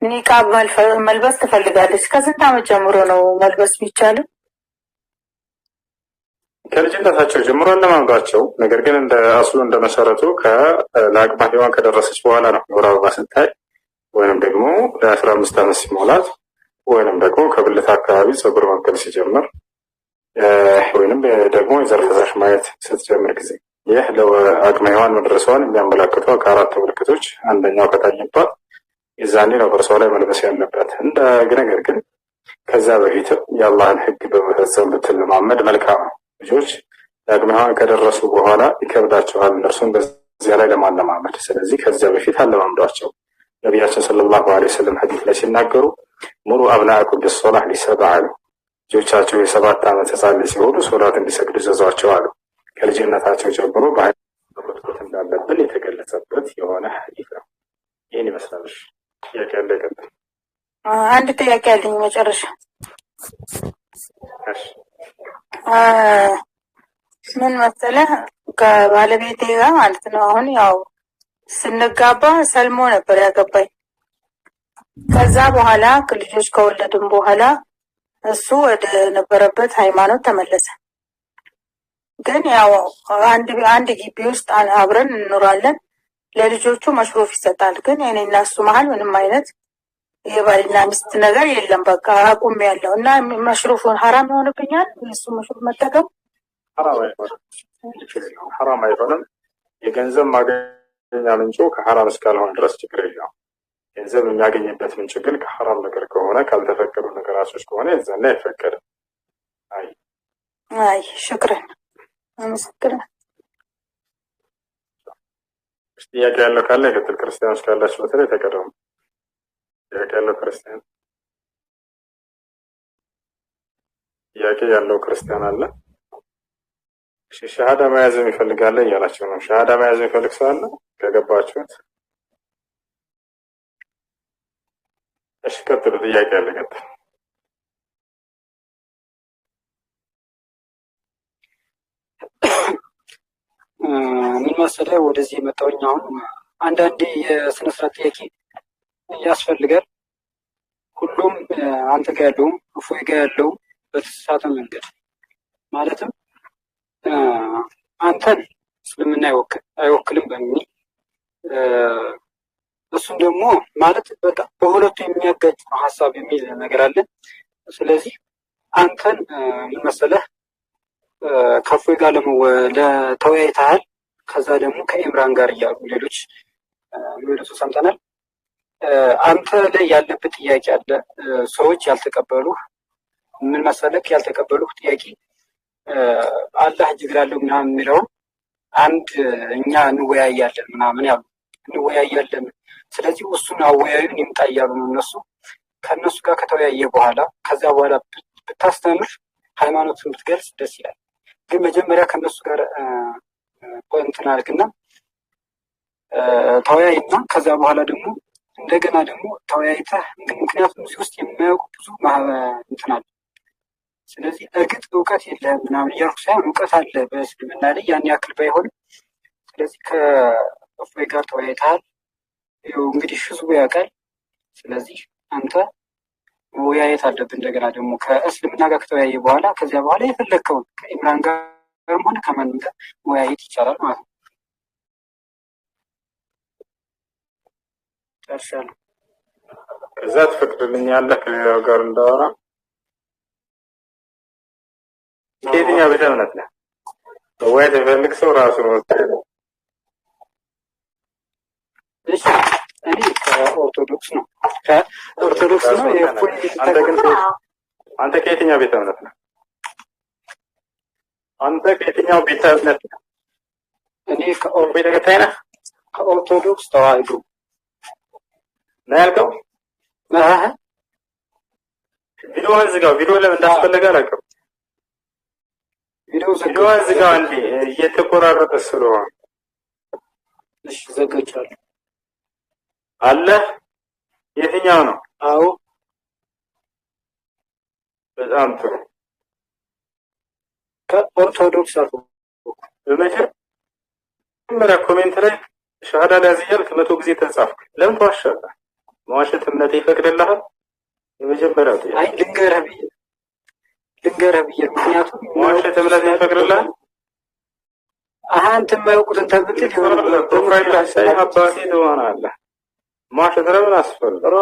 ኒቃብ መልበስ ትፈልጋለች። ከስንት ዓመት ጀምሮ ነው መልበስ የሚቻለው? ከልጅነታቸው ጀምሮ ለማምዷቸው። ነገር ግን እንደ አስሉ እንደ መሰረቱ ለአቅመ ሔዋን ከደረሰች በኋላ ነው የወር አበባ ስታይ ወይንም ደግሞ ለ15 ዓመት ሲሞላት ወይንም ደግሞ ከብልት አካባቢ ፀጉር መብቀል ሲጀምር ወይንም ደግሞ የዘር ፈሳሽ ማየት ስትጀምር ጊዜ ይህ ለአቅመ ሔዋን መድረሷን የሚያመላክቱ ከአራት ምልክቶች አንደኛው ከታየባት የዛኔ ነው በእርሷ ላይ መልበስ ያለበት። ነገር ግን ከዛ በፊት የአላህን ሕግ በመፈጸም ብትለማመድ መልካም ነው። ልጆች ለአቅመ ሔዋን ከደረሱ በኋላ ይከብዳቸዋል እነርሱን በዚያ ላይ ለማለማመድ። ስለዚህ ከዚያ በፊት አለማምዷቸው። ነቢያችን ሰለላሁ ዐለይሂ ወሰለም ሐዲስ ላይ ሲናገሩ ሙሩ አብናአኩም ቢሶላህ ሊሰብዕ አሉ። ልጆቻቸው የ7 ዓመት ሕፃን ልጅ ሲሆኑ ሶላት እንዲሰግዱ ዘዟቸው አሉ። ከልጅነታቸው ጀምሮ በሃይማኖት እንዳለብን የተገለጸበት የሆነ ሐዲስ ነው። ይህን ይመስላል። ጥያቄ ያለ ይቀጥል። አንድ ጥያቄ አለኝ መጨረሻ። ምን መሰለህ ከባለቤቴ ጋር ማለት ነው አሁን ያው ስንጋባ ሰልሞ ነበር ያገባኝ። ከዛ በኋላ ልጆች ከወለድን በኋላ እሱ ወደ ነበረበት ሃይማኖት ተመለሰ። ግን ያው አንድ ግቢ ውስጥ አብረን እንኖራለን። ለልጆቹ መሽሮፍ ይሰጣል። ግን እኔና እሱ መሀል ምንም አይነት የባልና ሚስት ነገር የለም። በቃ አቁም ያለው እና መሽሮፉን ሐራም ይሆንብኛል እሱ መሽሮፍ መጠቀም? ሐራም አይሆንም። የገንዘብ ማግኛ ምንጩ ከሐራም እስካልሆነ ድረስ ችግር የለውም። ገንዘብ የሚያገኝበት ምንጭ ግን ከሐራም ነገር ከሆነ ካልተፈቀዱ ነገራቶች ከሆነ የዛን ላይ አይፈቀድም። አይ ሽክረን አመሰግናለሁ። ጥያቄ ያለው ካለ የክትል ክርስቲያኖች ካላችሁ በተለይ ተቀደሙ። ጥያቄ ያለው ክርስቲያን ጥያቄ ያለው ክርስቲያን አለ? እሺ ሸሃዳ መያዝ የሚፈልጋለ እያላችሁ ነው። ሸሃዳ መያዝ የሚፈልግ ሰው አለ ከገባችሁት? እሺ ቀጥሉ። ጥያቄ ያለ ቀጥል። ምን መሰለህ ወደዚህ የመጣሁኝ አሁን አንዳንዴ የስነ ስርዓት ጥያቄ ያስፈልጋል። ሁሉም አንተ ጋር ያለውም እፎይ ጋር ያለውም በተሳሳተ መንገድ ማለትም አንተን እስልምና አይወክልም በሚል እሱም ደግሞ ማለት በቃ በሁለቱ የሚያጋጭ ነው ሀሳብ የሚል ነገር አለ። ስለዚህ አንተን ምን መሰለህ ከእፎይ ጋር ለተወያይተሃል። ከዛ ደግሞ ከኢምራን ጋር እያሉ ሌሎች የሚወደሱ ሰምተናል። አንተ ላይ ያለበት ጥያቄ አለ። ሰዎች ያልተቀበሉ ምን መሰለህ ያልተቀበሉ ጥያቄ አላህ ጅግር አለው ምናምን የሚለውን አንድ እኛ እንወያያለን ምናምን ያሉ እንወያያለን። ስለዚህ እሱን አወያዩን ይምጣ እያሉ ነው እነሱ። ከእነሱ ጋር ከተወያየ በኋላ ከዛ በኋላ ብታስተምር ሃይማኖትን ብትገልጽ ደስ ይላል። ግን መጀመሪያ ከእነሱ ጋር እንትን አድርግና ተወያይና ከዛ በኋላ ደግሞ እንደገና ደግሞ ተወያይተህ ምክንያቱም እዚህ ውስጥ የማያውቁ ብዙ እንትን አለ። ስለዚህ እርግጥ እውቀት የለህም ምናምን እያልኩ ሳይሆን እውቀት አለ በእስልምና ላይ ያን ያክል ባይሆንም። ስለዚህ ከእፎይ ጋር ተወያይተሃል። ይኸው እንግዲህ ህዝቡ ያውቃል። ስለዚህ አንተ መወያየት አለብህ። እንደገና ደግሞ ከእስልምና ጋር ከተወያየ በኋላ ከዚያ በኋላ የፈለግከውን ከኢምራን ጋርም ሆነ ከማንም ጋር መወያየት ይቻላል ማለት ነው። ጨርሻለሁ። ከዛ ትፈቅድልኛለህ ከሌላው ጋር እንዳወራ? ከየትኛው ቤተ እምነት ነህ? መወያየት የፈልግ ሰው ራሱ ነው። እሺ እኔ ከኦርቶዶክስ ነው። ከኦርቶዶክስ ነው። አንተ ከየትኛው ቤተ እምነት ነህ? አንተ ከየትኛው ቤተ እምነት ነህ? እኔ ከኦርቶዶክስ ነህ? ከኦርቶዶክስ ተዋህዶ ነው ያልከው? ቪዲዮ ዝጋው። ቪዲዮ ለምን እንዳስፈለገ አላውቅም። ቪዲዮ ዝጋው እንዴ እየተቆራረጠ ስለሆነ። እሺ ዘግቻለሁ። አለ የትኛው ነው? አዎ በጣም ጥሩ። ከኦርቶዶክስ አልኩ። በመጀመሪያ ኮሜንት ላይ ሸሃዳ ላይ ያዝያል 100 ጊዜ ተጻፍክ። ለምን ተዋሻለህ? መዋሸት እምነት ይፈቅድልሃል? የመጀመሪያው ጥያቄ። አይ ልንገርህ ብዬ ምክንያቱም መዋሸት እምነት ይፈቅድልሃል? አንተ የማያውቁትን ተብትል ፕሮፋይል ላይ ሳይ አባቴ ትሆናለህ። መዋሸት ለምን አስፈለገ?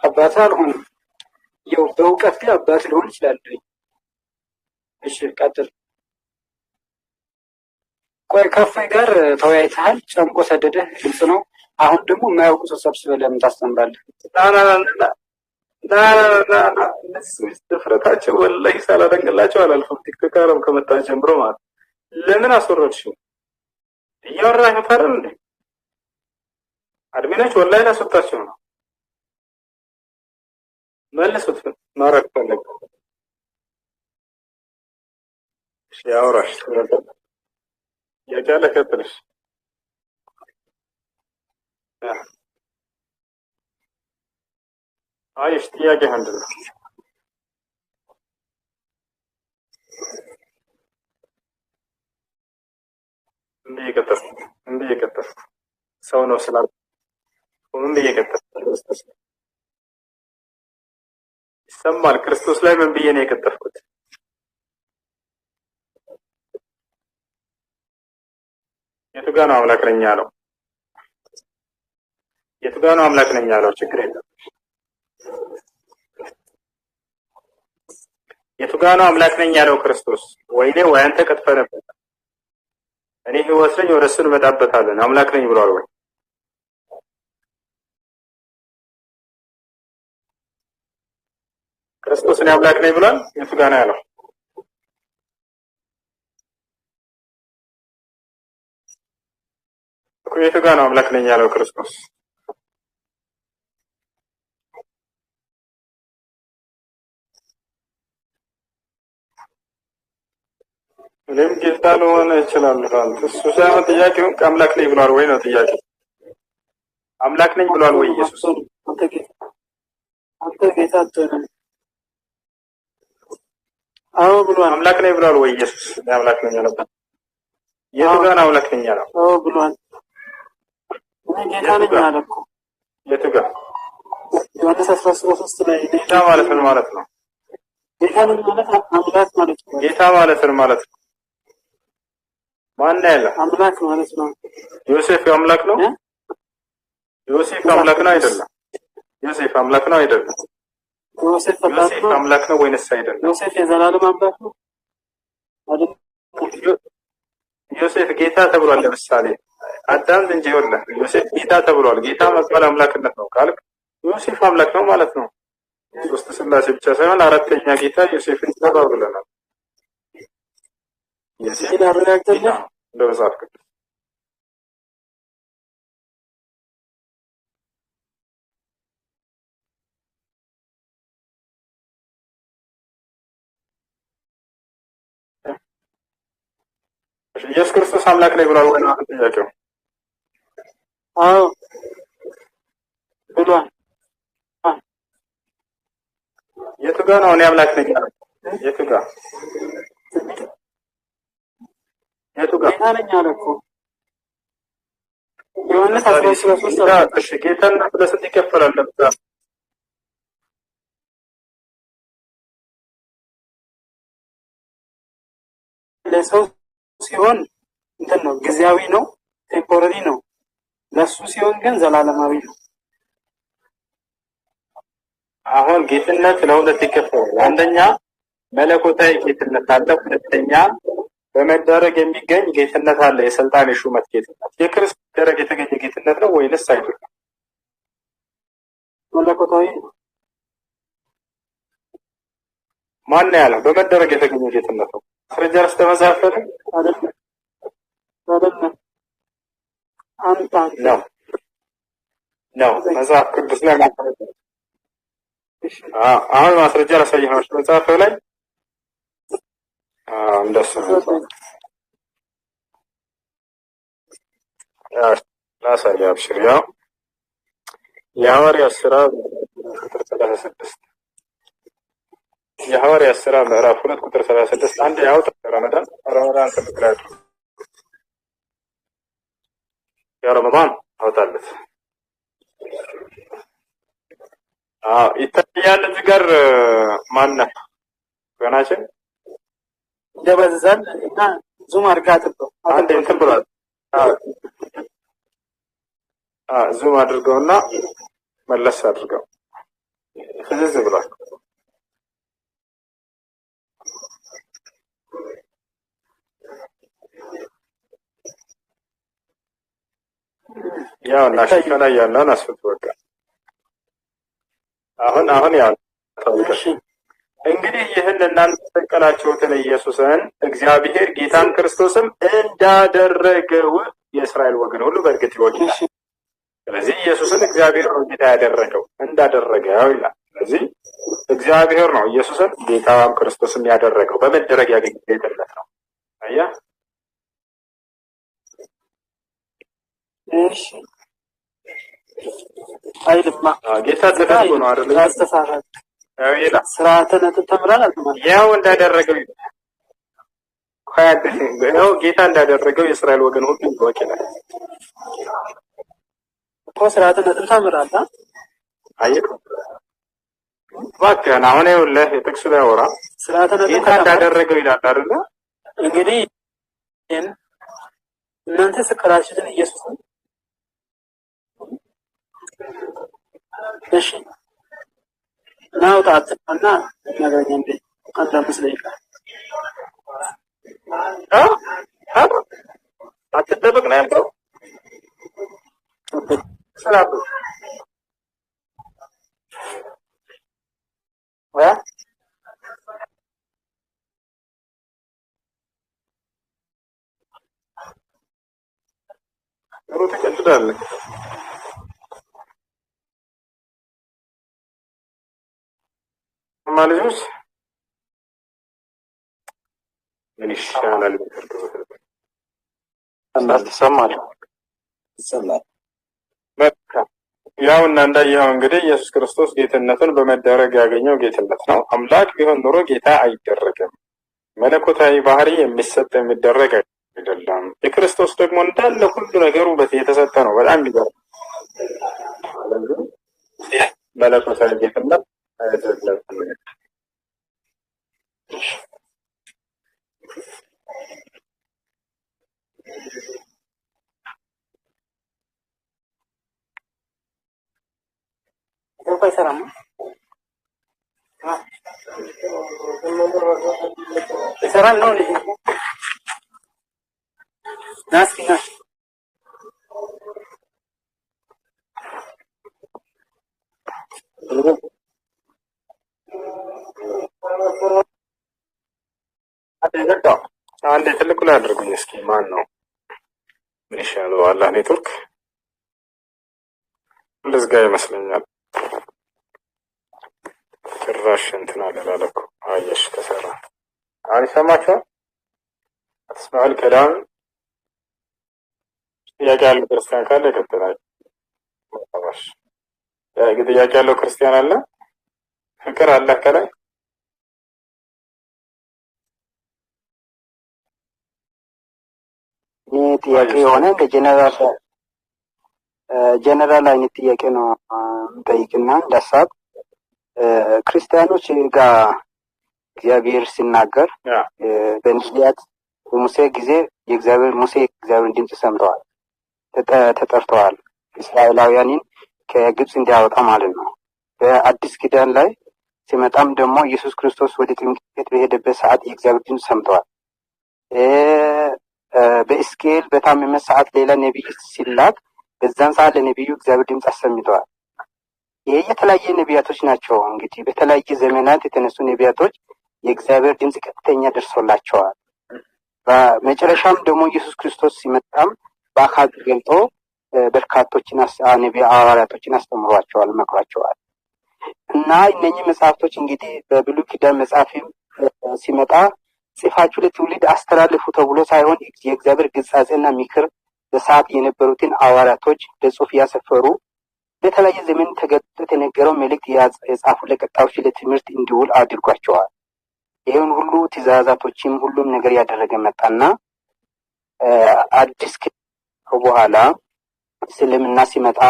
አባት አልሆንም። ያው በእውቀት ግን አባት ሊሆን ይችላል። እሺ ቀጥል። ቆይ ከፋይ ጋር ተወያይተሃል፣ ጨምቆ ሰደደህ፣ ግልጽ ነው። አሁን ደግሞ የማያውቁ ሰው ሰብስበህ ለምን ታስተምራለህ? ድፍረታቸው ወላሂ ሳላደንቅላቸው አላልፈም። ቲክቶክ አረም ከመጣ ጀምሮ ማለት ለምን አስወረድሽው? እያወራህ ነበር እንዴ? አድሚኖች ወላሂ ላስወጣቸው ነው። መልሱት። ማረግ ፈለግ እሺ፣ አውራሽ ያጃለ ከተልሽ አይሽ ጥያቄ ምንድን ነው? እንዴ የቀጠፍኩ ሰው ነው ስላል እንዴ የቀጠፍኩ ይሰማል። ክርስቶስ ላይ ምን ብዬ ነው የቀጠፍኩት? የቱ ጋር ነው አምላክ ነኝ ያለው? የቱ ጋር ነው አምላክ ነኝ ያለው? ችግር የለም። የቱ ጋር ነው አምላክ ነኝ ያለው ክርስቶስ? ወይኔ ወይ አንተ ቀጥፈህ ነበር። እኔ ህይወት ነኝ፣ ወደ እሱ እንመጣበታለን። አምላክ ነኝ ብሏል ወይ? ክርስቶስ እኔ አምላክ ነኝ ብሏል? የቱ ጋር ነው ያለው? የቱ ጋር ነው አምላክ ነኝ ያለው ክርስቶስ? እኔም ጌታ ልሆን እችላለሁ። እሱ ሳይሆን ጥያቄው አምላክ ነኝ ብሏል ወይ ነው ጥያቄው። አምላክ ነኝ ብሏል ወይ ኢየሱስ? አንተ ጌታ አትሆንም። አዎ ብሏል። አምላክ ነኝ ብሏል ወይ ኢየሱስ? አምላክ ነኝ ያለበት የቱ ጋር ነው አምላክ ነኝ ያለው? አዎ ብሏል። እኔ ጌታ ነኝ አለ እኮ። የቱ ጋር? ዮሐንስ 13 ላይ ጌታ ማለት ምን ማለት ነው? ጌታ ነኝ ማለት አምላክ ማለት ነው። ጌታ ማለት ምን ማለት ነው? ማን ያለ አምላክ ማለት ነው። ዮሴፍ አምላክ ነው? ዮሴፍ አምላክ ነው አይደለም? ዮሴፍ አምላክ ነው አይደለም? ዮሴፍ አምላክ ነው ወይንስ አይደለም? ዮሴፍ የዘላለም አምላክ ነው አይደል? ዮሴፍ ጌታ ተብሏል። ለምሳሌ አዳም እንጂ ይወላ ዮሴፍ ጌታ ተብሏል። ጌታ መባል አምላክነት ነው ካልክ ዮሴፍ አምላክ ነው ማለት ነው። ሶስት ስላሴ ብቻ ሳይሆን አራተኛ ጌታ ዮሴፍን ተባው ብለናል። ዮሴፍ ያረጋግጥልህ እንደመጽሐፍ ቅዱስ ኢየሱስ ክርስቶስ አምላክ ነኝ ብሏል ወይ ነው ጥያቄው? አዎ ብሏል። የቱ ጋር ነው እኔ አምላክ ነኝ ያለው? የቱ ጋር ጌታ ነኝ አለ እኮ ዮሐንስ 13 እሺ ጌታና ለስንት ይከፈላል? ለምሳ ለሰው ሲሆን እንትን ነው ጊዜያዊ ነው፣ ቴምፖራሪ ነው። ለሱ ሲሆን ግን ዘላለማዊ ነው። አሁን ጌትነት ለሁለት ይከፈላል። አንደኛ መለኮታዊ ጌትነት አለ፣ ሁለተኛ በመደረግ የሚገኝ ጌትነት አለ፣ የስልጣን የሹመት ጌትነት። የክርስቶስ ደረግ የተገኘ ጌትነት ነው ወይንስ አይደለም? መለኮታዊ ማን ያለው በመደረግ የተገኘ ጌትነት ነው? ማስረጃ አስተመዛፈለ አይደለም አንተ ነው መጽሐፍ ቅዱስ ላይ አሁን ማስረጃ ላሳይህ ነው መጽሐፍ ላይ እንደሱ ላሳይህ። አብሽር ያው የሐዋርያት ሥራ ቁጥር 36 የሐዋርያት ሥራ ምዕራፍ 2 ቁጥር 36 አንድ ያውጣ ረመዳን ተብሏል። ያ ረመዳን አውጣለት። ይታያል እዚህ ጋር ማነው ገናችን ደበዘዘን እና ዙም አድርጋትበው አንዴ እንትን ብሏል። ዙም አድርገውና መለስ አድርገው ፍዝዝ ብሏል። ያው እና ሽፈና ያለውን አስፈት በቃ አሁን ያው ታውቃለሽ። እንግዲህ ይህን እናንተ ተቀላችሁትን ኢየሱስን እግዚአብሔር ጌታን ክርስቶስም እንዳደረገው የእስራኤል ወገን ሁሉ በእርግጥ ይወቅታል። ስለዚህ ኢየሱስን እግዚአብሔር ነው ጌታ ያደረገው እንዳደረገው ይላል። ስለዚህ እግዚአብሔር ነው ኢየሱስን ጌታም ክርስቶስም ያደረገው በመደረግ ያገኘ ጌትነት ነው። አያ እሺ አይልማ ጌታ ተደርጎ ነው አይደል? ያስተሳራል ይላል ስርዓተ ነጥብ ተምራል ማለት ያው እንዳደረገው ያው ጌታ እንዳደረገው የእስራኤል ወገን ሁሉ ይወቅታል እኮ ስርዓተ ነጥብ ተምራል። አየህ እባክህን አሁን ይኸውልህ የጥቅሱ ላይ አወራ ስርዓተ ነጥብ ጌታ እንዳደረገው ይላል አይደል? እንግዲህ እናንተ ስቀላችሁትን ኢየሱስን እሺ ናውጣት እና ነገርኛ እንዴ አንተ መስለኝ አትጠብቅ ነው ያልከው ሰላም ሩት ትቀጥላለህ ማለጆች ምን ይሻላል እንዳትሰማል ይሰማል በቃ ያው እና እንዳየው እንግዲህ ኢየሱስ ክርስቶስ ጌትነቱን በመደረግ ያገኘው ጌትነት ነው። አምላክ ቢሆን ኖሮ ጌታ አይደረግም። መለኮታዊ ባህሪ የሚሰጥ የሚደረግ አይደለም። የክርስቶስ ደግሞ እንዳለ ሁሉ ነገሩ የተሰጠ ነው። በጣም ይገርም። መለኮታዊ ጌትነት አይደለም። Apa salam? Saran no ni. Nas kina. አደረገው አንዴ ትልቁ ላይ አድርጉኝ እስኪ ማን ነው ምን ይሻለው አላህ ኔትወርክ ለዝጋ ይመስለኛል ጭራሽ እንትን አላለኩ አየሽ ከሰራ አሁን ይሰማችኋል አትስማል ከላም ጥያቄ ያለው ክርስቲያን ካለ ይቀጥላል ማባሽ ጥያቄ ያለው ክርስቲያን አለ ፍቅር አለ ከላይ ጥያቄ የሆነ ጀነራል አይነት ጥያቄ ነው ጠይቅና እንደሳብ ክርስቲያኖች ጋር እግዚአብሔር ሲናገር በነቢያት በሙሴ ጊዜ ሙሴ የእግዚአብሔርን ድምጽ ሰምተዋል ተጠርተዋል እስራኤላውያንን ከግብጽ እንዲያወጣ ማለት ነው። በአዲስ ኪዳን ላይ ሲመጣም ደግሞ ኢየሱስ ክርስቶስ ወደ ጥምቀት በሄደበት ሰዓት የእግዚአብሔር ድምጽ ሰምተዋል። በእስኬል በታመመ ሰዓት ሌላ ነብይ ሲላክ በዛን ሰዓት ለነብዩ እግዚአብሔር ድምጽ አሰምተዋል። ይሄ የተለያየ ነቢያቶች ናቸው። እንግዲህ በተለያየ ዘመናት የተነሱ ነቢያቶች የእግዚአብሔር ድምጽ ቀጥተኛ ደርሶላቸዋል። በመጨረሻም ደግሞ ኢየሱስ ክርስቶስ ሲመጣም በአካል ገልጦ በርካቶችን ሐዋርያቶችን አስተምሯቸዋል፣ መክሯቸዋል። እና እነኚህ መጽሐፍቶች እንግዲህ በብሉይ ኪዳን መጽሐፍም ሲመጣ ጽፋችሁ ለትውልድ አስተላልፉ ተብሎ ሳይሆን የእግዚአብሔር ግሳጼና ምክር በሰዓት የነበሩትን ሐዋርያቶች በጽሑፍ ያሰፈሩ በተለያየ ዘመን ተገልጦ የተነገረው መልእክት የጻፉ ለቀጣዮች ለትምህርት እንዲውል አድርጓቸዋል። ይሄን ሁሉ ትእዛዛቶችም ሁሉም ነገር ያደረገ መጣና አዲስ በኋላ እስልምና ሲመጣ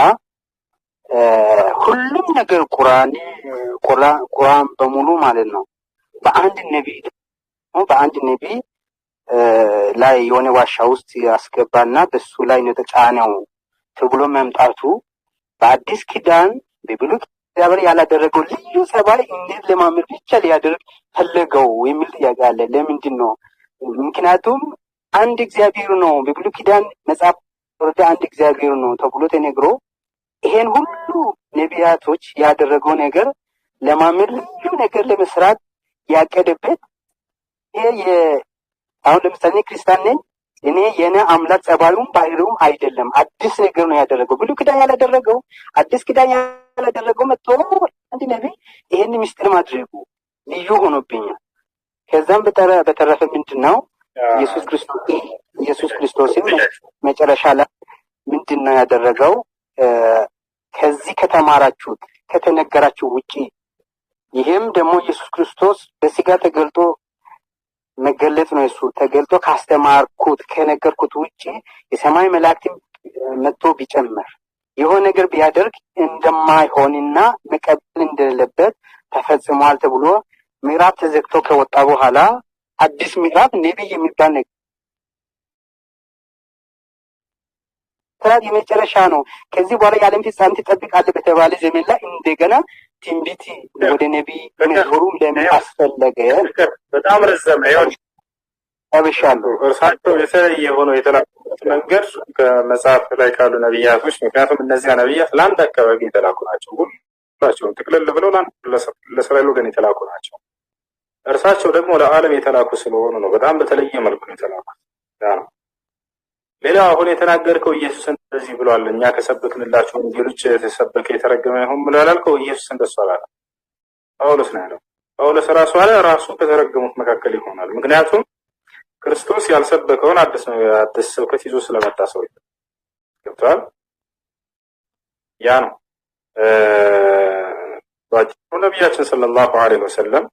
ሁሉም ነገር ቁርአን በሙሉ ማለት ነው በአንድ ነብይ ላይ የሆነ ዋሻ ውስጥ ያስገባና በሱ ላይ ነው ተጫነው ተብሎ መምጣቱ በአዲስ ኪዳን በብሉይ ኪዳን ያላደረገው ልዩ ጸባይ እንዴት ለማመን ብቻ ሊያደርግ ፈለገው የሚል ጥያቄ አለ። ለምንድን ነው? ምክንያቱም አንድ እግዚአብሔር ነው በብሉይ ኪዳን መጽሐፍ ወደ አንድ እግዚአብሔር ነው ተብሎ ተነግሮ ይሄን ሁሉ ነቢያቶች ያደረገው ነገር ለማመን ልዩ ነገር ለመስራት ያቀደበት ይሄ አሁን ለምሳሌ ክርስቲያን ነኝ እኔ የኔ አምላክ ጸባዩም ባህሪውም አይደለም አዲስ ነገር ነው ያደረገው ብሉይ ኪዳን ያላደረገው አዲስ ኪዳን ያላደረገው መጥቶ አንድ ነብይ ይሄን ምስጢር ማድረጉ ልዩ ሆኖብኛል። ከዛም በተረፈ ምንድነው ኢየሱስ ክርስቶስም መጨረሻ ላይ ምንድነው ያደረገው? ከዚህ ከተማራችሁት ከተነገራችሁ ውጪ ይሄም ደግሞ ኢየሱስ ክርስቶስ በስጋ ተገልጦ መገለጽ ነው። እሱ ተገልጦ ካስተማርኩት ከነገርኩት ውጪ የሰማይ መላእክት መጥቶ ቢጨመር የሆነ ነገር ቢያደርግ እንደማይሆንና መቀበል እንደሌለበት ተፈጽሟል ተብሎ ምዕራፍ ተዘግቶ ከወጣ በኋላ አዲስ ምዕራፍ ነብይ የሚባል ነገር የመጨረሻ ነው። ከዚህ በኋላ የዓለም ፍጻሜ ትጠብቃለህ በተባለ ዘመን ላይ እንደገና ትንቢት ወደ ነብይ መዝሙሩም ለምን አስፈለገ? በጣም ረዘመ። ያው አብሻለሁ እርሳቸው የተለየ ሆነው የተላኩት መንገድ ከመጽሐፍ ላይ ካሉ ነብያቶች፣ ምክንያቱም እነዚያ ነብያት ለአንድ አካባቢ የተላኩ ናቸው። ሁላቸውም ጥቅልል ብለው ለእስራኤል ወገን የተላኩ ናቸው። እርሳቸው ደግሞ ለዓለም የተላኩ ስለሆኑ ነው በጣም በተለየ መልኩ የተላኩት። ሌላው አሁን የተናገርከው ኢየሱስ እንደዚህ ብሏል እኛ ከሰበክንላችሁ ወንጌሎች የተሰበከ የተረገመ ይሁን ብሎ ያላልከው ኢየሱስ እንደሱ አላለም። ጳውሎስ ነው ያለው። ጳውሎስ ራሱ ከተረገሙት መካከል ይሆናል። ምክንያቱም ክርስቶስ ያልሰበከውን አዲስ ስብከት ይዞ ስለመጣ ሰው ገብቷል። ያ ነው ባጭሩ ነብያችን ሰለላሁ ዐለይሂ ወሰለም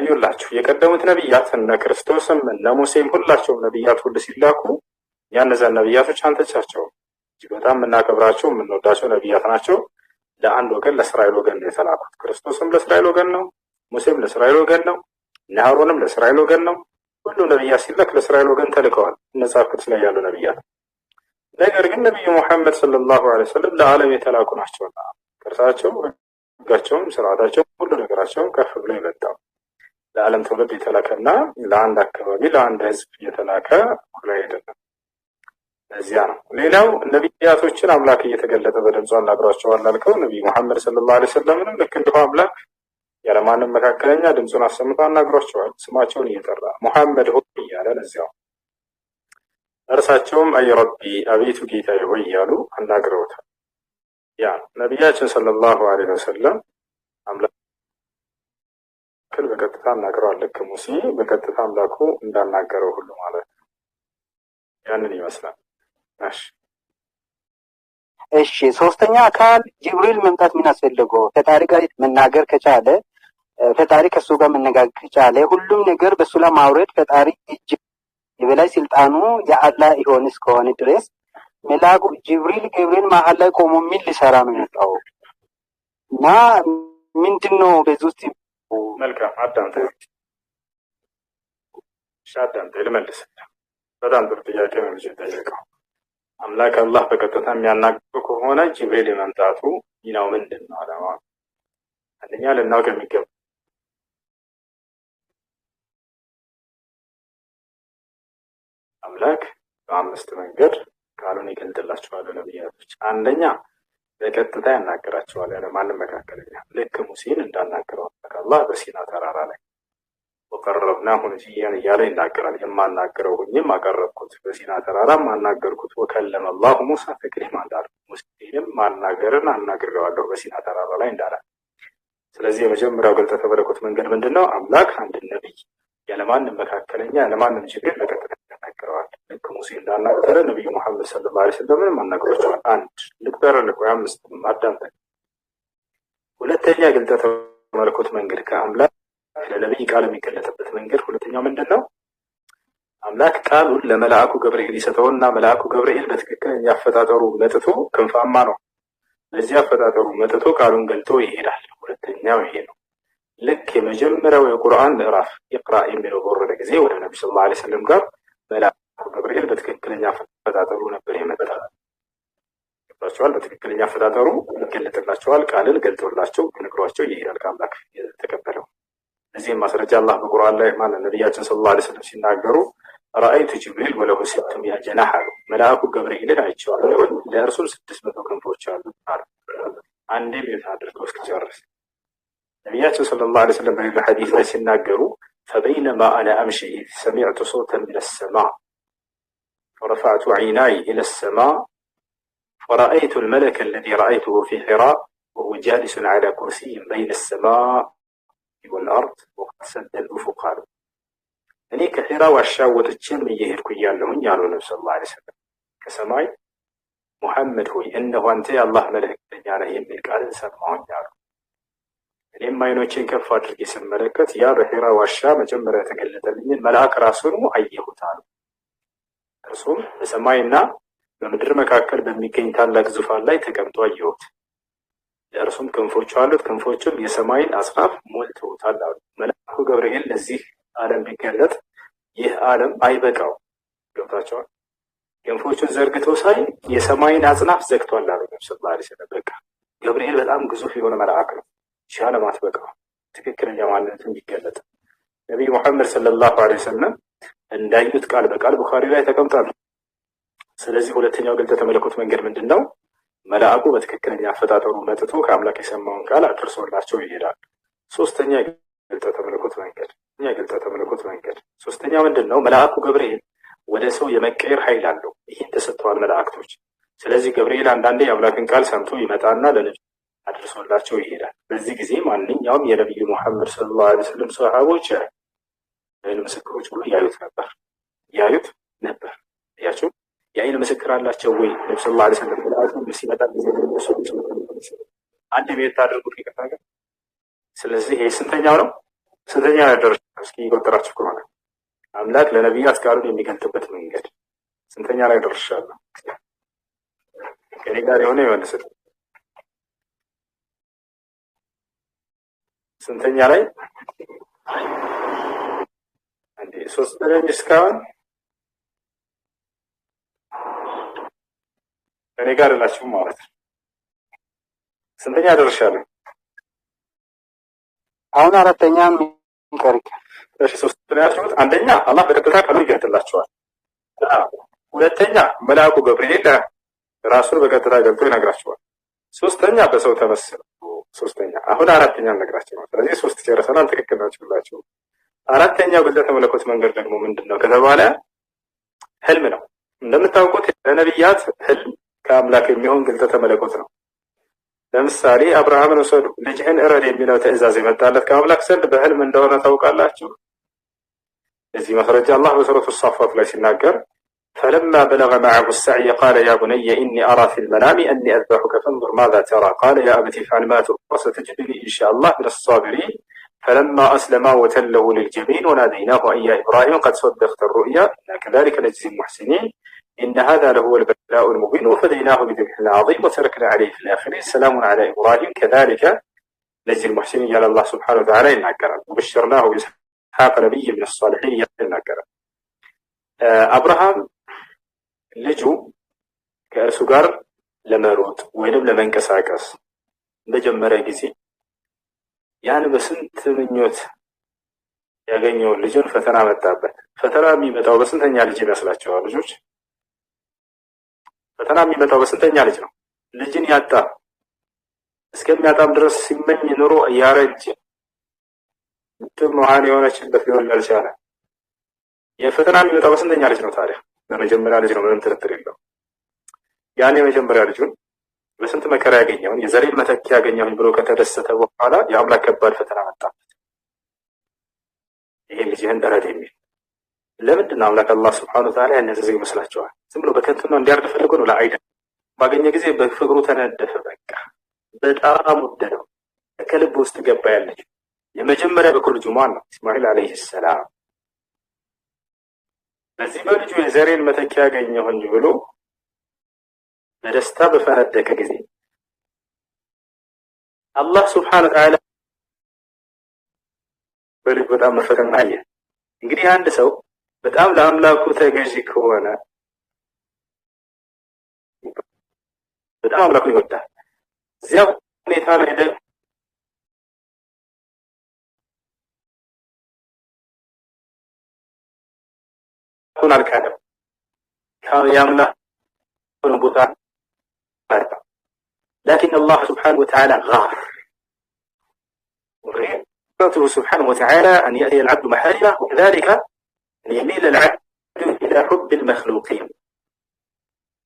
ይውላችሁ የቀደሙት ነብያት እነ ክርስቶስም እነ ሙሴም ሁላቸውም ነብያት ሁሉ ሲላኩ ያነዛን ነብያቶች አንተቻቸው እጅግ በጣም የምናከብራቸው የምንወዳቸው ነብያት ናቸው። ለአንድ ወገን ለእስራኤል ወገን ነው የተላኩት። ክርስቶስም ለእስራኤል ወገን ነው፣ ሙሴም ለእስራኤል ወገን ነው፣ አሮንም ለእስራኤል ወገን ነው። ሁሉ ነብያት ሲላክ ለእስራኤል ወገን ተልከዋል መጽሐፍ ቅዱስ ላይ ያሉ ነብያት። ነገር ግን ነብዩ መሐመድ ሰለላሁ ዐለይሂ ወሰለም ለዓለም የተላኩ ናቸውና ከእርሳቸው ሕጋቸውም ስርዓታቸውም ሁሉ ነገራቸውም ከፍ ብሎ የመጣው ለዓለም ትውልድ የተላከና ለአንድ አካባቢ ለአንድ ህዝብ የተላከ ሁሉ አይደለም። ለዚያ ነው ሌላው ነብያቶችን አምላክ እየተገለጠ በድምፁ አናግሯቸዋል አልከው። ነብዩ መሐመድ ሰለላሁ ዐለይሂ ወሰለም ልክ እንዲሁ አምላክ ያለማንም መካከለኛ ድምፁን አሰምቶ አናግሯቸዋል ስማቸውን እየጠራ ሙሐመድ ሆይ እያለ ለዚያው እርሳቸውም አይ ረቢ አቤቱ ጌታዬ ሆይ እያሉ አናግረውታል። ያ ነብያችን ሰለላሁ ዐለይሂ ወሰለም አምላክ በቀጥታ አናግረዋል። ልክ ሙሴ በቀጥታ አምላኩ እንዳናገረው ሁሉ ማለት ነው። ያንን ይመስላል። እሺ ሶስተኛ አካል ጅብሪል መምጣት ምን አስፈልገው? ፈጣሪ ጋር መናገር ከቻለ ፈጣሪ ከሱ ጋር መነጋገር ከቻለ ሁሉም ነገር በሱ ላይ ማውረድ ፈጣሪ እጅ የበላይ ስልጣኑ የአላህ ይሆን እስከሆነ ድረስ መልአኩ ጅብሪል ገብርኤል መሀል ላይ ቆሞ ምን ሊሰራ ነው የመጣው? እና ምንድነው በዚህ ውስጥ? መልካም አዳምጠኝ ልመልስ። በጣም ጥሩ ጥያቄ ነው ልጅ ጠየቀው። አምላክ አላህ በቀጥታ የሚያናግረው ከሆነ ጅብሪል የመምጣቱ ሚናው ምንድን ነው? አላማ አንደኛ ልናውቅ የሚገባ አምላክ በአምስት መንገድ ቃሉን ይገልጥላቸዋል ነብያቶች። አንደኛ በቀጥታ ያናገራቸዋል ያለ ማንም መካከለኛ፣ ልክ ሙሴን እንዳናገረው አላህ በሲና ተራራ ላይ ወቀረብናሁ ነጂያን እያለ ይናገራል። የማናገረው ሁኝም አቀረብኩት፣ በሲና ተራራም አናገርኩት። ወከለመ አላሁ ሙሳ ተክሊማ እንዳለ ሙሴንም ማናገርን አናግሬዋለሁ በሲና ተራራ ላይ እንዳለ። ስለዚህ የመጀመሪያው ግልጠተ መለኮት መንገድ ምንድነው? አምላክ አንድ ነብይ ያለማንም መካከለኛ ያለማንም ጅብሪል በቀጥታ ያናገረዋል። ልክ ሙሴ እንዳናገረ ነብዩ መሐመድ ሰለላሁ ዐለይሂ ወሰለም አናግሯቸዋል። አንድ ልቅጠርልህ ወይ አምስት አዳምጠኝ። ሁለተኛ ግልጠተ መለኮት መንገድ ከአምላክ ለነብይ ቃል የሚገለጥበት መንገድ ሁለተኛው ምንድነው? አምላክ ቃሉን ለመልአኩ ገብርኤል ይሰጠውና መልአኩ ገብርኤል በትክክለኛ አፈጣጠሩ መጥቶ ክንፋማ ነው። በዚህ አፈጣጠሩ መጥቶ ቃሉን ገልጦ ይሄዳል። ሁለተኛው ይሄ ነው። ልክ የመጀመሪያው የቁርአን ምዕራፍ ኢቅራ የሚለው በወረደ ጊዜ ወደ ነቢ ሰለላሁ ዐለይሂ ወሰለም ጋር መልአኩ ገብርኤል በትክክለኛ አፈጣጠሩ ነበር የመጣው። ይባቸዋል። በትክክለኛ አፈጣጠሩ ይገለጥላቸዋል። ቃልን ገልጦላቸው ነግሯቸው ይሄዳል ከአምላክ የተቀበለው። እዚህም ማስረጃ አላህ በቁርአን ላይ ማለት ነቢያችን ሰለላሁ ዐለይሂ ወሰለም ሲናገሩ ረአይቱ ጅብሪል ወለሁ 600 ጀናህ አሉ። መልአኩ ገብርኤልን አይቼዋለሁ ለእርሱም 600 ክንፎች አሉት አሉ። አንዴ ቤት አድርገው እስኪጨርስ ነቢያችን ሰለላሁ ዐለይሂ ወሰለም በሌላ ሐዲስ ላይ ሲናገሩ فبينما أنا أمشي سمعت صوتا من السماء فرفعت عيناي إلى السماء فرأيت الملك الذي رأيته في حراء وهو جالس على كرسي بين السماء والأرض وقد سد الأفق አሉ። እኔ ከሒራ ዋሻ ወጥቼም እየሄድኩ እያለሁኝ አሉ ነብዩ ሰለላሁ ዐለይሂ ወሰለም ከሰማይ ሙሐመድ ሆይ እነሆ አንተ የአላህ መልእክተኛ ነህ የሚል ቃልን ሰማሁኝ አሉ። እኔም አይኖቼን ከፍ አድርጌ ስመለከት ያ በሒራ ዋሻ መጀመሪያ የተገለጠልኝን መልአክ ራሱን አየሁት አሉ። እርሱም በሰማይና በምድር መካከል በሚገኝ ታላቅ ዙፋን ላይ ተቀምጦ አየሁት። ለእርሱም ክንፎች አሉት፣ ክንፎቹም የሰማይን አጽናፍ ሞልተውታል አሉ። መልአኩ ገብርኤል ለዚህ ዓለም ቢገለጥ ይህ ዓለም አይበቃው። ገብታቸዋል። ክንፎቹን ዘርግተው ሳይ የሰማይን አጽናፍ ዘግቷል አሉ ነብዩ ሰለላሁ ዐለይሂ ወሰለም። በቃ ገብርኤል በጣም ግዙፍ የሆነ መልአክ ነው። ሺህ ዓለም አትበቃው ትክክለኛ ማንነቱን ቢገለጥ። ነቢዩ ሙሐመድ ሰለላሁ ዐለይሂ ወሰለም እንዳዩት ቃል በቃል ቡኻሪ ላይ ተቀምጧል። ስለዚህ ሁለተኛው ግልጠተ መለኮት መንገድ ምንድን ነው? መልአኩ በትክክለኛ አፈጣጠሩ መጥቶ ከአምላክ የሰማውን ቃል አድርሶላቸው ይሄዳል። ሶስተኛ ግልጠተ መለኮት መንገድ ሶስተኛ ምንድን ነው? መልአኩ ገብርኤል ወደ ሰው የመቀየር ኃይል አለው። ይህን ተሰጥተዋል መላእክቶች። ስለዚህ ገብርኤል አንዳንዴ የአምላክን ቃል ሰምቶ ይመጣና ለነቢዩ አድርሶላቸው ይሄዳል። በዚህ ጊዜ ማንኛውም የነቢዩ ሙሐመድ ሰለላሁ ዐለይሂ ወሰለም ሰሃቦች የዓይን ምስክሮች ሁሉ ያዩት ነበር። ያቸው የዓይን ምስክር አላቸው ወይ? ነብዩ ሰለላሁ ዐለይሂ ወሰለም መልአኩ ሲመጣ አንድ ቤት አድርጉት ይቀርታል። ስለዚህ ይሄ ስንተኛው ነው? ስንተኛ ደረጃ? እስኪ ይቆጥራችሁ ከሆነ አምላክ ለነቢያት ቃሉን የሚገልጥበት መንገድ ስንተኛ ላይ ደርሻለሁ? ከኔ ጋር የሆነ ይመልስልኝ። ስንተኛ ላይ? አንዴ ሶስት ደረጃ እስካሁን ከኔ ጋር ላችሁ ማለት ነው። ስንተኛ ደርሻለሁ? አሁን አራተኛ ይቀርክ። እሺ ሶስት ያችሁት አንደኛ አላህ በቀጥታ ቃሉን ይገልጥላቸዋል። ሁለተኛ መልአኩ ገብርኤል ራሱን በቀጥታ ገልጦ ይነግራቸዋል። ሶስተኛ በሰው ተመስሎ ሶስተኛ አሁን አራተኛ ነግራቸው። ስለዚህ ሶስት ጨርሰናል። ትክክል ናችሁ ሁላችሁ። አራተኛው ግልጠተ መለኮት መንገድ ደግሞ ምንድነው ከተባለ ህልም ነው። እንደምታውቁት ለነብያት ህልም ከአምላክ የሚሆን ግልጠተ መለኮት ነው። ለምሳሌ አብርሃምን ወሰዱ ልጅህን እረድ የሚለው ትእዛዝ የመጣለት ከአምላክ ዘንድ በህልም እንደሆነ ታውቃላችሁ። እዚህ ማስረጃ አላህ በሱረቱ الصافات ላይ ሲናገር فلما بلغ معه السعي قال يا بني إني أرى في المنام أني أذبحك فانظر ماذا ترى قال يا أبت افعل ما تؤمر ستجدني إن شاء الله من الصابرين فلما أسلما وتله للجبين وناديناه أن يا إبراهيم قد صدقت الرؤيا إنا كذلك نجزي المحسنين إن هذا لهو البلاء المبين وفديناه بذبح عظيم وتركنا عليه في الآخرين سلام على إبراهيم كذلك نجزي المحسنين قال الله سبحانه وتعالى إنك وبشرناه بإسحاق نبي من الصالحين إنك أبراهام ልጁ ከእርሱ ጋር ለመሮጥ ወይንም ለመንቀሳቀስ በጀመረ ጊዜ ያን በስንት ምኞት ያገኘውን ልጁን ፈተና መጣበት። ፈተና የሚመጣው በስንተኛ ልጅ ይመስላችኋል ልጆች? ፈተና የሚመጣው በስንተኛ ልጅ ነው? ልጅን ያጣ እስከሚያጣም ድረስ ሲመኝ ኑሮ ያረጀ ጥም መሃን የሆነችበት ሊሆን ያልቻለ የፈተና የሚመጣው በስንተኛ ልጅ ነው ታዲያ? በመጀመሪያ ልጅ ነው። ምንም ጥርጥር የለው። ያን የመጀመሪያ ልጁን በስንት መከራ ያገኘውን የዘሬን መተኪያ ያገኘውን ብሎ ከተደሰተ በኋላ የአምላክ ከባድ ፈተና መጣበት። ይሄ ልጅህን እረድ የሚል ለምንድን ነው አምላክ አላህ Subhanahu Wa Ta'ala ያነዘዘው ይመስላችኋል? ዝም ብሎ በከንቱ ነው እንዲያርድ ፈልጎ ነው? ለአይደል ባገኘ ጊዜ በፍቅሩ ተነደፈ። በቃ በጣም ወደደው። ከልብ ውስጥ ገባ። ያለች የመጀመሪያ በኩር ልጁ ማን ነው? እስማኤል አለይሂ ሰላም። በዚህ በልጁ የዘሬን መተኪያ ያገኘሁ እንጂ ብሎ በደስታ በፈነደቀ ጊዜ አላህ ሱብሓነሁ ወተዓላ በልጅ በጣም መፈተን አየ። እንግዲህ አንድ ሰው በጣም ለአምላኩ ተገዢ ከሆነ በጣም አምላኩ ይወዳል። እዚያ ሁኔታ ላይ ደግሞ አልካደም የአምላኩን ቦታ لكن الله سبحانه وتعالى غافر ورحمته سبحانه وتعالى أن يأتي العبد محارمه وكذلك أن يميل العبد إلى حب المخلوقين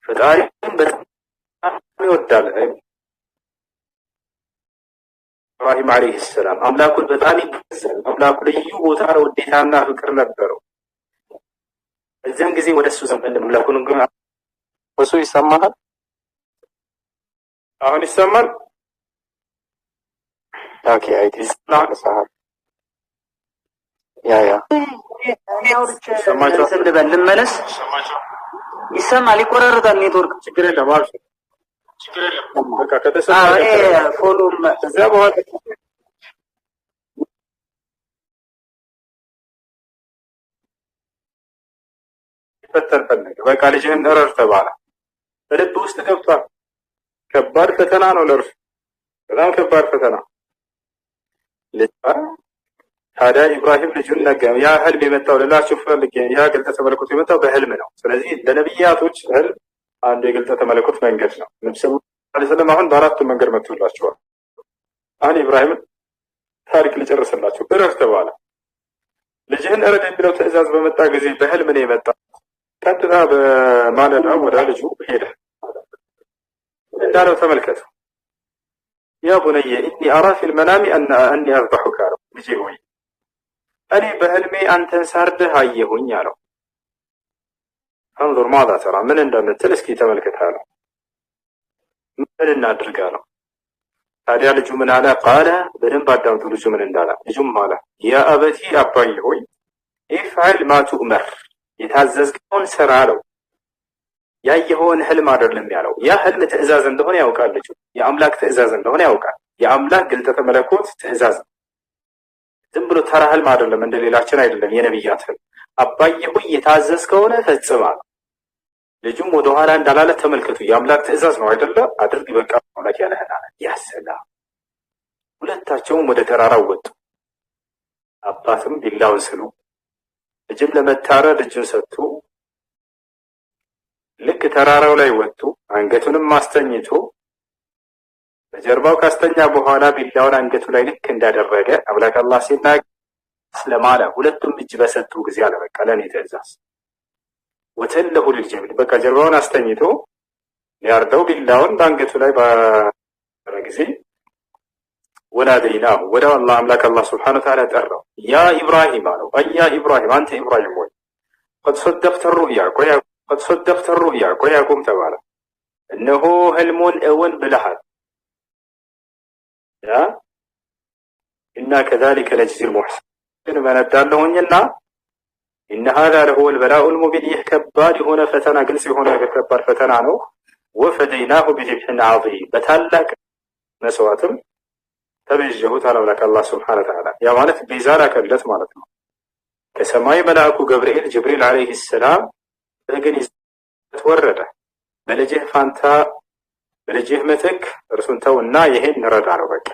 فتعرف يودال إبراهيم عليه السلام أملاك البطاني أملاك ليو وتعالى وديتانا فكر نبرو الزنق زي ودسو زنبال أملاك نقول وسو يسمها አሁን ይሰማል? ኦኬ አይዲ ሰማህ? ያ ሰማችሁ? ልመለስ። ይሰማል? ይቆራረጣል ኔትወርክ። ችግር የለም አልኩ። ችግር የለም በቃ ከተሰማ ፎሎም እዛ በኋላ ፈተን ፈለገ። በቃ ልጅህን እረር ተባለ። በልብ ውስጥ ገብቷል። ከባድ ፈተና ነው ለእርሱ፣ በጣም ከባድ ፈተና። ታዲያ ኢብራሂም ልጁን ነገረው። ያ ህልም የመጣው ልላችሁ ፈልጌ ያ ግልጠተ መለኮት የመጣው በህልም ነው። ስለዚህ ለነብያቶች ህልም አንዱ የግልጠተ መለኮት መንገድ ነው። ነብዩ ሰለላሁ ዐለይሂ ወሰለም አሁን በአራቱ መንገድ መጥቶላቸዋል። አሁን ኢብራሂም ታሪክ ልጨርስላችሁ። እረፍ ተባለ። ልጅህን እረድ የሚለው ትዕዛዝ በመጣ ጊዜ በህልም ነው የመጣው። ቀጥታ በማለዳ ወደ ልጁ ሄደ። እንዳለው ተመልከቱ። ያ ቡነየ ኢኒ አራ ፊል መናሚ አኒ አዝበሑከ አለው። ልጄ ሆይ እኔ በህልሜ አንተን ሳርድህ አየሁኝ አለው። አንዙር ማዛ ተራ ምን እንደምትል እስኪ ተመልከት አለው። ምን እናድርግ አለው። ታዲያ ልጁ ምን አለ? ቃለ በደንብ አዳምጡ ልጁ ምን እንዳለ። ልጁም አለ ያ አበቲ አባዬ ሆይ ኢፍዐል ማ ቱእመር የታዘዝከውን ስራ አለው። ያየኸውን ህልም አይደለም ያለው። ያ ህልም ትዕዛዝ እንደሆነ ያውቃል ልጁ። የአምላክ ትዕዛዝ እንደሆነ ያውቃል። የአምላክ ግልጠተ መለኮት ትዕዛዝ ነው። ዝም ብሎ ተራ ህልም አይደለም፣ እንደሌላችን አይደለም። የነብያት ህልም አባዬ ሆይ የታዘዝከውን ፈጽም አለው። ልጁም ወደ ኋላ እንዳላለ ተመልከቱ። የአምላክ ትዕዛዝ ነው አይደለ? አድርግ በቃ አምላክ ያለህን አለ። ያ ሰላም። ሁለታቸውም ወደ ተራራው ወጡ። አባትም ቢላውን ስሉ፣ ልጅም ለመታረድ እጁን ሰጥቶ ልክ ተራራው ላይ ወጡ። አንገቱንም ማስተኝቶ በጀርባው ካስተኛ በኋላ ቢላውን አንገቱ ላይ ልክ እንዳደረገ አምላክ አላህ ሲናገር ስለማለ ሁለቱም እጅ በሰጡ ጊዜ አለ በቃ ለኔ ትዕዛዝ ወተለሁ ልልጀብል በቃ ጀርባውን አስተኝቶ ሊያርደው ቢላውን በአንገቱ ላይ ባደረገ ጊዜ ወናደይናሁ ወደ አላህ አምላክ አላህ ሱብሓነሁ ወተዓላ ጠራው። ያ ኢብራሂም አለው። አያ ኢብራሂም አንተ ኢብራሂም ሆይ قد صدقت الرؤيا قد صدقت الرؤيا ቆያቁም ተባለ። እነሆ ህልሙን እውን ብለሃል። ያ እና كذلك نجزي المحسنين መነዳለሁኝና إن هذا لهو البلاء المبين ይህ ከባድ የሆነ ፈተና ግልጽ የሆነ ከባድ ፈተና ነው። وفديناه بذبح عظيم በታላቅ መስዋዕትም ተቤዠሁት አለ አምላክ አላህ ሱብሓነሁ ወተዓላ። ያ ማለት ቤዛ ላከለት ማለት ነው። ከሰማይ መልአኩ ገብርኤል ጅብሪል አለይሂ ሰላም በግን ወረደ። በልጅህ ፋንታ በልጅህ ምትክ እርሱን ተውና ይሄን ረዳ ነው በቃ።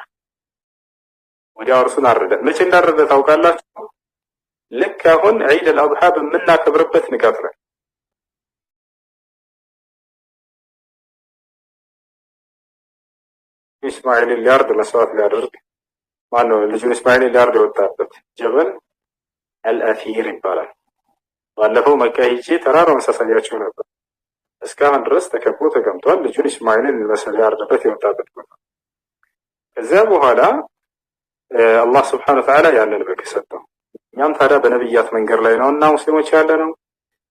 ወዲያው እርሱን አረደ። መቼ እንዳረደ ታውቃላችሁ? ልክ አሁን ዒድ አልአድሓ በምናከብርበት ንጋት ላይ ኢስማኤል ሊያርድ መስዋዕት ሊያደርግ ማነው ልጁን ኢስማኤል ሊያርድ የወጣበት ጀበል አልአፊር ይባላል። ባለፈው መካ ሄጄ ተራራውን ሳሳያችሁ ነበር። እስካሁን ድረስ ተከቦ ተቀምጧል። ልጁን ኢስማኤልን ሊያርድበት የወጣበት ቦታ። ከዚያ በኋላ አላህ ሱብሓነሁ ወተዓላ ያንን በግ ሰጠው። እኛም ታዲያ በነብያት መንገድ ላይ ነውና ሙስሊሞች ያለ ነው።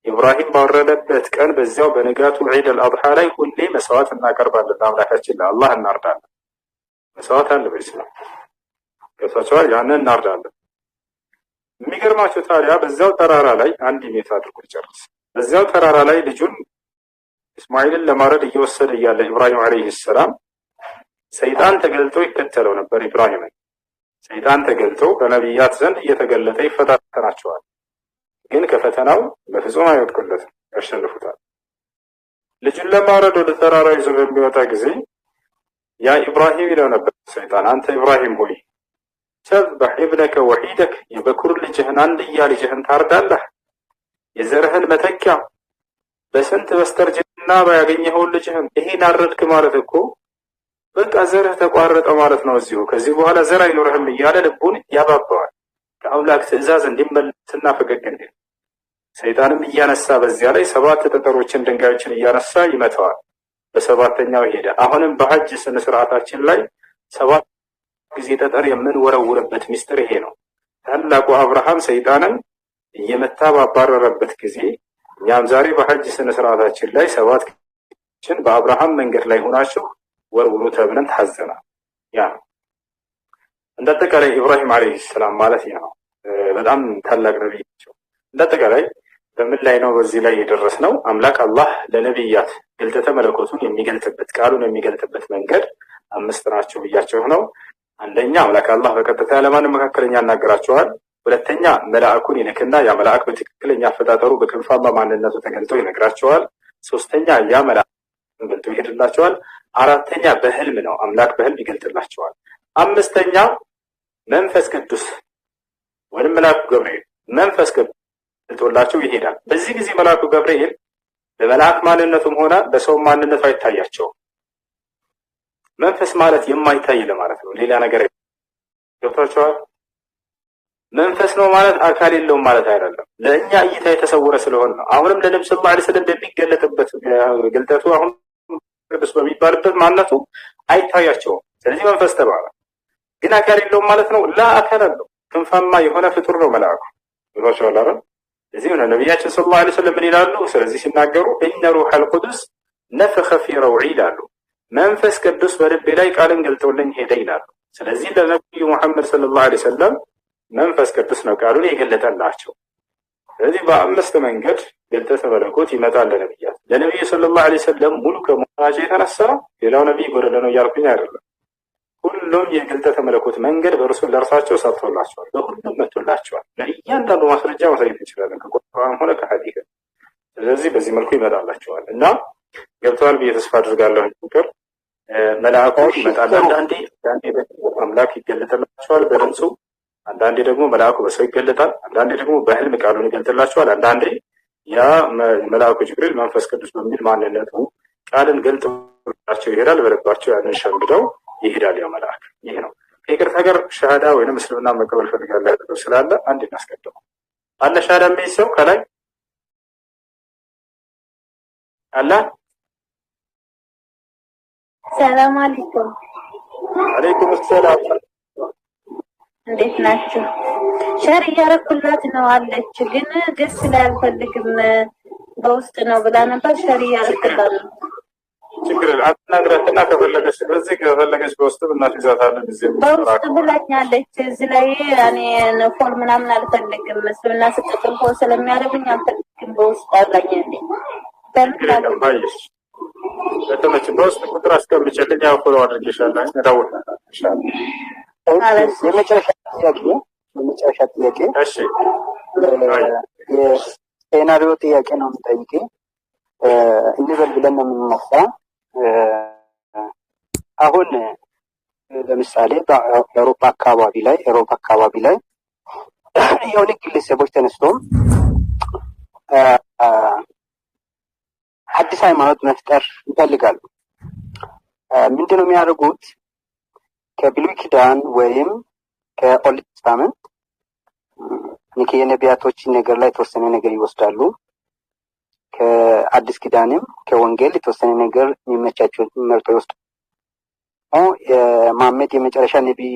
ኢብራሂም ባወረደበት ቀን በዚያው በንጋቱ ዒድ አልአድሓ ላይ ሁሌ መስዋዕት እናቀርባለን። አምላካችን ለአላህ እናርዳለን። መስዋዕት አለ በኢስላም ከሰዋል ያንን እናርዳለን። የሚገርማችሁ ታዲያ በዛው ተራራ ላይ አንድ ሜት አድርጎ ጨርስ። በዛው ተራራ ላይ ልጁን እስማኤልን ለማረድ እየወሰደ እያለ ኢብራሂም አለይሂ ሰላም ሰይጣን ተገልጦ ይከተለው ነበር። ኢብራሂምን ሰይጣን ተገልጦ በነቢያት ዘንድ እየተገለጠ ይፈታተናቸዋል። ግን ከፈተናው በፍጹም አይወድቁለትም፣ ያሸንፉታል። ልጁን ለማረድ ወደ ተራራ ይዞ በሚወጣ ጊዜ ያ ኢብራሂም ይለው ነበር ሰይጣን፣ አንተ ኢብራሂም ሆይ ተዝበሕ ኢብነከ ወሒደክ፣ የበኩር ልጅህን አንድያ ልጅህን ታርዳለህ። የዘርህን መተኪያ በስንት በስተርጅና ባያገኘኸውን ልጅህን ይሄን አረድክ ማለት እኮ በቃ ዘርህ ተቋረጠ ማለት ነው። እዚሁ ከዚህ በኋላ ዘር አይኖርህም እያለ ልቡን ያባባዋል። ከአምላክ ትእዛዝ እንዲመለስና ፈገግ እንዲል ሰይጣንም እያነሳ በዚያ ላይ 7 ጠጠሮችን ድንጋዮችን እያነሳ ይመታዋል። በሰባተኛው ሄደ። አሁንም በሐጅ ስነ ስርዓታችን ላይ 7 ጊዜ ጠጠር የምንወረውርበት ሚስጥር ይሄ ነው። ታላቁ አብርሃም ሰይጣንን እየመታ ባባረረበት ጊዜ እኛም ዛሬ በሐጅ ስነ ስርዓታችን ላይ 7 ጊዜዎችን በአብርሃም መንገድ ላይ ሆናችሁ ወርውሩ ተብለን ታዘናል። ያ እንደተቀላይ ኢብራሂም አለይሂ ሰላም ማለት ነው። በጣም ታላቅ ነብይ ናቸው። እንደተቀላይ በምን ላይ ነው በዚህ ላይ የደረስነው? አምላክ አላህ ለነብያት ግልጠተ መለኮቱን የሚገልጥበት ቃሉን የሚገልጥበት መንገድ 5 ናቸው ብያቸው ነው። አንደኛ አምላክ አላህ በቀጥታ ለማንም መካከለኛ ያናገራቸዋል። ሁለተኛ መልአኩን ይልክና ያ መልአክ በትክክለኛ አፈጣጠሩ በክንፋማ ማንነቱ ተገልጦ ይነግራቸዋል። ሶስተኛ ያ መልአክ ገልጦ ይሄድላቸዋል። አራተኛ በህልም ነው፣ አምላክ በህልም ይገልጥላቸዋል። አምስተኛ መንፈስ ቅዱስ ወይም መልአኩ ገብርኤል መንፈስ ቅዱስ ገልጦላቸው ይሄዳል። በዚህ ጊዜ መልአኩ ገብርኤል በመልአክ ማንነቱም ሆነ በሰው ማንነቱ አይታያቸውም። መንፈስ ማለት የማይታይ ለማለት ነው፣ ሌላ ነገር ገብቷቸዋል። መንፈስ ነው ማለት አካል የለውም ማለት አይደለም። ለእኛ እይታ የተሰወረ ስለሆነ ነው። አሁንም ለነብዩ ሰለላሁ ዐለይሂ ወሰለም በሚገለጥበት ግልጠቱ አሁን ቅዱስ በሚባልበት ማንነቱ አይታያቸውም። ስለዚህ መንፈስ ተባለ። ግን አካል የለውም ማለት ነው? ላ አካል አለው። ክንፋማ የሆነ ፍጡር ነው መልአኩ። ገብቷቸዋል አይደል? ስለዚህ ነብያችን ሰለላሁ ዐለይሂ ወሰለም ምን ይላሉ? ስለዚህ ሲናገሩ ኢነ ሩሐል ቁዱስ ነፈኸ ፊ ረውዒ ይላሉ። መንፈስ ቅዱስ በልቤ ላይ ቃልን ገልጦልኝ ሄደ ይላሉ። ስለዚህ ለነብዩ መሐመድ ሰለላሁ ዐለይሂ ወሰለም መንፈስ ቅዱስ ነው ቃሉን የገለጠላቸው። ስለዚህ በ5 መንገድ ግልጠተ መለኮት ይመጣል ለነብያት። ለነብዩ ሰለላሁ ዐለይሂ ወሰለም ሙሉ ከመሆናቸው የተነሳ ሌላው ነብይ ጎደለ ነው እያልኩኝ አይደለም። ሁሉም የግልጠተ መለኮት መንገድ ለእርሳቸው ሰርቶላቸዋል፣ በሁሉም መጥቶላቸዋል። ለእያንዳንዱ ማስረጃ ማሳየት እንችላለን ከቁርአን ሆነ ከሐዲስ። ስለዚህ በዚህ መልኩ ይመጣላቸዋል እና ገብተዋል ብዬ ተስፋ አድርጋለሁ። ፍቅር መልአኩ ይመጣል። አንዳንዴ አምላክ ይገለጥላቸዋል በድምፁ፣ አንዳንዴ ደግሞ መልአኩ በሰው ይገለጣል፣ አንዳንዴ ደግሞ በህልም ቃሉን ይገልጥላቸዋል። አንዳንዴ ያ መልአኩ ጅብሪል መንፈስ ቅዱስ በሚል ማንነቱ ቃልን ገልጦላቸው ይሄዳል። በልባቸው ያንን ሸምግደው ይሄዳል ያ መልአክ። ይሄ ነው። ከይቅርታ ጋር ሸሃዳ ወይንም እስልምና መቀበል ፈልጋለሁ ያለው ስላለ አንድ እናስቀድመው። አለ ሸሃዳ የሚል ሰው ከላይ አለ። ሰላም አለይኩም። አለይኩም ሰላም። እንዴት ናችሁ? ሸር እያረኩላት ነው አለች፣ ግን ደስ ላይ አልፈልግም በውስጥ ነው ብላ ነበር። ሸር እያረኩላት ነው። ችግር አትናግራትና ከፈለገች በዚህ ከፈለገች በውስጥ እናትይዛታለን። በውስጥ ብላኛለች። እዚህ ላይ እኔ ፎል ምናምን አልፈልግም፣ እስልምና ስጠቅም ፎል ስለሚያደርጉኝ አልፈልግም በውስጥ አላኛለች። ባይሽ በተመች በውስጥ ቁጥር አስቀምጬልኝ ያው ፎሎ አድርጌሻለሁ። እደውልልሻለሁ ኢንሻአላህ። የመጨረሻ ጥያቄ እሺ፣ የሴናሪዮ ጥያቄ ነው የምጠይቀው። እንበል ብለን ነው የምንነሳ። አሁን ለምሳሌ በአውሮፓ አካባቢ ላይ የሆነ ግለሰቦች ተነስተው አዲስ ሃይማኖት መፍጠር ይፈልጋሉ። ምንድነው የሚያደርጉት? ከብሉይ ኪዳን ወይም ከኦልድ ቴስታመንት የነቢያቶች ነገር ላይ የተወሰነ ነገር ይወስዳሉ። ከአዲስ ኪዳንም ከወንጌል የተወሰነ ነገር የሚመቻቸው መርጠው ይወስዳሉ። የመሐመድ የመጨረሻ ነብይ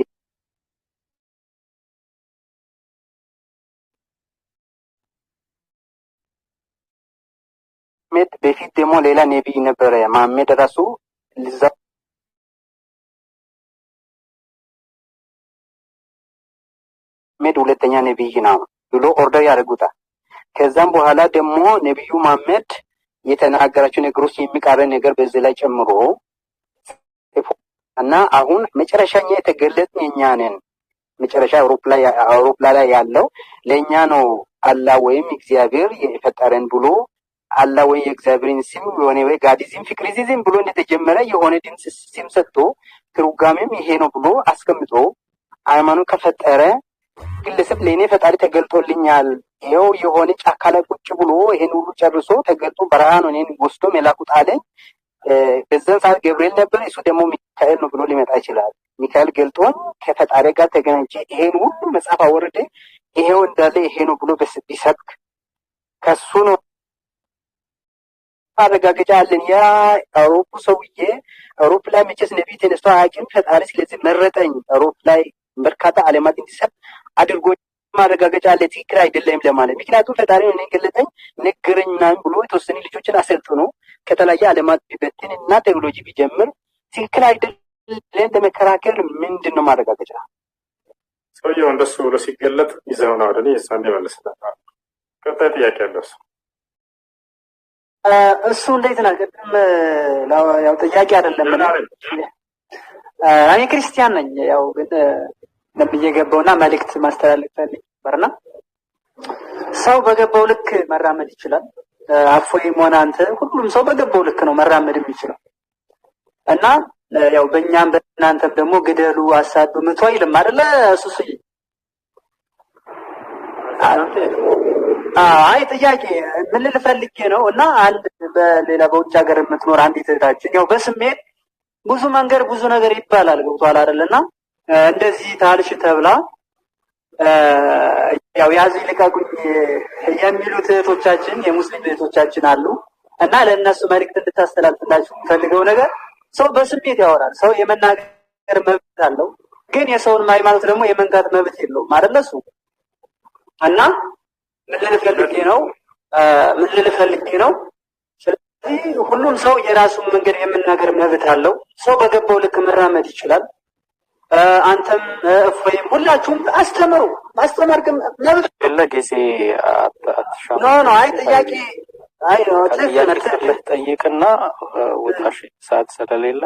በፊት ደግሞ ሌላ ነብይ ነበረ። መሐመድ ራሱ ለዛ መሐመድ ሁለተኛ ነብይ ነው ብሎ ኦርደር ያደርጉታል። ከዛም በኋላ ደግሞ ነብዩ መሐመድ የተናገራቸው ነገሮች የሚቃረን ነገር በዚህ ላይ ጨምሮ እና አሁን መጨረሻኛ የተገለጥን እኛ ነን። መጨረሻ አውሮፕላን ላይ ያለው ለኛ ነው አላህ ወይም እግዚአብሔር የፈጠረን ብሎ አላህ ወይ የእግዚአብሔርን ስም የሆነ ወይ ጋዲዝም ፍቅሪዝም ብሎ እንደተጀመረ የሆነ ድምጽ ስም ሰጥቶ ትርጓሜም ይሄ ነው ብሎ አስቀምጦ ሃይማኖት ከፈጠረ ግለሰብ ለኔ ፈጣሪ ተገልጦልኛል ይሄው የሆነ ጫካ ላይ ቁጭ ብሎ ይሄን ሁሉ ጨርሶ ተገልጦ በረሃ ነው እኔን ወስዶ መላኩት አለ። በዛን ሰዓት ገብርኤል ነበር፣ እሱ ደግሞ ሚካኤል ነው ብሎ ሊመጣ ይችላል። ሚካኤል ገልጦን ከፈጣሪ ጋር ተገናኝቼ ይሄን ሁሉ መጽሐፍ አወረደ ይሄው እንዳለ ይሄ ነው ብሎ ቢሰብክ ከሱ ነው አረጋገጫ አለን። ያ አውሮፕ ሰውዬ አውሮፕ ላይ መቼስ ነብይ ተነስቶ አያውቅም። ፈጣሪ ስለዚህ መረጠኝ አውሮፕ ላይ በርካታ ዓለማት እንዲሰጥ አድርጎ ማረጋገጫ አለ። ትክክል አይደለም ለማለት ምክንያቱም ፈጣሪ ነው ነገለጠኝ ነገረኝ ምናምን ብሎ የተወሰኑ ልጆችን አሰልጥኖ ከተለያየ ዓለማት ቢበትን እና ቴክኖሎጂ ቢጀምር ትክክል አይደለም ለመከራከር ምንድነው ማረጋገጫ? ሰውየው እንደሱ ብሎ ሲገለጥ ይዘው ነው አይደል? የሳንዴ መልስለት ቀጣይ ጥያቄ አለው። እሱ እንዴት ነው? ቅድም ያው ጥያቄ አይደለም እኔ ክርስቲያን ነኝ። ያው ግን ነብዬ ገባውና መልእክት ማስተላለፍ ፈልጌ ነበርና ሰው በገባው ልክ መራመድ ይችላል። አፎይም ሆነ አንተ ሁሉም ሰው በገባው ልክ ነው መራመድ የሚችለው እና ያው በእኛም በእናንተም ደግሞ ግደሉ አሳዱ ምቱ አይልም አይደለ? እሱስ አይ ጥያቄ ምን ልፈልጌ ነው እና አንድ በሌላ በውጭ ሀገር የምትኖር አንዲት እህታችን ያው በስሜት ብዙ መንገድ ብዙ ነገር ይባላል ገብቷል አይደለና እንደዚህ ታልሽ ተብላ ያው ያዚ ልቀቁኝ የሚሉት እህቶቻችን የሙስሊም እህቶቻችን አሉ እና ለእነሱ መልእክት እንድታስተላልፍላችሁ ፈልገው ነገር ሰው በስሜት ያወራል። ሰው የመናገር መብት አለው፣ ግን የሰውን ሃይማኖት ደግሞ የመንካት መብት የለውም አይደል? እሱ እና ምን ልፈልጌ ነው ስለዚህ ሁሉም ሰው የራሱን መንገድ የመናገር መብት አለው። ሰው በገባው ልክ መራመድ ይችላል። አንተም እፎይም ሁላችሁም አስተምሩ። ማስተማር ግን መብት ለጊዜ ኖ አይ ጥያቄ አይ ነው ጠይቅና ወጣሽ ሰዓት ስለሌለ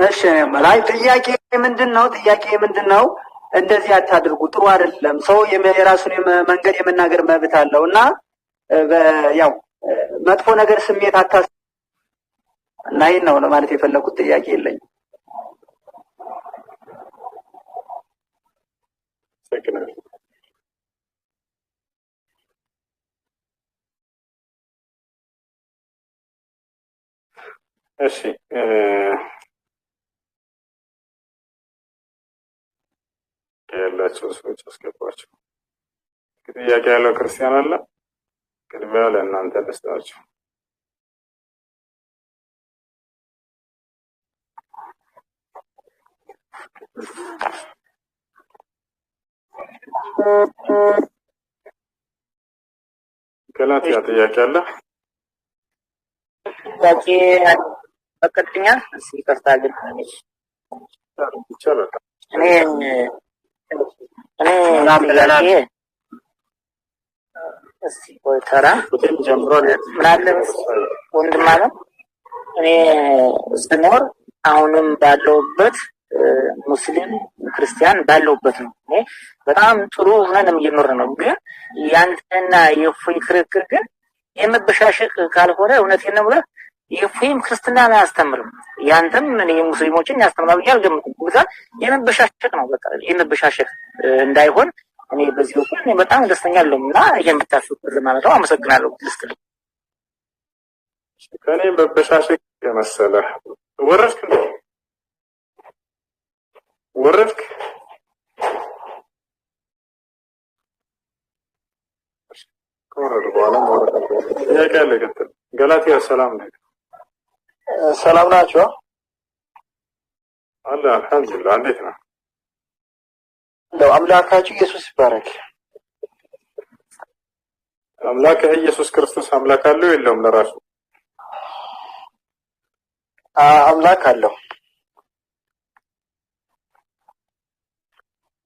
እሺ ማለት ጥያቄ ምንድነው? እንደዚህ አታድርጉ፣ ጥሩ አይደለም። ሰው የራሱን መንገድ የመናገር መብት አለውና ያው መጥፎ ነገር ስሜት አታስ እና ይሄን ነው ማለት የፈለኩት። ጥያቄ የለኝም። እሺ ያላችሁ ሰዎች አስገባችሁ። ጥያቄ ያለው ክርስቲያን አለ? ቅድሚያ ለእናንተ ልስጣችሁ። ገላትያ ጥያቄ አለ? ጥያቄ አቀጥኛል። እሺ ይፈታል። ይቻላል። እኔ ጥያቄ እስቲ ቆይ ተራ ጀምሯል። ምናለ ወንድም ማለት እኔ ስኖር አሁንም ባለውበት ሙስሊም ክርስቲያን ባለውበት ነው። እኔ በጣም ጥሩ ሆነንም እየኖር ነው። ግን ያንተና የእፎይ ክርክር ግን የመበሻሸቅ ካልሆነ እውነቴን ነው ብለህ የእፎይም ክርስትናን አያስተምርም፣ ያንተም እኔ ሙስሊሞችን ያስተምራል ያልገምኩ ብቻ የመበሻሸቅ ነው። በቃ የመበሻሸቅ እንዳይሆን እኔ በዚህ በኩል እኔ በጣም ደስተኛ አለሁና ይሄን ብታስቡት ማለት ነው። አመሰግናለሁ። ልስጥልኝ። ከኔ መበሻሸቅ የመሰለህ ወረድክ ከወረድ በኋላ ጥያቄ አለ። ቀጥል። ገላትያ ሰላም ነው። ሰላም ናችሁ? አለ አልሐምዱሊላህ። እንዴት ነው? አምላካችሁ ኢየሱስ ይባረክ። አምላክ ኢየሱስ ክርስቶስ አምላክ አለው የለውም? ለራሱ አምላክ አለው።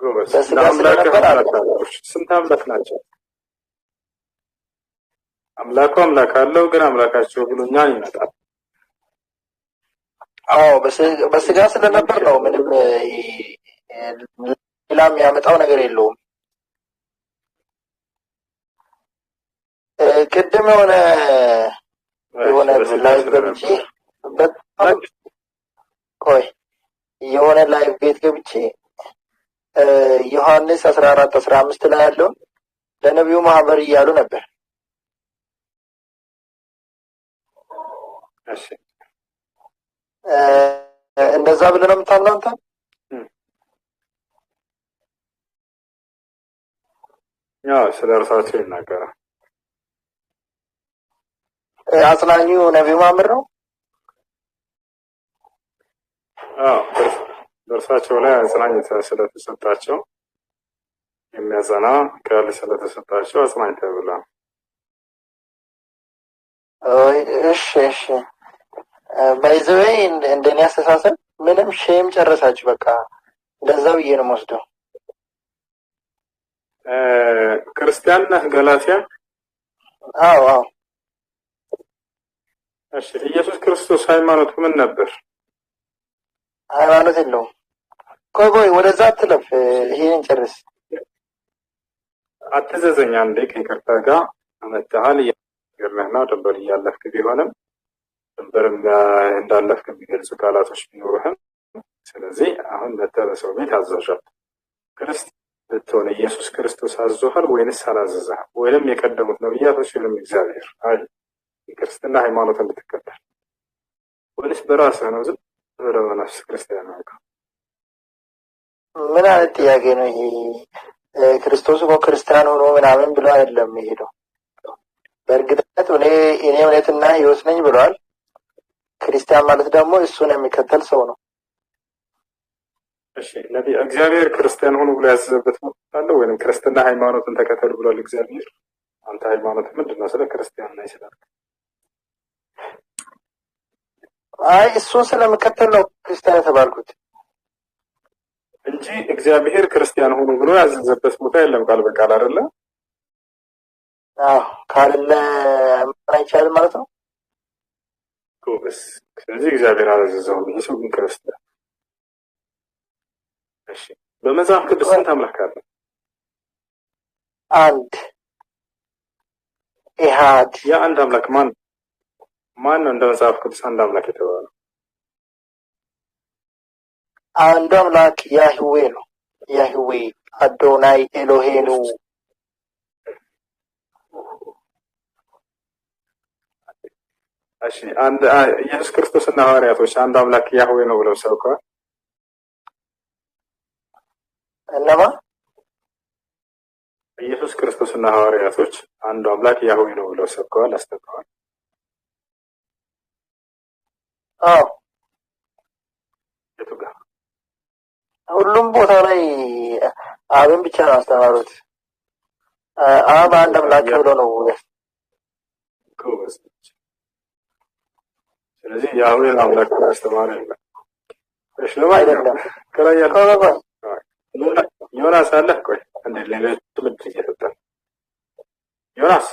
ጎበዝ። በስጋ ለአምላክ ስለነበር አለ። አምላክ አለው። ስንት አምላክ ናቸው? አምላኩ አምላክ አለው፣ ግን አምላካቸው ብሎ እኛን ይመጣል። አዎ በስጋ ስለነበር ነው። ምንም ሌላ የሚያመጣው ነገር የለውም። ቅድም የሆነ ላይቭ ገብቼ በጣም ቆይ የሆነ ላይቭ ቤት ገብቼ ዮሐንስ 14:15 ላይ ያለውን ለነቢዩ ማህበር እያሉ ነበር። እሺ እንደዛ ብለህ ነው የምታምነው አንተ? ያው ስለ እርሳቸው ይናገራል። አጽናኙ ነቢዩ ማህበር ነው። አዎ በእርሳቸው ላይ አጽናኝ ስለተሰጣቸው የሚያጸና ቃል ስለተሰጣቸው አጽናኝ ተብሏል። እሺ እሺ ባይዘዌይ እንደኔ አስተሳሰብ ምንም ሼም ጨረሳችሁ። በቃ እንደዛ ብዬ ነው የምወስደው። ክርስቲያን ነህ ገላትያ? አዎ አዎ። እሺ ኢየሱስ ክርስቶስ ሃይማኖቱ ምን ነበር? ሃይማኖት የለውም። ቆይ ወደዛ አትለፍ፣ ይሄን ጨርስ። አትዘዘኝ አንዴ ከይቅርታ ጋር አመጣሃል እያገርነህና ድንበር እያለፍክ ቢሆንም ድንበር እንዳለፍክ የሚገልጹ ቃላቶች ቢኖርህም፣ ስለዚህ አሁን በተበሰው ቤት አዘዣል። ክርስቲያን ልትሆን ኢየሱስ ክርስቶስ አዞሃል ወይንስ አላዘዘህም? ወይንም የቀደሙት ነቢያቶች ወይንም እግዚአብሔር አይ የክርስትና ሃይማኖት እንድትከተል ወይንስ በራስህ ነው ዝም ብለህ በነፍስ ክርስቲያን ነው? ምን አይነት ጥያቄ ነው ይሄ? ክርስቶስ እኮ ክርስቲያን ሆኖ ምናምን ብሎ አይደለም የሄደው። በእርግጠኝነት እኔ እውነትና ሕይወት ነኝ ብሏል። ክርስቲያን ማለት ደግሞ እሱን የሚከተል ሰው ነው። እሺ ነቢይ እግዚአብሔር ክርስቲያን ሆኖ ብሎ ያዘዘበት ቦታ አለ ወይንም ክርስትና ሃይማኖትን ተከተል ብሏል እግዚአብሔር? አንተ ሃይማኖት ምንድነው ስለ ክርስቲያን ላይ ስላልክ? አይ እሱን ስለምከተል ነው ክርስቲያን የተባልኩት እንጂ እግዚአብሔር ክርስቲያን ሆኖ ብሎ ያዘዘበት ቦታ የለም። ቃል በቃል አይደለ? አዎ ካለ ምን አይቻልም ማለት ነው። ጎበዝ። ስለዚህ እግዚአብሔር አላዘዘውም። ይህ ሰው ግን ክርስቲያን። እሺ በመጽሐፍ ቅዱስ ስንት አምላክ አለ? አንድ ኢሃድ። የአንድ አምላክ ማን ነው እንደ መጽሐፍ ቅዱስ አንድ አምላክ የተባለው? አንዱ አምላክ ያህዌ ነው። ያህዌ አዶናይ ኤሎሄኑ። እሺ አንድ ኢየሱስ ክርስቶስና ሐዋርያቶች አንድ አምላክ ያህዌ ነው ብለው ሰብከዋል? እነማ? ኢየሱስ ክርስቶስና ሐዋርያቶች አንዱ አምላክ ያህዌ ነው ብለው ሰብከዋል፣ አስተምረዋል? አዎ የቱ ጋር? ሁሉም ቦታ ላይ አብን ብቻ ነው አስተማሩት። አብ አንድ አምላክ ብሎ ነው። ጎበዝ። ስለዚህ ያህዌ አምላክ አስተማረ ነው። እሺ ለማይደለም ከላይ ያለው ዮናስ አለ። ቆይ እንደ ሌሎች ትምህርት እየሰጠ ዮናስ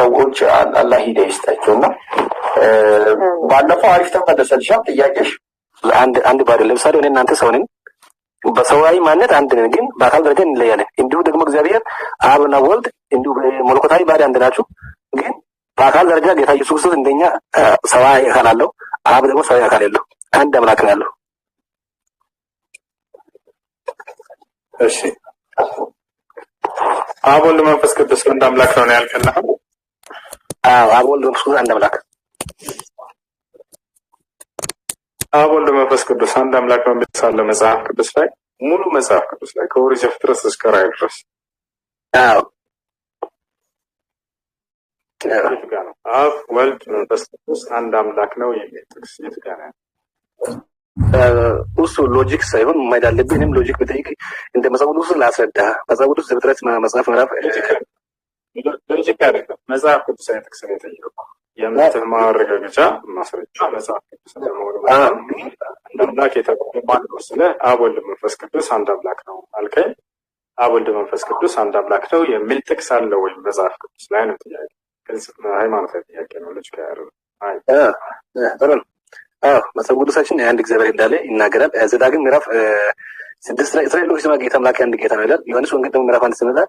ሰዎች አላህ ሂዳያ ይስጣቸውና ባለፈው አሪፍ ተመለሰልሻል ጥያቄሽ። አንድ ባዶ ለምሳሌ እኔ እናንተ ሰው ነን፣ በሰዋዊ ማንነት አንድ ነን፣ ግን በአካል ደረጃ እንለያለን። እንዲሁ ደግሞ እግዚአብሔር አብና ወልድ እንዲሁ በመለኮታዊ ባዲ አንድ ናቸው፣ ግን በአካል ደረጃ ጌታ ኢየሱስ ክርስቶስ እንደኛ ሰዋዊ አካል አለው፣ አብ ደግሞ ሰዋዊ አካል የለው፣ አንድ አምላክ ነው ያለው። እሺ አብ ወልድ መንፈስ ቅዱስ አንድ አምላክ ነው ያልከና? አዎ አብ ወልድ መንፈስ ቅዱስ አንድ አምላክ። አብ ወልድ መንፈስ ቅዱስ አንድ አምላክ ነው የሚሳለ መጽሐፍ ቅዱስ ላይ ሙሉ መጽሐፍ ቅዱስ ላይ ከኦሪት ዘፍጥረት እስከ ራዕይ ድረስ። አዎ አብ ወልድ መንፈስ ቅዱስ አንድ አምላክ ነው የሚል ጥቅስ የት ጋር ነው? እሱ ሎጂክ ሳይሆን ማይድ አለብኝ። እኔም ሎጂክ ብጠይቅ እንደ መጽሐፍ ቅዱስ ላስረዳ። መጽሐፍ ቅዱስ ዘፍጥረት መጽሐፍ ምዕራፍ ሎጂክ አይደለም፣ መጽሐፍ ቅዱስ ላይ ጥቅስ ነው የጠየቀው። የእምነትህ ማረጋገጫ ማስረጃ መጽሐፍ ቅዱስ ነው። አንድ አምላክ የተባለው ማን ነው ስለ አብ ወልድ መንፈስ ቅዱስ አንድ አምላክ ነው አልከኝ። አብ ወልድ መንፈስ ቅዱስ አንድ አምላክ ነው የሚል ጥቅስ አለ ወይ መጽሐፍ ቅዱስ ላይ ነው ጥያቄ። ግልጽ ሃይማኖታዊ ጥያቄ ነው። ሎጂክ አይደለም። መጽሐፍ ቅዱሳችን የአንድ እግዚአብሔር እንዳለ ይናገራል። ዘዳግም ምዕራፍ 6 ላይ እስራኤል ሆይ ስማ ጌታ አምላክ አንድ ጌታ ነው ይላል። ዮሐንስ ወንጌል ደግሞ ምዕራፍ 1 ስንመጣ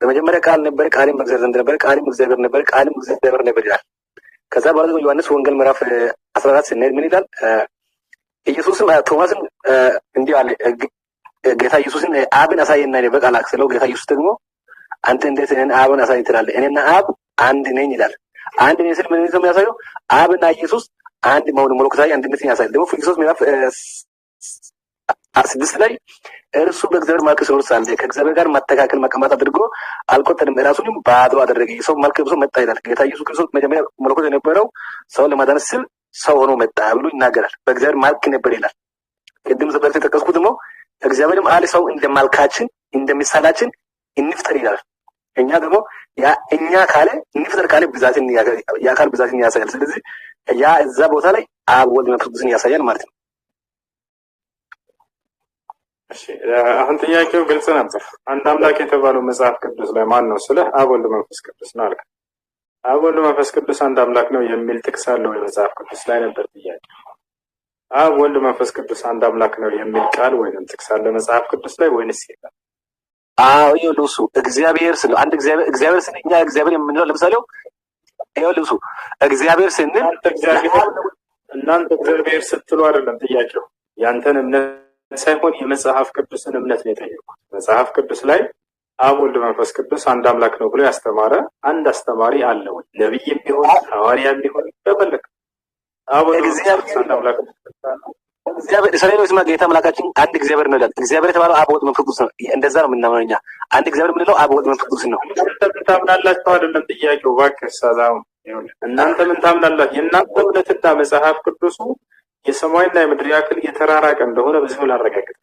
በመጀመሪያ ቃል ነበር፣ ቃልም በእግዚአብሔር ዘንድ ነበር፣ ቃልም እግዚአብሔር ነበር፣ ቃልም እግዚአብሔር ነበር ይላል። ከዛ በኋላ ደግሞ ዮሐንስ ወንጌል ምዕራፍ 14 ስንሄድ ምን ይላል? ኢየሱስም ቶማስን እንዲህ አለ፣ ጌታ ኢየሱስን አብን አሳየና እኔ በቃል አክስለው። ጌታ ኢየሱስ ደግሞ አንተ እንዴት እኔን አብን አሳይ ትላለህ? እኔና አብ አንድ ነኝ ይላል። አንድ ነኝ ስል ምን ነው የሚያሳየው? አብና ኢየሱስ አንድ መሆኑን መለኮታዊ አንድነትን ያሳያል። ደግሞ ፊልጵስዩስ ምዕራፍ 6 ላይ እርሱ በእግዚአብሔር መልክ ሲኖር ሳለ ከእግዚአብሔር ጋር መተካከል መቀማት አድርጎ አልቆጠረም፣ ራሱንም ባዶ አደረገ፣ የሰው መልክ ለብሶ መጣ ይላል። ጌታ ኢየሱስ ክርስቶስ መጀመሪያ መለኮት የነበረው ሰው ለማዳን ሲል ሰው ሆኖ መጣ ብሎ ይናገራል። በእግዚአብሔር መልክ ነበር ይላል። ቅድም ዘበርት የተጠቀስኩት ደግሞ እግዚአብሔርም አለ ሰው እንደ መልካችን እንደ ምሳሌያችን እንፍጠር ይላል። እኛ ደግሞ እኛ ካለ እንፍጠር ካለ ብዛትን የአካል ብዛትን ያሳያል። ስለዚህ ያ እዛ ቦታ ላይ አብ ወልድ መንፈስ ቅዱስን ያሳያል ማለት ነው። እሺ አሁን ጥያቄው ግልጽ ነበር። አንድ አምላክ የተባለው መጽሐፍ ቅዱስ ላይ ማን ነው ስለ አብ ወልድ መንፈስ ቅዱስ ነው አልከ። አብ ወልድ መንፈስ ቅዱስ አንድ አምላክ ነው የሚል ጥቅስ አለው የመጽሐፍ ቅዱስ ላይ ነበር ጥያቄ። አብ ወልድ መንፈስ ቅዱስ አንድ አምላክ ነው የሚል ቃል ወይንም ጥቅስ አለ መጽሐፍ ቅዱስ ላይ ወይንስ የለም? አዎ ይኸውልህ እሱ እግዚአብሔር ስለ አንድ እግዚአብሔር ስለ እኛ እግዚአብሔር የምንለው ለምሳሌ ይኸውልህ እሱ እግዚአብሔር ስንል እናንተ እግዚአብሔር ስትሉ አይደለም ጥያቄው። ያንተን እምነት ሳይሆን የመጽሐፍ ቅዱስን እምነት ነው የጠየቁት። መጽሐፍ ቅዱስ ላይ አብ ወልድ መንፈስ ቅዱስ አንድ አምላክ ነው ብሎ ያስተማረ አንድ አስተማሪ አለ ወይ? ነብይም ቢሆን ሐዋርያም ቢሆን በፈለክ አብ ወልድ መንፈስ አንድ አምላክ ነው። እግዚአብሔር እስራኤል ስማ ጌታ አምላካችን አንድ እግዚአብሔር ነው ይላል። እግዚአብሔር የተባለው አብ ወልድ መንፈስ ቅዱስ ነው። እንደዛ ነው የምናምነው እኛ። አንድ እግዚአብሔር የምንለው አብ ወልድ መንፈስ ቅዱስ ነው። እናንተ ምን ታምናላችሁ አይደለም ጥያቄው። እባክህ ሰላም እናንተ ምን ታምናላችሁ? የእናንተ እምነትና መጽሐፍ ቅዱሱ የሰማይና የምድር ያክል የተራራቀ እንደሆነ በዚሁ ላረጋግጥ።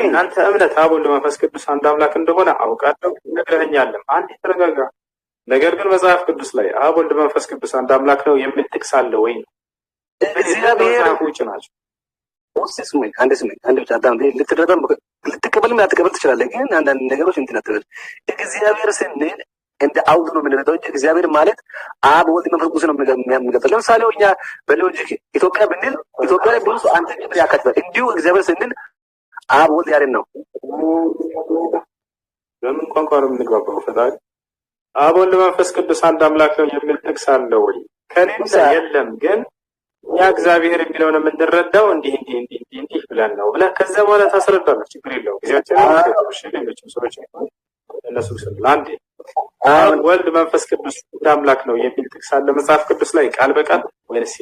እናንተ እምነት አብ ወልድ መንፈስ ቅዱስ አንድ አምላክ እንደሆነ አውቃለሁ፣ ነግረኸኛልም። አንድ የተረጋጋ ነገር ግን መጽሐፍ ቅዱስ ላይ አብ ወልድ መንፈስ ቅዱስ አንድ አምላክ ነው የሚል ጥቅስ አለ ወይ? እግዚአብሔር ውጭ ናቸው። ስሙኝ አንድ ብቻ ልትቀበልም ላትቀበል ትችላለህ። ግን አንዳንድ ነገሮች እንትን አትበል። እግዚአብሔር ስንል እንደ አውዱ ነው የምንለው እንጂ እግዚአብሔር ማለት አብ ወልድ መንፈስ ቅዱስ ነው የሚገልጸው። ለምሳሌ እኛ በሎጂክ ኢትዮጵያ ብንል ኢትዮጵያ ላይ ብዙ አንተ ጭምር ያካትታል። እንዲሁ እግዚአብሔር ስንል አብ ወልድ ያለን ነው። በምን ቋንቋ ነው የምንግባባው? ፈጣሪ አብ ወልድ መንፈስ ቅዱስ አንድ አምላክ ነው የሚል ጥቅስ አለ ወይ? ከሌለ የለም። ግን እኛ እግዚአብሔር የሚለውን የምንረዳው እንዲህ ብለን ነው ብለህ ከዛ በኋላ ታስረዳለህ። ችግር የለውም። ጊዜያችን ሌሎችም ሰዎች እነሱ ስል አንዴ አብ ወልድ መንፈስ ቅዱስ አንድ አምላክ ነው የሚል ጥቅስ አለ መጽሐፍ ቅዱስ ላይ ቃል በቃል ወይስ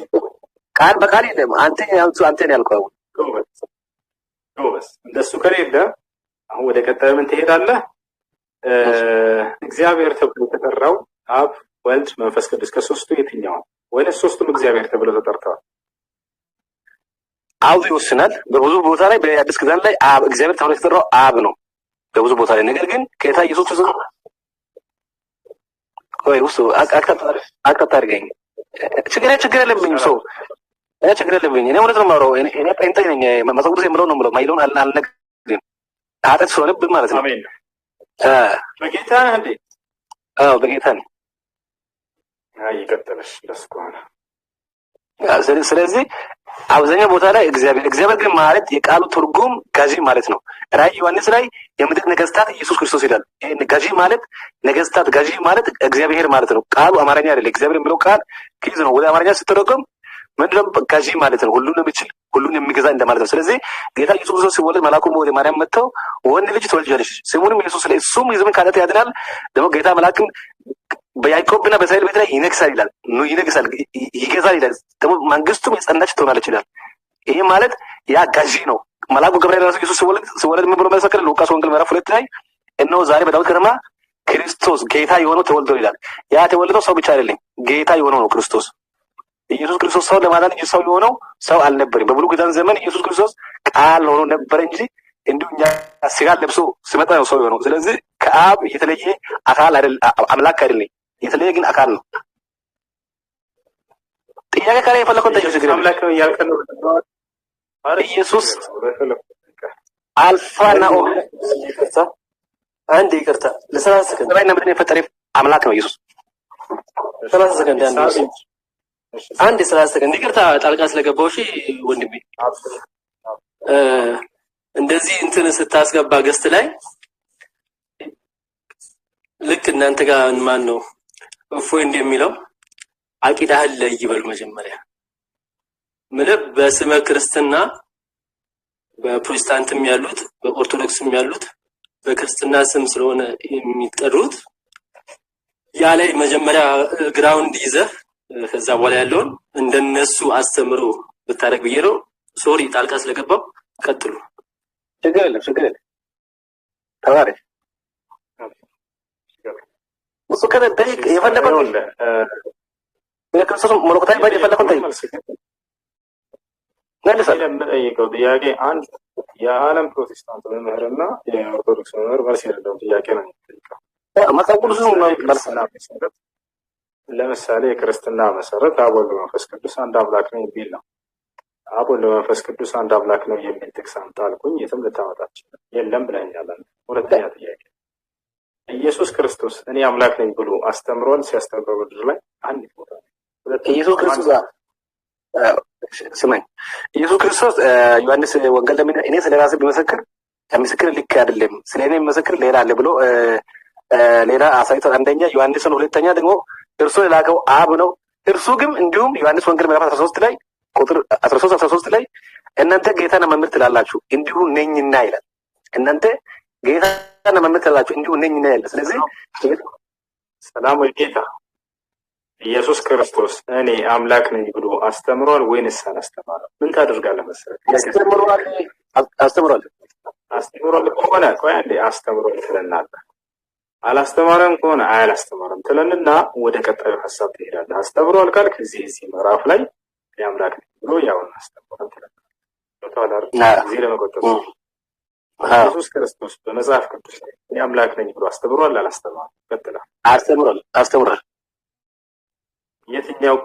ቃል በቃል የለም? አንተን ያልከው ጎበዝ። እንደሱ ከሌለ አሁን ወደ ቀጣዩ ምን ትሄዳለህ? እግዚአብሔር ተብሎ የተጠራው አብ ወልድ መንፈስ ቅዱስ ከሶስቱ የትኛው ወይስ ሶስቱም እግዚአብሔር ተብሎ ተጠርተዋል? አብ ይወስናል። በብዙ ቦታ ላይ በአዲስ ኪዳን ላይ አብ እግዚአብሔር ተብሎ የተጠራው አብ ነው በብዙ ቦታ ላይ። ነገር ግን ጌታ ኢየሱስ ክርስቶስ ወይ ውስጥ አቅጣጫ አድርገኝ። ችግር የለብኝም። ሰው ችግር የለብኝ። እኔ እውነት ነው የማወራው። እኔ ጴንጤ ነኝ። መጽሐፍ ቅዱስ የምለው ነው የምለው። ማይለውን አልነግርም። ኃጢአት ስለሆነብን ማለት ነው። አሜን። በጌታ ነህ እንዴ? አዎ በጌታ ነኝ። ይቀጥልሽ ደስ ከሆነ ስለዚህ አብዛኛው ቦታ ላይ እግዚአብሔር ግን ማለት የቃሉ ትርጉም ገዢ ማለት ነው። ራዕይ ዮሐንስ ላይ የምድር ነገስታት ኢየሱስ ክርስቶስ ይላል። ገዢ ማለት ነገስታት ገዢ ማለት እግዚአብሔር ማለት ነው። ቃሉ አማርኛ አይደለም። እግዚአብሔር የሚለው ቃል ግዕዝ ነው። ወደ አማርኛ ስትተረጎም ምንድነው? ገዢ ማለት ነው። ሁሉን የሚችል ሁሉን የሚገዛ እንደማለት ነው። ስለዚህ ጌታ ኢየሱስ ክርስቶስ ሲወለድ መልአኩ ወደ ማርያም መጥተው ወንድ ልጅ ትወልጃለሽ ስሙንም ኢየሱስ ላይ እሱም ሕዝብን ከኃጢአት ያድናል። ደግሞ ጌታ መልአክም በያዕቆብና በእስራኤል ቤት ላይ ይነግሳል ይላል። ይነግሳል ይገዛል ይላል። ደግሞ መንግስቱም የጸናች ትሆናለች ይላል። ይሄ ማለት ያ ገዢ ነው። መልአኩ ገብርኤል ራሱ ኢየሱስ ሲወለድ ምን ብሎ መሰከረ? ሉቃስ ወንጌል ምዕራፍ 2 ላይ እነሆ ዛሬ በዳዊት ከተማ ክርስቶስ ጌታ የሆነው ተወልዶ ይላል። ያ ተወልዶ ሰው ብቻ አይደለም፣ ጌታ የሆነው ነው ክርስቶስ። ኢየሱስ ክርስቶስ ሰው ለማዳን እንጂ ሰው የሆነው ሰው አልነበረም። በብሉይ ኪዳን ዘመን ኢየሱስ ክርስቶስ ቃል ሆኖ ነበር እንጂ እንዲሁ እኛ ስጋ ለብሶ ሲመጣ ነው ሰው የሆነው። ስለዚህ ከአብ የተለየ አካል አይደለም፣ አምላክ አይደለም፣ የተለየ ግን አካል ነው። ጥያቄ ካለ የፈለከው ጠይቅ። ችግር አምላክ ነው እያልከን ነው። ኢየሱስ አልፋና ኦሜጋ አንድ ይቅርታ ለ30 ሰከንድ ሰማይና ምድርን የፈጠረ አምላክ ነው ኢየሱስ። 30 ሰከንድ አንድ 30 ሰከንድ ይቅርታ ጣልቃ ስለገባው እሺ ወንድሜ። እንደዚህ እንትን ስታስገባ ገስት ላይ ልክ እናንተ ጋር ማን ነው እፎይ እንደሚለው አቂዳህን ለይ ይበል መጀመሪያ ምንም በስመ ክርስትና በፕሮቴስታንትም ያሉት በኦርቶዶክስም ያሉት በክርስትና ስም ስለሆነ የሚጠሩት ያ ላይ መጀመሪያ ግራውንድ ይዘህ ከዛ በኋላ ያለውን እንደነሱ አስተምሮ ብታረግ ብዬ ነው። ሶሪ ጣልቃ ስለገባው ቀጥሉ። ችግር የለም ተባረ እሱ ከጠይቅ የፈለከው በክርስቶስ መለኮታዊ ባይ የፈለከው ጠይቅ። ለምጠይቀው ጥያቄ አንድ የዓለም ፕሮቴስታንት መምህርና የኦርቶዶክስ መምህር መልስ የሌለውን ጥያቄ ነው የሚጠይቀው። መጽሐፍ ቅዱስ ነው መሰረት ለምሳሌ የክርስትና መሰረት አብ ወልድ መንፈስ ቅዱስ አንድ አምላክ ነው የሚል ነው። አብ ወልድ መንፈስ ቅዱስ አንድ አምላክ ነው የሚል ጥቅስ አምጣ አልኩኝ። የትም ልታመጣ ትችላለህ። የለም ብለኸኛል። ሁለተኛ ጥያቄ ኢየሱስ ክርስቶስ እኔ አምላክ ነኝ ብሎ አስተምሯል? ሲያስተምረው ምድር ላይ አንድ ቦታ ኢየሱስ ክርስቶስ ስማኝ፣ ኢየሱስ ክርስቶስ ዮሐንስ ወንጌል ለምን እኔ ስለራሴ ቢመሰክር ከምስክር ልክ አይደለም ስለኔ የሚመሰክር ሌላ አለ ብሎ ሌላ አሳይቷል። አንደኛ ዮሐንስ ነው፣ ሁለተኛ ደግሞ እርሱ የላከው አብ ነው። እርሱ ግን እንዲሁም ዮሐንስ ወንጌል ምዕራፍ 13 ላይ ቁጥር 13 ላይ እናንተ ጌታና መምህር ትላላችሁ እንዲሁ ነኝና ይላል። እናንተ ጌታና መምህር ትላላችሁ እንዲሁ ነኝና ይላል። ስለዚህ ሰላም ወይ ጌታ ኢየሱስ ክርስቶስ እኔ አምላክ ነኝ ብሎ አስተምሯል ወይንስ አላስተማረም? ምን ታደርጋለህ መሰለህ? አስተምሯል ከሆነ ቆይ አንዴ አስተምሯል ትለናለህ። አላስተማረም ከሆነ አላስተማረም ትለንና ወደ ቀጣዩ ሐሳብ ትሄዳለህ። አስተምሯል ካልክ እዚህ ምዕራፍ ላይ የአምላክ ነኝ ብሎ ያውን አስተምሯል ትለናለህ። እዚህ ለመቆጠብ ኢየሱስ ክርስቶስ በመጽሐፍ ቅዱስ ላይ የአምላክ ነኝ ብሎ አስተምሯል አላስተማረም? ቀጥላ አስተምሯል። የትኛው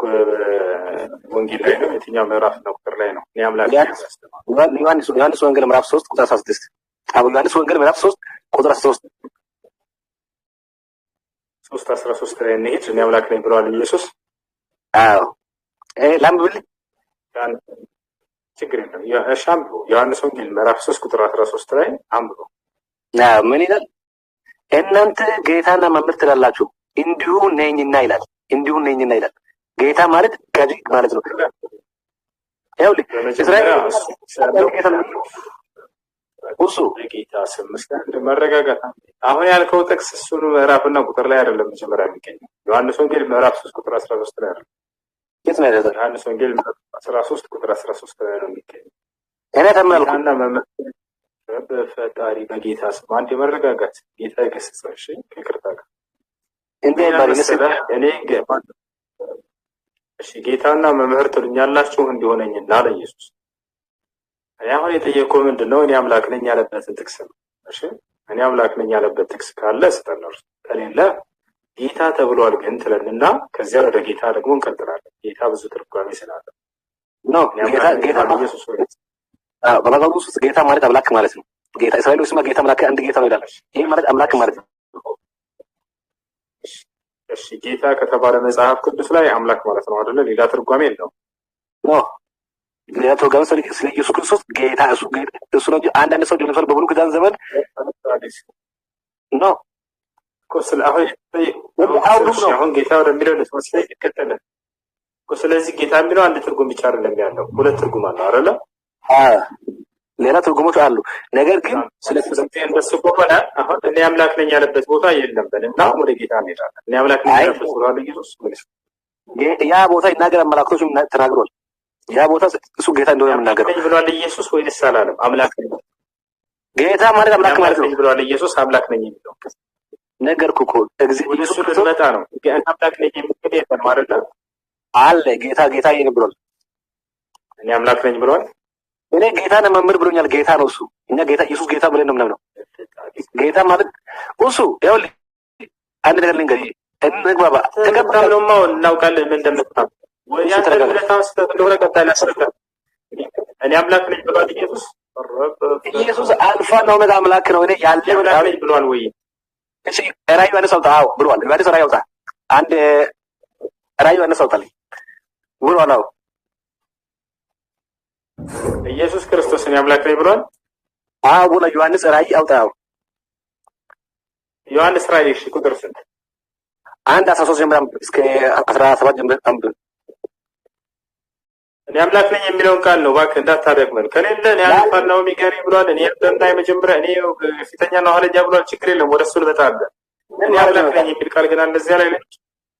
ወንጌል ላይ ነው? የትኛው ምዕራፍ ነው? ቁጥር ላይ ነው? የአምላክ ዮሐንስ ወንጌል ምዕራፍ 3 ቁጥር 16 ዮሐንስ ወንጌል ምዕራፍ 3 ቁጥር 13 3:13 ላይ እንሂድ። እኔ አምላክ ነኝ ብለዋል ኢየሱስ። አዎ ላምብልኝ ችግር የለም። አንብቦ ዮሐንስ ወንጌል ምዕራፍ 3 ቁጥር 13 ላይ አንብቦ ምን ይላል? እናንተ ጌታና መምህር ትላላችሁ እንዲሁ ነኝና ይላል። እንዲሁ ነኝና ይላል። ጌታ ማለት ገዢ ማለት ነው። ይኸውልህ እስራኤል እሱ ጌታ ስም መረጋጋት። አሁን ያልከው ጥቅስ እሱን ምዕራፍና ቁጥር ላይ አይደለም መጀመሪያ የሚገኘው። ዮሐንስ ወንጌል ምዕራፍ 3 ቁጥር 13 ላይ አይደለም። የት ነው ያለው? ዮሐንስ ወንጌል ምዕራፍ 13 ቁጥር 13 ላይ ነው የሚገኘው። እኔ ተመልኩ በፈጣሪ በጌታ ስም አንድ መረጋጋት። ጌታ ይገስጽህ። እሺ ከይቅርታ ጋር እንዴ ባሪገሰለ እኔ እሺ ጌታና መምህር ትሉኛላችሁ እንዲሆነኝና አለ ኢየሱስ። አሁን የጠየቀው ምንድነው? እኔ አምላክ ነኝ ያለበትን ጥቅስ ነው። እሺ እኔ አምላክ ነኝ ያለበት ጥቅስ ካለ ስጠነር ከሌለ ጌታ ተብሏል ግን ትለንና ከዚያ ወደ ጌታ ደግሞ እንቀጥላለን። ጌታ ብዙ ትርጓሜ ስላለ ነው። ጌታ ኢየሱስ በመጽሐፍ ውስጥ ጌታ ማለት አምላክ ማለት ነው። ጌታ እስራኤል ውስጥ ጌታ አምላክ አንድ ጌታ ነው ይላል። ይሄ ማለት አምላክ ማለት ነው። እሺ ጌታ ከተባለ መጽሐፍ ቅዱስ ላይ አምላክ ማለት ነው አይደለ? ሌላ ትርጓሜ የለውም። ሌላ ትርጓሜ ስለ ኢየሱስ ክርስቶስ ጌታ እሱ ነው እንጂ አንዳንድ ሰው ለምሳሌ በብሉይ ኪዳን ዘመን ነው እኮ ስለ አሁን ጌታ ወደሚለው ለተወሰነ ይከተላል እኮ። ስለዚህ ጌታ የሚለው አንድ ትርጉም ብቻ አይደለም ያለው፣ ሁለት ትርጉም አለው አይደለ? ሌላ ትርጉሞች አሉ። ነገር ግን ስለ እንደሱ ከሆነ አሁን እኔ አምላክ ነኝ ያለበት ቦታ የለም በልና ወደ ጌታ እንሄዳለን። እኔ አምላክ ነኝ ያለበት ቦታ ኢየሱስ ያ ቦታ ይናገራል፣ መላእክቶችም ተናግሯል። ያ ቦታ እሱ ጌታ እንደሆነ የምናገረው ብሏል ኢየሱስ ወይስ አላለም? አምላክ ነኝ ጌታ ማለት አምላክ ማለት ነው ብሏል ኢየሱስ። አምላክ ነኝ የሚለው ነገርኩ እኮ ኢየሱስ ልመጣ ነው። አምላክ ነኝ የሚል የለም አይደለ? አለ ጌታ ይሄን ብሏል። እኔ አምላክ ነኝ ብሏል። እኔ ጌታ ነው መምህር ብሎኛል። ጌታ ነው እሱ። እኛ ጌታ ኢየሱስ ጌታ ብለን ነው የምናምነው። ጌታ ማለት እሱ ይኸውልህ አንድ ነገር ልንገርህ፣ እንግባባ። ተቀበልነውማ እናውቃለን ምን እንደምትታም ወይ አንተ ለታውስ እንደሆነ ቀጣይ ላስረዳ። እኔ አምላክ ነኝ ብሏል ኢየሱስ። ኢየሱስ አልፋና ኦሜጋ አምላክ ነው። እኔ ያለ አምላክ ነኝ ብሏል ወይ? እሺ ራእይ ዮሐንስ አውጣ ብሏል። ዮሐንስ ራእይ አውጣ። አንድ ራእይ ዮሐንስ አውጣልኝ ብሏል። አዎ ኢየሱስ ክርስቶስ እኔ አምላክ ነኝ ብሏል። አዎ ብሏል። ዮሐንስ ራእይ አውጣ። ዮሐንስ ራእይ እሺ ቁጥር ስንት? 1:13 ጀምረን እስከ 17 ጀምረን አንብብ። እኔ አምላክ ነኝ የሚለውን ቃል ነው እባክህ እንዳታደግመን። ከሌለ እኔ አልፋና ኦሜጋ ነኝ ብሏል። እኔ የጥንታ የመጀመሪያ እኔ ፊተኛና ኋለኛ ብሏል። ችግር የለም ወደ እሱ ልመጣለሁ። እኔ አምላክ ነኝ የሚል ቃል ግን እንደዚያ ላይ ነው።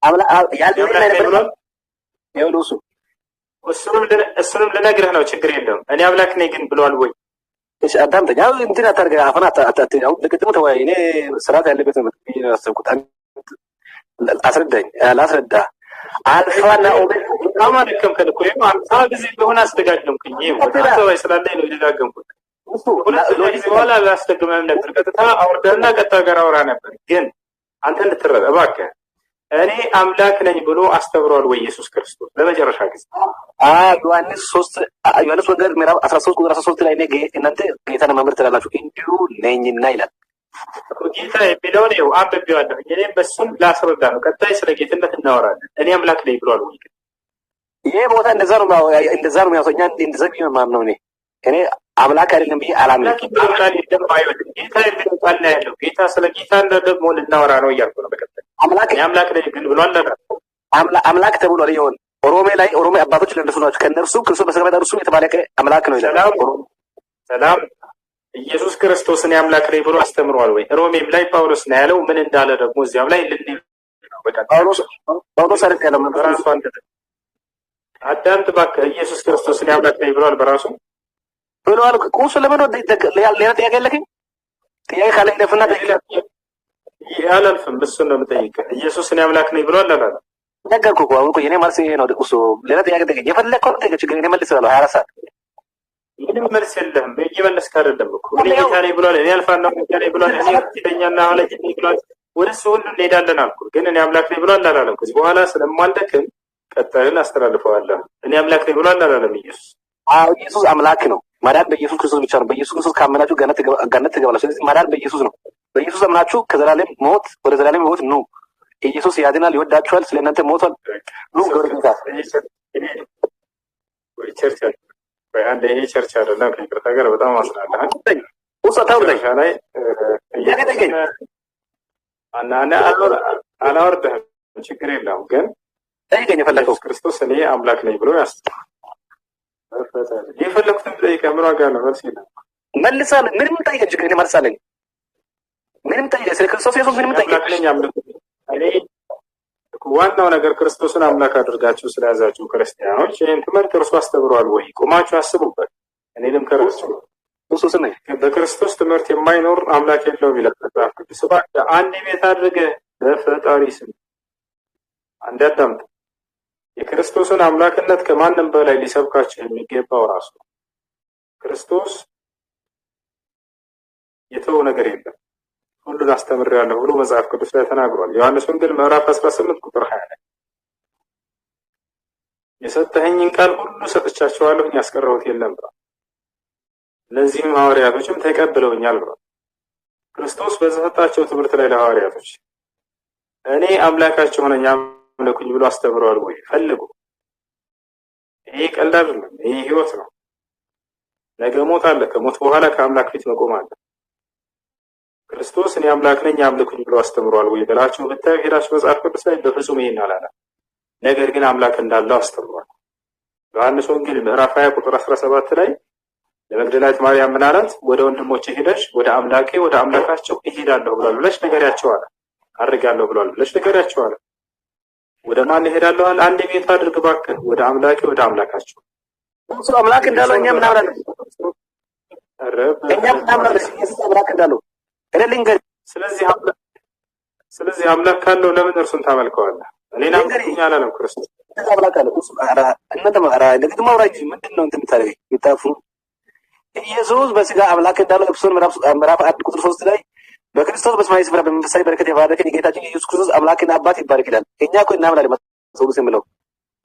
አምላክ ብሏል። ይኸውልህ እሱንም ልነግርህ ነው። ችግር የለም እኔ አምላክ ነኝ ግን ብሏል ወይ? እሺ አዳምጠኝ። አሁን እንትን አታርገህ አፈና አሁን ለቅድም ተወያይ። እኔ ስርዓት ያለበት ነው ያሰብኩት። አስረዳኝ ላስረዳ። አልፋና ኦሜጋ በጣም አደከምከን እኮ ይሄ አልፋ ጊዜ በሆነ አስደጋገምኩኝ። ይሄ ወጣው ስላለኝ ነው የደጋገምኩት። ሁለት ጊዜ በኋላ አላስደግመም ነበር። ቀጥታ አውርደና ቀጥታ ጋር አውራ ነበር። ግን አንተ እንድትረዳ እባክህ እኔ አምላክ ነኝ ብሎ አስተምሯል ወይ ኢየሱስ ክርስቶስ ለመጨረሻ ጊዜ? ዮሐንስ ወንጌል ምዕራፍ 13 ቁጥር 13 ላይ እናንተ ጌታን መምህር ትላላችሁ እንዲሁ ነኝና ይላል። ጌታ የሚለውን ይኸው አንብቤዋለሁ። እኔም በሱም ላስረዳ ነው። ቀጣይ ስለ ጌትነት እናወራለን። እኔ አምላክ ነኝ ብሏል ወይ? ይሄ ቦታ እንደዛ ነው የሚያውሰኛ እንደዛ ቢሆን ነው። እኔ አምላክ አይደለም ብዬ አላምንም። ጌታ የሚለው ቃል ላይ ያለው ጌታ ስለ ጌታ ደግሞ ልናወራ ነው እያልኩ ነው። በቀጣይ አምላክ ነኝ ግን ብሏል። አምላክ ተብሏል። ይሆን ኦሮሜ አባቶች ለእነሱ ናቸው። ከእነርሱ ክርስቶስ በሰማይ እርሱ የተባለ አምላክ ነው ይላል። ሰላም ኢየሱስ ክርስቶስን አምላክ ነኝ ብሎ አስተምሯል ወይ? ሮሜም ላይ ጳውሎስ ነው ያለው። ምን እንዳለ ደግሞ እዚያም ላይ ጳውሎስ አይደል ያለው? በራሱ አዳምጥ እባክህ። ኢየሱስ ክርስቶስን አምላክ ነኝ ብሏል በራሱ ብሏል። ቁስ ለምን ሌላ ጥያቄ የለህም? ጥያቄ ካለ ይለፍና አላልፍም። እሱን ነው የምጠይቅህ። ኢየሱስን አምላክ ነኝ ብሏል አላለም? ነገርኩህ እኮ አሁን የኔ መልስ ይሄ ነው። ቁስ ሌላ ጥያቄ ጠይቅ። የፈለግከውን ጠይቅ። ችግር እኔ መልስልሃለሁ 24 ሰዓት። ምንም መልስ የለህም። እየመለስክ አይደለም እኮ። እኔ ጌታ ነኝ ብሏል። እኔ አልፋና ኦሜጋ ነኝ ብሏል። እኔ ፊተኛና ኋለኛ ነኝ ብሏል። ወደ እሱ ሁሉ እንሄዳለን አልኩህ። ግን እኔ አምላክ ነኝ ብሏል አላለም? ከዚህ በኋላ ስለማልደክም ቀጣዩን አስተላልፈዋለሁ። እኔ አምላክ ነኝ ብሏል አላለም ኢየሱስ? አዎ ኢየሱስ አምላክ ነው። ማዳን በኢየሱስ ክርስቶስ ብቻ ነው። በኢየሱስ ክርስቶስ ካመናችሁ ገነት ትገባላችሁ። ስለዚህ ማዳን በኢየሱስ ነው። በኢየሱስ አምናችሁ ከዘላለም ሞት ወደ ዘላለም ሕይወት ኑ። ኢየሱስ ያድናል፣ ይወዳችኋል፣ ስለ እናንተ ሞቷል። ኑ ገርግታ አንድ ይሄ ቸርች አይደለም። ከይቅርታ ጋር በጣም አስናለሁ። አላወርድህም፣ ችግር የለውም። ግን ኢየሱስ ክርስቶስ እኔ አምላክ ነኝ ብሎ የፈለኩትን ጠይቀህ ምን ዋጋ ነው? መልስ የለም። መልሳለሁ። ምንም ጠይቀህ ችግር እኔ መልሳለኝ። ምንም ጠይቀህ ስለ ክርስቶስ ኢየሱስ ምንም ጠይቀህ እኔ ዋናው ነገር ክርስቶስን አምላክ አድርጋችሁ ስለያዛችሁ ክርስቲያኖች ይህን ትምህርት እርሱ አስተምሯል ወይ? ቁማችሁ አስቡበት። እኔ ልምከራችሁ። በክርስቶስ ትምህርት የማይኖር አምላክ የለውም ይላል መጽሐፍ ቅዱስ። እባክህ አንድ ቤት አድርገህ በፈጣሪ ስም አንድ አዳምጥ። የክርስቶስን አምላክነት ከማንም በላይ ሊሰብካቸው የሚገባው ራሱ ክርስቶስ የተወው ነገር የለም። ሁሉን አስተምሬያለሁ ብሎ መጽሐፍ ቅዱስ ላይ ተናግሯል። ዮሐንስ ወንጌል ምዕራፍ 18 ቁጥር 20 ላይ የሰጠኸኝን ቃል ሁሉ ሰጥቻቸዋለሁ ያስቀረሁት የለም ብሏል። እነዚህም ሐዋርያቶችም ተቀብለውኛል ብሏል። ክርስቶስ በሰጣቸው ትምህርት ላይ ለሐዋርያቶች እኔ አምላካቸው ነኝ አምልኩኝ ብሎ አስተምረዋል ወይ? ፈልጉ። ይሄ ቀልድ አይደለም፣ ይሄ ህይወት ነው። ነገ ሞት አለ። ከሞት በኋላ ከአምላክ ፊት መቆም አለ። ክርስቶስ እኔ አምላክ ነኝ አምልኩኝ ብሎ አስተምሯል ወይ ብላችሁ ብታዩ ሄዳችሁ መጽሐፍ ቅዱስ ላይ በፍጹም ይሄን አላለም። ነገር ግን አምላክ እንዳለው አስተምሯል። ዮሐንስ ወንጌል ምዕራፍ 20 ቁጥር 17 ላይ ለመግደላዊት ማርያም ምን አላት? ወደ ወንድሞቼ ሄደሽ ወደ አምላኬ ወደ አምላካቸው እሄዳለሁ ብሏል ብለሽ ንገሪያቸው አለ። አድርጋለሁ ብሏል ብለሽ ንገሪያቸው አለ። ወደ ማን እሄዳለሁ አለ? አንድ ቤት አድርግ እባክህ፣ ወደ አምላኬ ወደ አምላካቸው። እሱ አምላክ እንዳለው እኛም እናምናለን። እኛም እናምናለን ኢየሱስ አምላክ እንዳለው እኔ ልንገር። ስለዚህ አምላክ ካለው ለምን እርሱን ታመልከዋለህ? እኔና አላለም ክርስቶስ አምላክ አለ። እሱ እናንተ ለግድ ማውራጅ ምንድነው እንትን የምታደርገው? ይታፉ ኢየሱስ በስጋ አምላክ እንዳለው ኤፌሶን ምዕራፍ 1 ቁጥር 3 ላይ በክርስቶስ በሰማያዊ ስፍራ በመንፈሳዊ በረከት የባረከን የጌታችን ኢየሱስ ክርስቶስ አምላክና አባት ይባረክ ይላል። እኛ እኮ እናምናለን መጽሐፍ የምለው።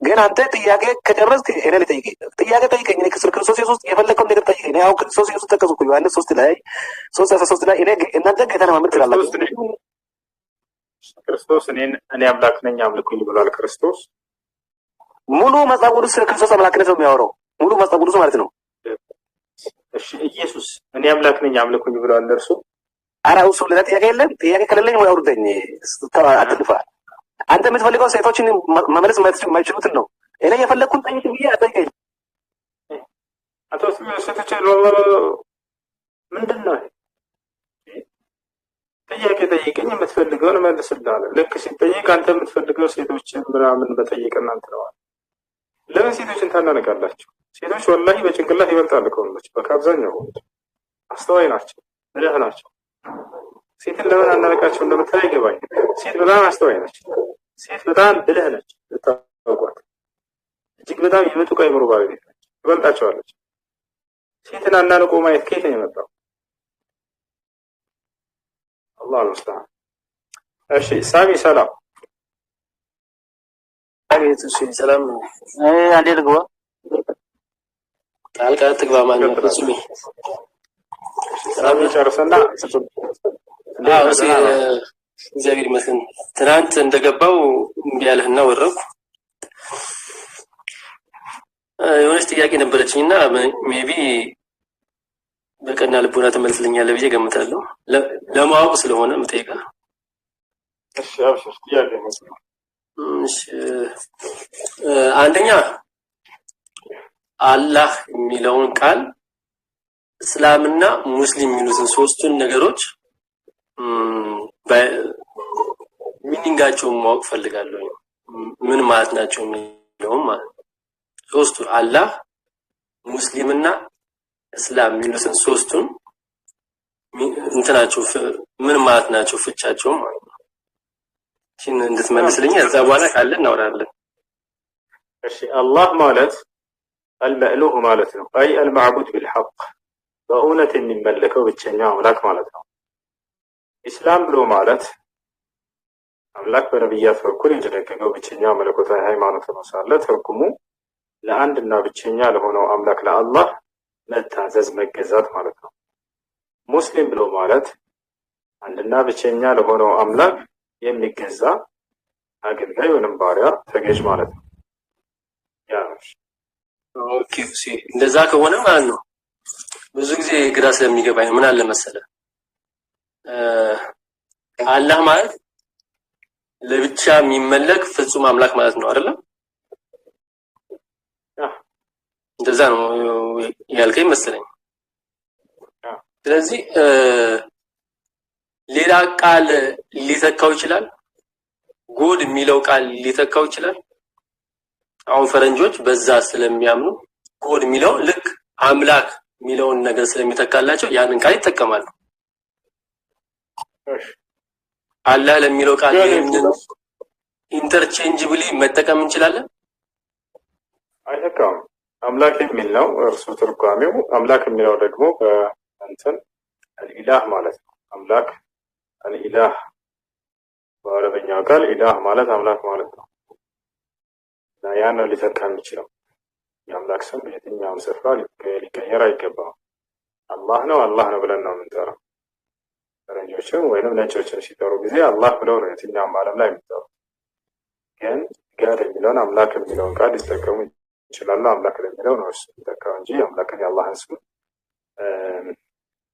ግን አንተ ጥያቄ ከጨረስክ እኔ ልጠይቅ። ጥያቄ ጠይቀኝ። እኔ ክርስቶስ ኢየሱስ የፈለከውን ነገር ጠይቀኝ። እኔ አሁን ክርስቶስ ኢየሱስ ጠቀስኩ ዮሐንስ 3 ላይ 3:13 ላይ እኔ እናንተ ጌታን ማመን ትችላላችሁ። ክርስቶስ እኔ አምላክ ነኝ አምልኩኝ ብሏል። ክርስቶስ ሙሉ መጽሐፍ ቅዱስ ስለ ክርስቶስ አምላክነት ነው የሚያወራው። ሙሉ መጽሐፍ ቅዱስ ማለት ነው። እሺ ኢየሱስ እኔ አምላክ ነኝ አምልኩኝ ብሏል እርሱ? ኧረ እሱ ሌላ ጥያቄ የለም። ጥያቄ ከሌለኝ ወይ አውርደኝ። አትልፋ። አንተ የምትፈልገው ሴቶችን መመለስ የማይችሉትን ነው። እኔ የፈለግኩን ጠይቅ ብዬ አጠይቀኝ። አቶ ሴቶች ምንድን ነው ጥያቄ ጠይቀኝ፣ የምትፈልገውን እመልስልሃለሁ። ልክ ሲጠይቅ አንተ የምትፈልገው ሴቶችን ምናምን በጠይቅ እናንተ ነው። ለምን ሴቶችን ታናነቃላችሁ? ሴቶች ወላሂ በጭንቅላት ይበልጣሉ ከወንዶች። በአብዛኛው አስተዋይ ናቸው፣ ብልህ ናቸው። ሴትን ለምን አናነቃቸው እንደምታይ ይገባኝ። ሴት በጣም አስተዋይ ነች። ሴት በጣም ብልህ ነች። ልታውቋት እጅግ በጣም የምጡቅ አእምሮ ባለቤት ነች። ትበልጣቸዋለች። ሴትን አናንቆ ማየት ከየት ነው የመጣው? አላህ አልሙስተዓን። እሺ ሳሚ ሰላም። አቤት። እሺ ሰላም ነው። አንዴ ልግባ። ጣልቃ ትግባ ማለት ነው። ፍጹም ሰላም ጨርሰና እግዚአብሔር ይመስገን። ትናንት እንደገባው እምቢ አለህና ወረድኩ። የሆነች ጥያቄ ነበረችኝና ሜቢ በቀና ልቦና ትመልስልኛለህ ብዬ ገምታለሁ። ለማወቅ ስለሆነ የምጠይቀህ። እሺ አብሽር። ጥያቄ ነው። እሺ አንደኛ አላህ የሚለውን ቃል እስላምና ሙስሊም የሚሉትን ሶስቱን ነገሮች ሚኒንጋቸውን ማወቅ ፈልጋለሁ። ምን ማለት ናቸው የሚለውን ማለት ሶስቱ አላህ፣ ሙስሊምና እስላም የሚሉትን ሶስቱን እንትናቸው ምን ማለት ናቸው ፍቻቸው ማለት ነው። እሺን እንድትመልስልኝ እዛ በኋላ ካለ እናወራለን። እሺ አላህ ማለት አልመእሉህ ማለት ነው። አይ አልማዕቡድ ቢልሐቅ በእውነት የሚመለከው ብቸኛ አምላክ ማለት ነው። ኢስላም ብሎ ማለት አምላክ በነብያት በኩል የተደነገገው ብቸኛ መለኮታዊ ሃይማኖት ነው ሳለ ትርጉሙ ለአንድና ብቸኛ ለሆነው አምላክ ለአላህ መታዘዝ መገዛት ማለት ነው። ሙስሊም ብሎ ማለት አንድና ብቸኛ ለሆነው አምላክ የሚገዛ አገልጋይ ወይም ባሪያ ተገዥ ማለት ነው። ያ ኦኬ። እሺ እንደዛ ከሆነ ማለት ነው ብዙ ጊዜ ግራ ስለሚገባኝ ምን አለ መሰለ አላህ ማለት ለብቻ የሚመለክ ፍጹም አምላክ ማለት ነው አይደል? እንደዛ ነው ያልከኝ መሰለኝ። ስለዚህ ሌላ ቃል ሊተካው ይችላል። ጎድ የሚለው ቃል ሊተካው ይችላል። አሁን ፈረንጆች በዛ ስለሚያምኑ ጎድ የሚለው ልክ አምላክ የሚለውን ነገር ስለሚተካላቸው ያንን ቃል ይጠቀማሉ። አላህ ለሚለው ቃል ኢንተርቼንጅብሊ መጠቀም እንችላለን። አይተካም። አምላክ የሚል ነው እርሱ ትርጓሜው። አምላክ የሚለው ደግሞ በእንትን አልኢላህ ማለት ነው። አምላክ አልኢላህ በአረበኛው ቃል ኢላህ ማለት አምላክ ማለት ነው። ያ ነው ሊተካ የሚችለው። የአምላክ ስም የትኛውም ስፍራ ሊቀየር አይገባም። አላህ ነው ብለን ነው የምንጠራው። ፈረንጆችም ወይንም ነጮችም ሲጠሩ ጊዜ አላህ ብለው ነው የትኛውም ዓለም ላይ የሚጠሩት። ግን ጋድ የሚለውን አምላክ የሚለውን ቃል ሊጠቀሙ ይችላሉ። አምላክ ለሚለው ነው እሱ የሚጠቀሙ እንጂ አምላክን የአላህን ስም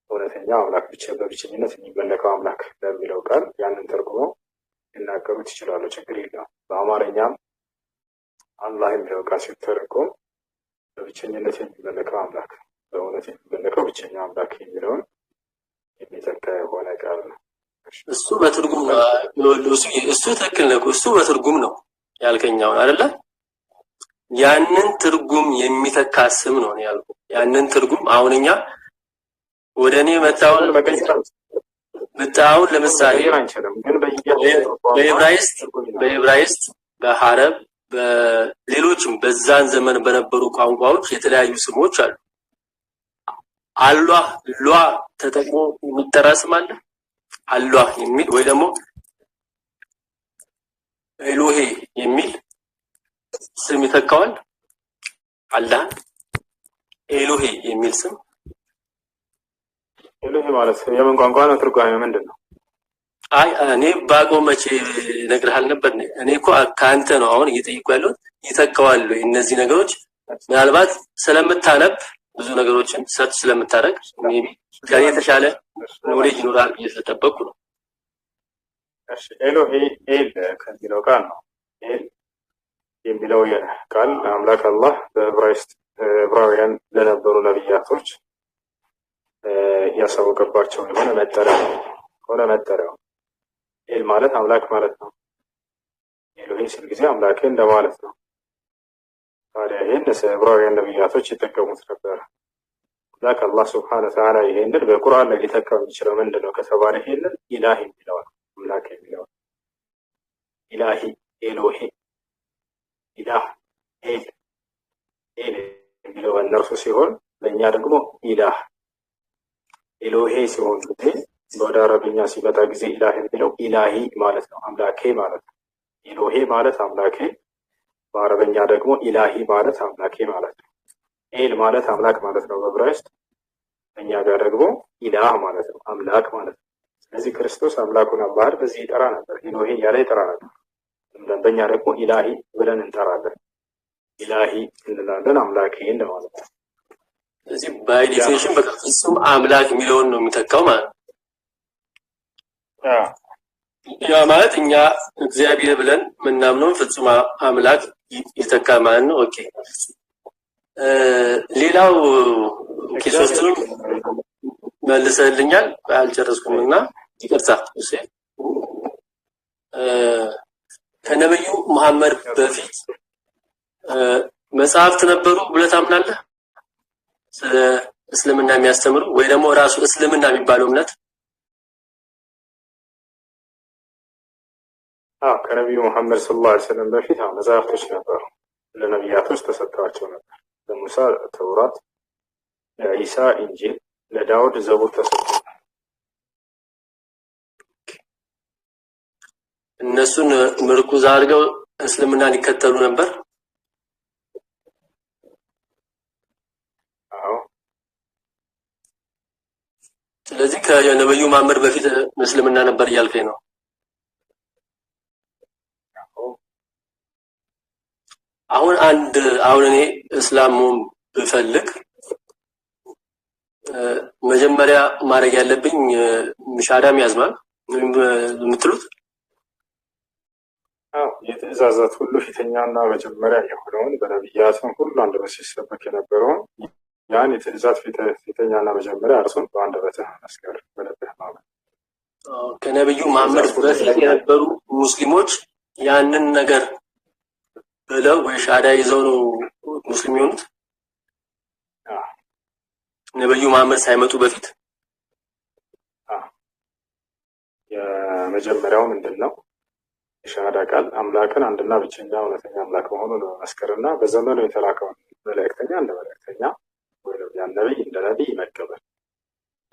እውነተኛው አምላክ ብቻ በብቸኝነት የሚመለከው አምላክ ለሚለው ቃል ያንን ተርጉመው ሊናገሩት ይችላሉ። ችግር የለውም። በአማርኛም አላህ የሚለው ቃል ሲተረጎም በብቸኝነት የሚመለከው አምላክ በእውነት የሚመለከው ብቸኛ አምላክ የሚለውን የሚተካ የሆነ ቃል ነው። እሱ በትርጉም ነው። እሱ ትክክል ነው። እሱ በትርጉም ነው ያልከኛውን አይደለ? ያንን ትርጉም የሚተካ ስም ነው ያልኩት። ያንን ትርጉም አሁንኛ ወደኔ መጣውን ለምሳሌ በዕብራይስጥ በሐረብ በሌሎችም በዛን ዘመን በነበሩ ቋንቋዎች የተለያዩ ስሞች አሉ። አላህ ሏ ተጠቅሞ የሚጠራ ስም አለ። አላህ የሚል ወይ ደግሞ ኤሎሄ የሚል ስም ይተካዋል። አላህ ኤሎሄ የሚል ስም ኤሎሄ ማለት የምን ቋንቋ ነው? ትርጓሜ ምንድን ነው? አይ እኔ ባቆ መቼ ነግርሃል ነበር። እኔ እኮ ካንተ ነው አሁን እየጠየቅኩ ያለሁት። ይተካዋል እነዚህ ነገሮች ምናልባት ስለምታነብ ብዙ ነገሮችን ሰርች ስለምታደርግ ሜቢ ከኔ የተሻለ ኖሌጅ ይኖራል እየተጠበቅኩ ነው። እሺ ኤሎሄ ኤል ከሚለው ቃል ነው። ኤል የሚለው ቃል አምላክ አላህ በዕብራውያን ለነበሩ ነብያቶች ያሳወቀባቸው የሆነ መጠሪያው ኤል ማለት አምላክ ማለት ነው። ኤሎሄ ሲል ጊዜ አምላክ እንደማለት ነው። ታዲያ ይህን ዕብራውያን ነብያቶች ይጠቀሙት ነበር። አምላክ አላህ ሱብሓነሁ ወተዓላ ይሄንን በቁርአን ላይ ሊተካው የሚችለው ምንድነው ከተባለ ይሄንን ኢላሂ የሚለው አምላክ የሚለው ኢላሂ ኤሎሄ ኢላህ ኤል የሚለው እነርሱ ሲሆን ለእኛ ደግሞ ኢላህ ኤሎሄ ሲሆን ጊዜ ወደ አረብኛ ሲመጣ ጊዜ ኢላህ የሚለው ኢላሂ ማለት ነው፣ አምላኬ ማለት ነው። ኤሎሄ ማለት አምላኬ፣ በአረበኛ ደግሞ ኢላሂ ማለት አምላኬ ማለት ነው። ኤል ማለት አምላክ ማለት ነው በዕብራይስጥ፣ እኛ ጋር ደግሞ ኢላህ ማለት ነው አምላክ ማለት ነው። ስለዚህ ክርስቶስ አምላኩን አላህን በዚህ ይጠራ ነበር፣ ኤሎሄ እያለ ይጠራ ነበር። በእኛ ደግሞ ኢላሂ ብለን እንጠራለን። ኢላሂ እንላለን፣ አምላኬ እንደማለት ነው። ስለዚህ ባይ ዲፊኒሽን በቃ ፍጹም አምላክ የሚለውን ነው የሚተካው ማለት ነው። ያ ማለት እኛ እግዚአብሔር ብለን ምናምነው ፍጹም አምላክ ይተካ ማለት ነው። ኦኬ ሌላው ኪሶስቱን መልሰልኛል አልጨረስኩምና ይቅርታ። እሺ ከነብዩ መሐመድ በፊት መጽሐፍት ነበሩ ብለህ ታምናለህ? ስለ እስልምና የሚያስተምሩ ወይ ደግሞ ራሱ እስልምና የሚባለው እምነት? ከነብዩ መሐመድ ሰለላሁ ዐለይሂ ወሰለም በፊት መጽሐፍቶች ነበሩ፣ ለነብያቶች ተሰጥቷቸው ነበር። ለሙሳ ተውራት፣ ለኢሳ ኢንጂል፣ ለዳውድ ዘቡር ተሰጥቷል። እነሱን ምርኩዝ አድርገው እስልምናን ይከተሉ ነበር። ስለዚህ ከነብዩ መሐመድ በፊት እስልምና ነበር እያልከኝ ነው? አሁን እኔ እስላሙን ብፈልግ መጀመሪያ ማድረግ ያለብኝ ሻሃዳ መያዝ ነው የምትሉት? የትእዛዛት ሁሉ ፊተኛና መጀመሪያ የሆነውን በነብያትም ሁሉ አንደበት ሲሰበክ የነበረውን ያን የትእዛዝ ፊተኛና መጀመሪያ እርሱን በአንደበትህ መስከር በልብህ ማመን። ከነብዩ መሐመድ በፊት የነበሩ ሙስሊሞች ያንን ነገር ብለው ወይ ሻሃዳ ይዘው ነው ሙስሊም የሆኑት? ነብዩ መሐመድ ሳይመጡ በፊት የመጀመሪያው ምንድነው? የሻሃዳ ቃል አምላክን አንድና ብቸኛ እውነተኛ አምላክ መሆኑን በመስከርና በዘመኑ የተላከውን መልእክተኛ እንደ መልእክተኛ ወይም ያን ነብይ እንደ ነብይ መቀበል።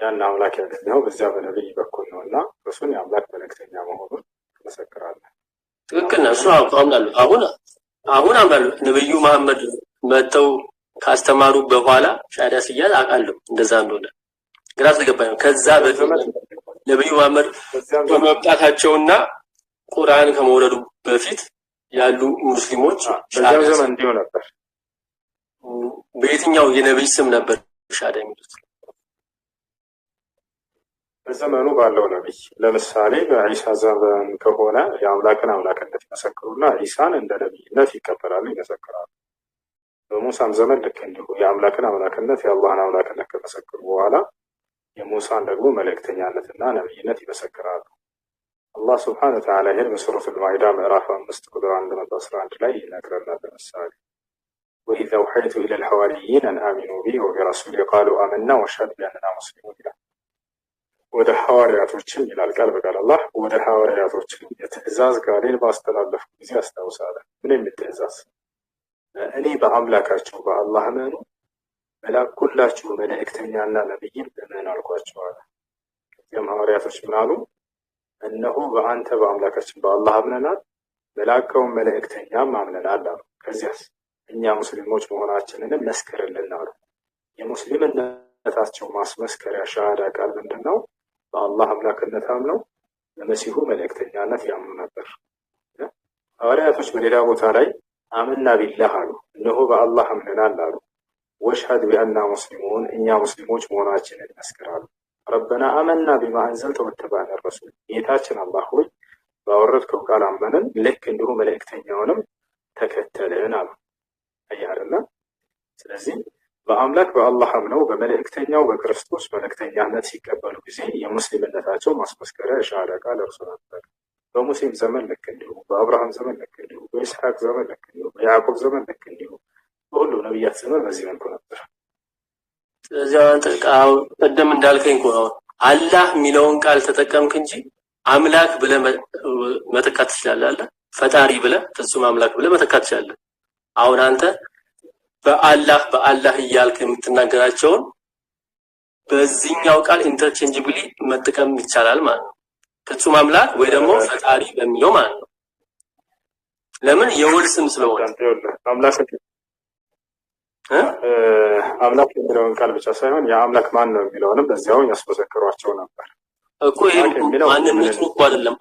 ያን አምላክ ያገኘው በዚያ በነብይ በኩል ነውና እሱን የአምላክ መልእክተኛ መሆኑን መሰክራለህ። ትክክል ነው። እሱ አምናለሁ። አሁን አምናለሁ። ነብዩ መሐመድ መተው ካስተማሩ በኋላ ሻሃዳ ሲያዝ አውቃለሁ እንደዛ እንደሆነ ግራ ስለገባኝ ነው። ከዛ በፊት ነብዩ መሐመድ በመምጣታቸውና ቁርአን ከመውረዱ በፊት ያሉ ሙስሊሞች በዚያው ዘመን እንዲሁ ነበር። በየትኛው የነብይ ስም ነበር ሻሃዳ የሚሉት? በዘመኑ ባለው ነብይ ለምሳሌ በኢሳ ዘመን ከሆነ የአምላክን አምላክነት ይመሰክሩና ኢሳን እንደ ነብይነት ይቀበላሉ፣ ይመሰክራሉ። በሙሳም ዘመን ልክ እንዲሁ የአምላክን አምላክነት የአላህን አምላክነት ከመሰከሩ በኋላ የሙሳን ደግሞ መልእክተኛነትና ነብይነት ይመሰክራሉ። አላህ ስብሐነሁ ወተዓላ ይህን በሱረቱል ማኢዳ ምዕራፍ 5 ቁጥር 111 ላይ ይነግረናል። ለምሳሌ وإذ أوحيت إلى الحواريين أن آمنوا بي وبرسولي قالوا آمنا واشهد بأننا مسلمون ይላል። ወደ ሐዋርያቶችም ይላል ቃል በቃል አላህ ወደ ሐዋርያቶችም የትእዛዝ ቃሌን ባስተላለፉ ጊዜ አስታውሳለሁ። ምን የሚል ትእዛዝ? እኔ በአምላካችሁ በአላህ እመኑ፣ መላኩላችሁ መልእክተኛና ነብይን እመኑ አልኳቸዋል። ከዚያም ሐዋርያቶች ምን አሉ? እነሆ በአንተ በአምላካችን በአላህ አምነናል፣ መላከውን መልእክተኛም አምነናል አሉ። ከዚያስ እኛ ሙስሊሞች መሆናችንን መስክርልን አሉ። የሙስሊምነታቸው ማስመስከሪያ ሻሃዳ ቃል ምንድን ነው? በአላህ አምላክነት አምነው በመሲሁ መልእክተኛነት ያምኑ ነበር። ሐዋርያቶች በሌላ ቦታ ላይ አምና ቢላህ አሉ፣ እነሆ በአላህ አምነናል አሉ። ወሽሀድ ቢአና ሙስሊሙን እኛ ሙስሊሞች መሆናችንን መስክራሉ። ረበና አመና ቢማ አንዘልተ ወተባዕና ረሱል ጌታችን አላህ ሆይ ባወረድከው ቃል አመንን፣ ልክ እንዲሁ መልእክተኛውንም ተከተልን አሉ። አይደለ? ስለዚህ በአምላክ በአላህ አምነው በመልእክተኛው በክርስቶስ መልእክተኛነት ሲቀበሉ ጊዜ የሙስሊምነታቸው ማስመስከሪያ የሻሃዳ ቃል እርሱ ነበር። በሙሴም ዘመን ልክ እንዲሁ፣ በአብርሃም ዘመን ልክ እንዲሁ፣ በኢስሐቅ ዘመን ልክ እንዲሁ፣ በያዕቆብ ዘመን ልክ እንዲሁ፣ በሁሉ ነቢያት ዘመን በዚህ መልኩ ነበር። ስለዚህ አንተ ቀደም እንዳልከኝ እኮ ነው አላህ የሚለውን ቃል ተጠቀምክ እንጂ አምላክ ብለህ መተካት ትችላለህ። ፈጣሪ ብለህ ፍጹም አምላክ ብለህ መተካት ትችላለህ። አሁን አንተ በአላህ እያልክ የምትናገራቸውን በዚህኛው ቃል ኢንተርቼንጅብሊ መጠቀም ይቻላል ማለት ነው። ፍጹም አምላክ ወይ ደግሞ ፈጣሪ በሚለው ማለት ነው። ለምን? የወል ስም ስለሆነ አምላክ የሚለውን ቃል ብቻ ሳይሆን የአምላክ ማን ነው የሚለውንም በዚያው ያስመሰክሯቸው ነበር እኮ። ይሄ ማንነቱ እኮ አይደለም።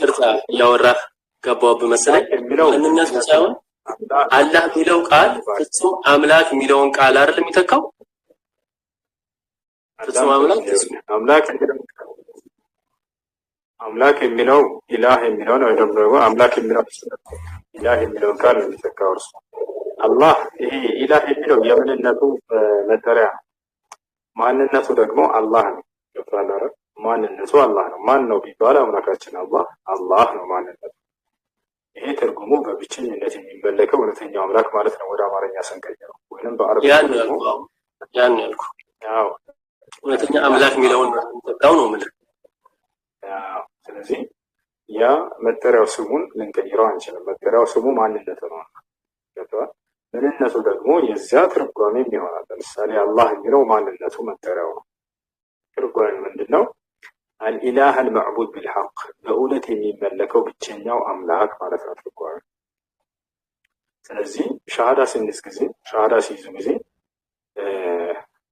ቅርታ ያወራህ ገባው መሰለኝ። ማንነቱ ሳይሆን አላህ የሚለው ቃል ፍጹም አምላክ የሚለውን ቃል አይደለም የሚተካው። ፍጹም አምላክ የሚለው ኢላህ የሚለው ነው። ደግሞ አምላክ የሚለው ኢላህ የሚለው ቃል የሚተካው እርሱ አላህ። ይሄ ኢላህ የሚለው የምንነቱ መጠሪያ፣ ማንነቱ ደግሞ አላህ ነው። ይባላል ማንነቱ አላህ ነው። ማን ነው ቢባል አምላካችን አላህ ነው ማንነቱ። ይሄ ትርጉሙ በብቸኝነት የሚመለከው እውነተኛው አምላክ ማለት ነው ወደ አማርኛ ስንቀይረው፣ ወይንም በአረብኛ ያን ያልኩ ያው እውነተኛ አምላክ የሚለውን ተጣው ነው ማለት። ስለዚህ ያ መጠሪያው ስሙን ልንቀይረው አንችልም። መጠሪያው ስሙ ማንነቱ ነው። ገብቶሃል? ምንነቱ ደግሞ የዚያ ትርጓሜም ይሆናል። ለምሳሌ አላህ የሚለው ማንነቱ መጠሪያው ነው። ትርጓሜ ምንድነው? አልኢላህ አልመዕቡድ ቢልሐቅ በእውነት የሚመለከው ብቸኛው አምላክ ማለት ነው ትርጓሜ። ስለዚህ ሻሃዳ ሲይዙ ጊዜ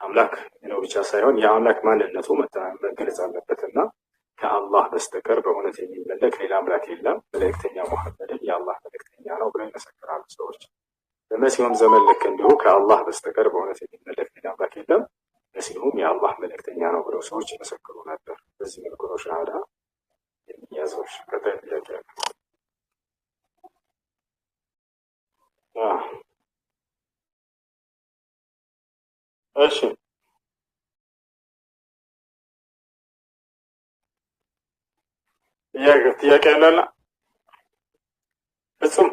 አምላክ ነው ብቻ ሳይሆን የአምላክ ማንነቱ መገለጽ አለበትና ከአላህ በስተቀር በእውነት የሚመለክ ሌላ አምላክ የለም፣ መልእክተኛ ሙሐመድም የአላህ መልእክተኛ ነው ብለው ይመሰክራሉ ሰዎች። በመሲሁም ዘመን ልክ እንዲሁ ከአላህ በስተቀር በእውነት የሚመለክ ሌላ አምላክ የለም፣ መሲሁም የአላህ መልእክተኛ ነው ብለው ሰዎች ይመሰክሩ ነበር። በዚህ መልኩ ነው ሻሃዳ የሚያዘው። ቀጣይ ጥያቄ እሺ ጥያቄ ያለና ፍጹም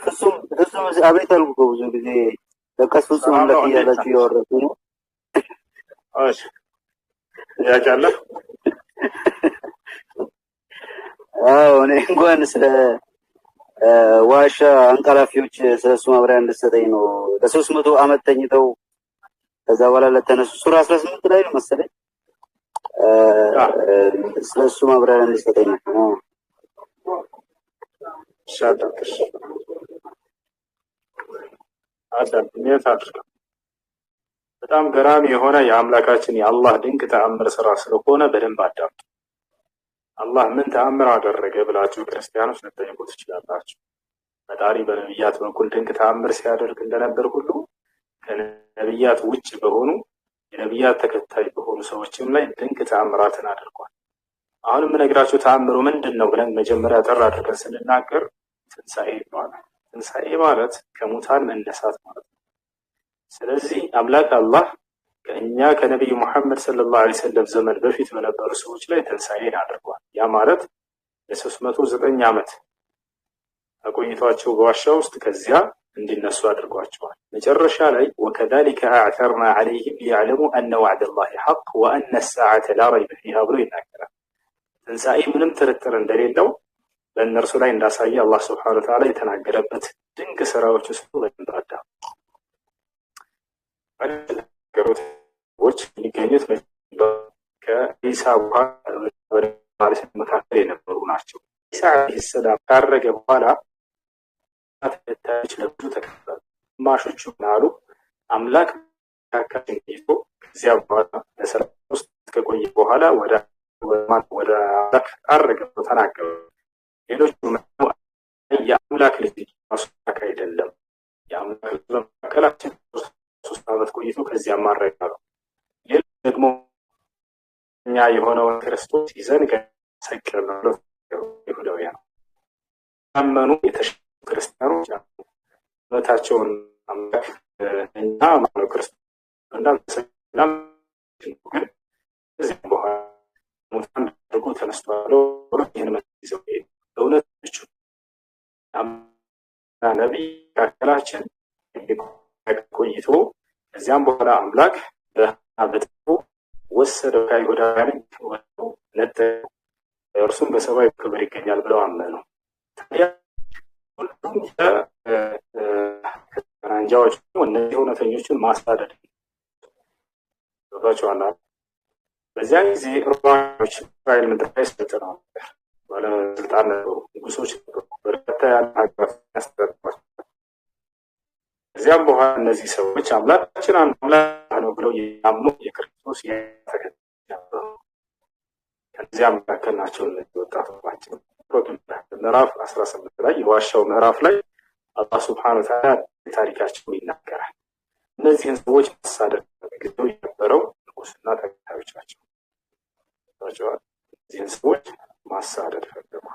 ፍጹም አቤት አልኩ። ብዙ ጊዜ ለቀስ ፍጹም አምላክ እያላችሁ እያወራችሁ ነው። እሺ ጥያቄ አለ? አዎ እኔ እንኳን ስለ ዋሻ አንቀላፊዎች ስለሱ ማብራሪያ እንድትሰጠኝ ነው። ለ300 ዓመት ተኝተው ከዛ በኋላ ለተነሱ ሱራ 18 ላይ ነው መሰለኝ ስለሱ ማብራሪያ እንድትሰጠኝ ነው። ሻዳክሽ አዳም ኒያታሽ በጣም ገራሚ የሆነ የአምላካችን የአላህ ድንቅ ተአምር ስራ ስለሆነ በደንብ አዳምጡ። አላህ ምን ተአምር አደረገ ብላችሁ ክርስቲያኖች ልትጠይቁ ትችላላችሁ። ፈጣሪ በነቢያት በኩል ድንቅ ተአምር ሲያደርግ እንደነበር ሁሉ ከነቢያት ውጭ በሆኑ የነቢያት ተከታይ በሆኑ ሰዎችም ላይ ድንቅ ተአምራትን አድርጓል። አሁን የምነግራችሁ ተአምሩ ምንድን ነው ብለን መጀመሪያ ጠር አድርገን ስንናገር ትንሣኤ ይባላል። ትንሣኤ ማለት ከሙታን መነሳት ማለት ነው። ስለዚህ አምላክ አላህ ከእኛ ከነቢዩ ሙሐመድ ሰለላሁ ዐለይሂ ወሰለም ዘመን በፊት በነበሩ ሰዎች ላይ ትንሣኤን አድርጓል። ያ ማለት ለ309 ዓመት አቆይቷቸው በዋሻ ውስጥ ከዚያ እንዲነሱ አድርጓቸዋል። መጨረሻ ላይ ወከዛሊከ አዕተርና ዐለይሂም ሊያዕለሙ አነ ወዕደላሂ ሐቅ ወአነ ሰዓተ ላ ረይበ ፊሃ ብሎ ይናገራል። ትንሣኤ ምንም ጥርጥር እንደሌለው በእነርሱ ላይ እንዳሳየ አላህ ሱብሓነሁ ወተዓላ የተናገረበት ድንቅ ስራዎች ውስጥ በእንዳዳ ሰዎች የሚገኙት ከኢሳ በኋላ መካከል የነበሩ ናቸው። ኢሳ ዓለይሂ ሰላም ካረገ በኋላ ተከታዮች ለብዙ ተከፈሉ። ግማሾቹ ምናሉ አምላክ መካከል ይዞ ከዚያ በኋላ ለሰላም ውስጥ ከቆየ በኋላ ወደ አምላክ አረገ ብሎ ተናገሩ። ሌሎቹ የአምላክ ልጅ ራሱ አይደለም፣ የአምላክ ልጅ በመካከላችን 3 ዓመት ቆይቶ ከዚያም ማረጋ ነው። ሌሎች ደግሞ እኛ የሆነውን ክርስቶስ ይዘን ሰቀል ነው ይሁዳውያን አመኑ። የተሻሉ ክርስቲያኖች እምነታቸውን አምላክ እኛ ማነው ክርስቶስ እንዳልተሰቀለም ግን ከዚያም በኋላ ሙታን አድርጎ ተነስቷል። ይህን ይዘው በእውነት ብቻ ነቢይ መካከላችን ቆይቶ ከዚያም በኋላ አምላክ በጥፉ ወሰደው ከይሁዳውያን ወጥቶ ነጠቀው፣ እርሱም በሰማይ ክብር ይገኛል ብለው አመኑ። ታዲያ ሁሉም አንጃዎች እነዚህ እውነተኞችን ማሳደድ ተባቸዋል። በዚያ ጊዜ ሮማኖች እስራኤል ምድር ላይ ሰልጥነው ነበር። ባለስልጣን ነበሩ፣ ንጉሶች ነበሩ፣ በርካታ ያለ ሀገራት ያስተዳድሯቸው። ከዚያም በኋላ እነዚህ ሰዎች አምላካችን አንድ አምላክ ነው ብለው የሚያምኑ የክርስቶስ ተከታይ ነበሩ። ከዚያ መካከል ናቸው እነዚህ ወጣቶች። ምዕራፍ 18 ላይ የዋሻው ምዕራፍ ላይ አላህ ሱብሓነሁ ወተዓላ ታሪካቸውን ይናገራል። እነዚህን ሰዎች ማሳደድ በጊዜው የነበረው ንጉስና ተከታዮቻቸው ናቸው። እነዚህን ሰዎች ማሳደድ ፈለጉ።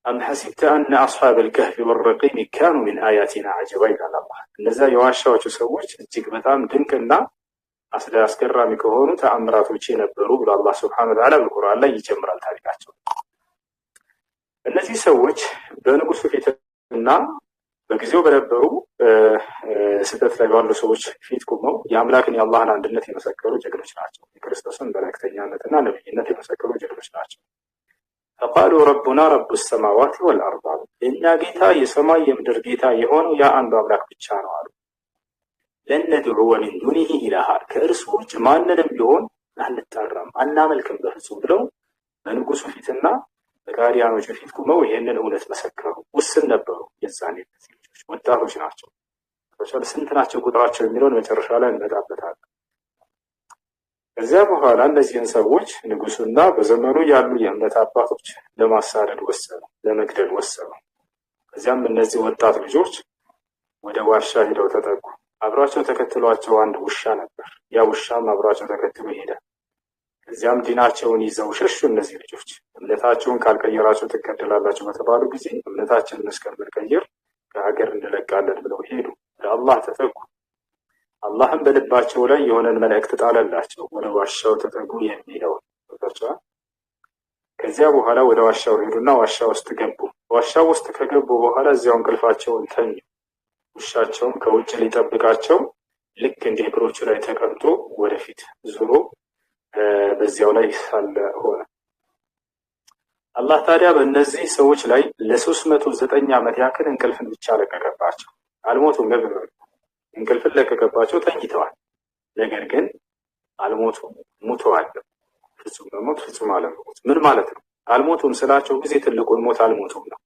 أم حسبت أن أصحاب الكهف والرقيم كانوا من آياتنا عجبا إلى الله እነዚያ የዋሻዎቹ ሰዎች እጅግ በጣም ድንቅና አስገራሚ ከሆኑ ተአምራቶች የነበሩ ብሎ አላህ ሱብሓነሁ ወተዓላ በቁርአን ላይ ይጀምራል ታሪካቸው። እነዚህ ሰዎች በንጉሱ ፊትና በጊዜው በነበሩ ስህተት ላይ ባሉ ሰዎች ፊት ቆመው የአምላክን የአላህን አንድነት የመሰከሩ ጀግኖች ናቸው። የክርስቶስን መልእክተኛነትና ነብይነት የመሰከሩ ጀግኖች ናቸው። فقالوا ربنا رب السماوات والأرض የኛ ጌታ የሰማይ የምድር ጌታ የሆነው ያ አንዱ አምላክ ብቻ ነው አሉ። ለን ندعو من دونه إلها ከእርሱ ውጭ ማንንም ቢሆን አንጠራም አናመልክም በፍጹም ብለው በንጉሱ ፊትና በጋዲያኖቹ ፊት ቆመው ይሄንን እውነት መሰከሩ። ውስን ነበሩ። የዛኔ ልጆች ወጣቶች ናቸው። ስንት ናቸው ቁጥራቸው የሚለውን መጨረሻ ላይ እንመጣበታለን። ከዚያ በኋላ እነዚህን ሰዎች ንጉሱና በዘመኑ ያሉ የእምነት አባቶች ለማሳደድ ወሰኑ፣ ለመግደል ወሰኑ። ከዚያም እነዚህ ወጣት ልጆች ወደ ዋሻ ሄደው ተጠጉ። አብሯቸው ተከትሏቸው አንድ ውሻ ነበር። ያ ውሻም አብሯቸው ተከትሎ ሄደ። ከዚያም ዲናቸውን ይዘው ሸሹ። እነዚህ ልጆች እምነታቸውን ካልቀየራቸው ትገደላላችሁ በተባሉ ጊዜ እምነታችንን እስከምንቀይር ከሀገር እንለቃለን ብለው ሄዱ። ለአላህ ተጠጉ። አላህም በልባቸው ላይ የሆነን መልእክት ጣለላቸው። ወደ ዋሻው ተጠጉ የሚለው ወጣቸው። ከዚያ በኋላ ወደ ዋሻው ሄዱና ዋሻ ውስጥ ገቡ። ዋሻው ውስጥ ከገቡ በኋላ እዚያው እንቅልፋቸውን ተኙ። ውሻቸውም ከውጭ ሊጠብቃቸው ልክ እንደ እግሮቹ ላይ ተቀምጦ ወደፊት ዞሮ በዚያው ላይ ሳለ ሆነ። አላህ ታዲያ በእነዚህ ሰዎች ላይ ለ309 ዓመት ያክል እንቅልፍን ብቻ ለቀቀባቸው። አልሞቱም። እንቅልፍን ለቀቀባቸው፣ ተኝተዋል። ነገር ግን አልሞቱም፣ ሙተዋል። ፍጹም መሞት ፍጹም አለመሞት ምን ማለት ነው? አልሞቱም ስላቸው ጊዜ ትልቁን ሞት አልሞቱም ነው።